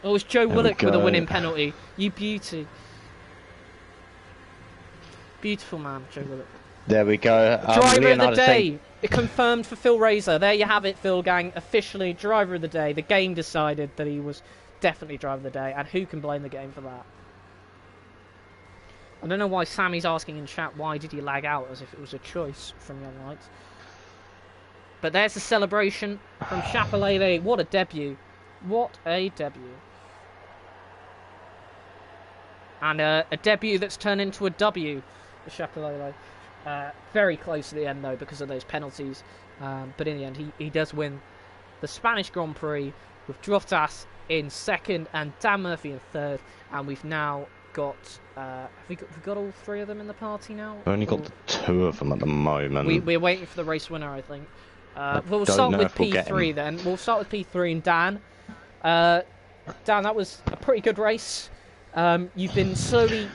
[SPEAKER 1] Oh, it's Joe Willock with a winning penalty. You beauty. Beautiful man, Joe Willock.
[SPEAKER 2] There we go.
[SPEAKER 1] Driver of the day. It confirmed for Phil Razor. There you have it, Phil Gang. Officially, driver of the day. The game decided that he was definitely driver of the day, and who can blame the game for that? I don't know why Sammy's asking in chat, why did he lag out, as if it was a choice from Young Lights. But there's the celebration from Chapelele. What a debut. What a debut. And a debut that's turned into a W for Chapelele. Very close to the end, though, because of those penalties. But in the end, he does win the Spanish Grand Prix with Droftas in second and Dan Murphy in third. And we've now got... have we got all three of them in the party now?
[SPEAKER 2] We've only got 2 of them at the moment.
[SPEAKER 1] We're waiting for the race winner, I think. We'll start with P3 then. We'll start with P3 and Dan. Dan, that was a pretty good race. You've been slowly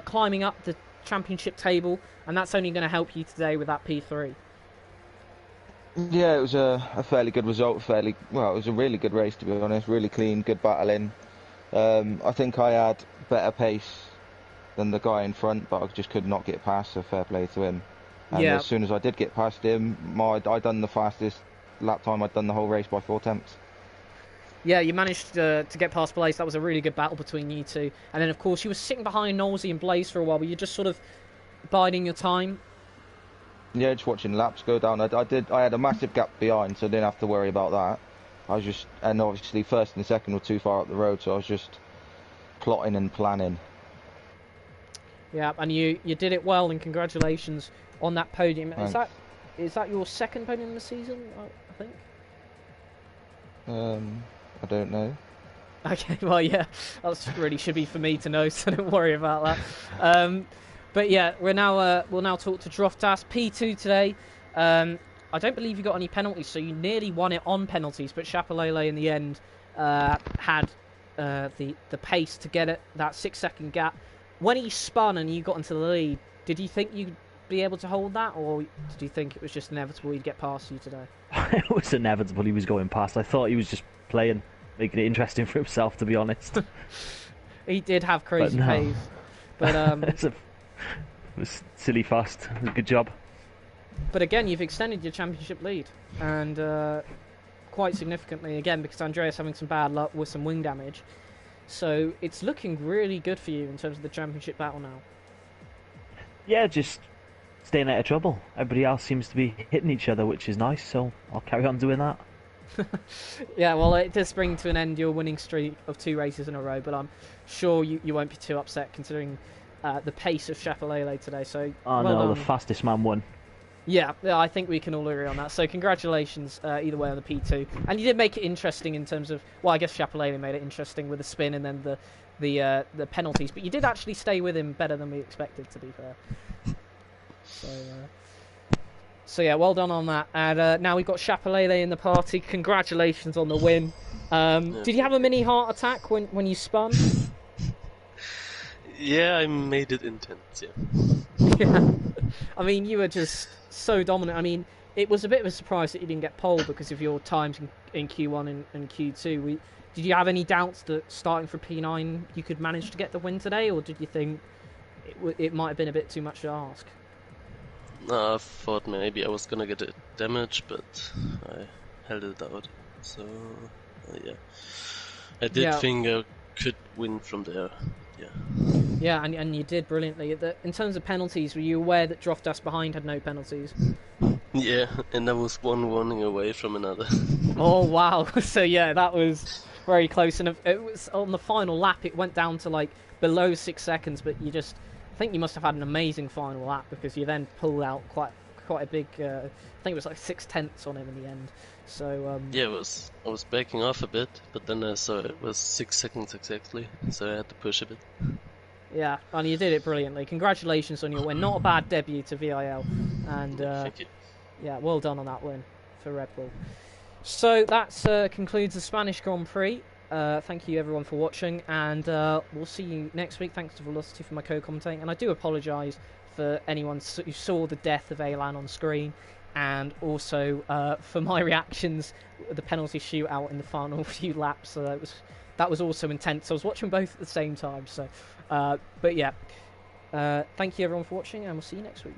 [SPEAKER 1] climbing up the championship table, and that's only going to help you today with that P3.
[SPEAKER 3] Yeah, it was a fairly good result. It was a really good race, to be honest. Really clean, good battling. I think I had better pace than the guy in front, but I just could not get past, so fair play to him. And as soon as I did get past him, I done the fastest lap time I'd done the whole race by 4 attempts.
[SPEAKER 1] Yeah, you managed to get past Blaze. That was a really good battle between you two. And then, of course, you were sitting behind Knowlesy and Blaze for a while. Were you just sort of biding your time?
[SPEAKER 3] Yeah, just watching laps go down. I had a massive gap behind, so I didn't have to worry about that. And obviously first and second were too far up the road, so I was just plotting and planning.
[SPEAKER 1] Yeah, and you did it well, and congratulations on that podium.
[SPEAKER 3] Thanks.
[SPEAKER 1] Is that your second podium in the season? I think.
[SPEAKER 3] I don't know.
[SPEAKER 1] Okay, well, yeah, that really should be for me to know, so don't worry about that. But yeah, we'll now talk to Droftas P2 today. I don't believe you got any penalties, so you nearly won it on penalties, but Chapelele in the end had the pace to get it, that 6-second gap. When he spun and you got into the lead, did you think you'd be able to hold that, or did you think it was just inevitable he'd get past you today?
[SPEAKER 4] It was inevitable he was going past. I thought he was just playing, making it interesting for himself, to be honest.
[SPEAKER 1] He did have crazy pace, but
[SPEAKER 4] it was silly fast. Good job.
[SPEAKER 1] But again, you've extended your championship lead, and quite significantly again, because Andreas having some bad luck with some wing damage. So it's looking really good for you in terms of the championship battle now.
[SPEAKER 4] Yeah, just staying out of trouble. Everybody else seems to be hitting each other, which is nice, so I'll carry on doing that.
[SPEAKER 1] Yeah, well, it does bring to an end your winning streak of 2 races in a row, but I'm sure you won't be too upset considering the pace of Chapelele today. So,
[SPEAKER 4] the fastest man won.
[SPEAKER 1] Yeah, I think we can all agree on that. So congratulations either way on the P2. And you did make it interesting in terms of, well, I guess Chapelele made it interesting with the spin and then the penalties, but you did actually stay with him better than we expected, to be fair. So yeah, well done on that. And now we've got Chapelele in the party. Congratulations on the win. Did you have a mini heart attack when you spun?
[SPEAKER 5] Yeah, I made it intense,
[SPEAKER 1] Yeah. I mean, you were just so dominant. I mean, it was a bit of a surprise that you didn't get pole because of your times in Q1 and Q2. Did you have any doubts that starting from P9 you could manage to get the win today, or did you think it might have been a bit too much to ask?
[SPEAKER 5] No, I thought maybe I was gonna get a damage, but I held it out. So, yeah. I did think I could win from there.
[SPEAKER 1] Yeah, and you did brilliantly. In terms of penalties, were you aware that Droftas behind had no penalties?
[SPEAKER 5] Yeah, and I was one warning away from another.
[SPEAKER 1] Oh, wow. So, yeah, that was very close. And it was on the final lap, it went down to, like, below 6 seconds, but I think you must have had an amazing final lap because you then pulled out quite a big, I think it was like 6/10 on him in the end. So
[SPEAKER 5] yeah, I was backing off a bit, but then I saw it was 6 seconds exactly, so I had to push a bit.
[SPEAKER 1] Yeah, and you did it brilliantly. Congratulations on your win. Not a bad debut to VIL, and
[SPEAKER 5] Thank you.
[SPEAKER 1] Yeah, well done on that win for Red Bull. So that concludes the Spanish Grand Prix. Thank you everyone for watching, and we'll see you next week. Thanks to Velocity for my co-commentating, and I do apologise for anyone who saw the death of Elan on screen, and also for my reactions, the penalty shootout in the final few laps. That was also intense. I was watching both at the same time. So, but yeah, thank you everyone for watching, and we'll see you next week.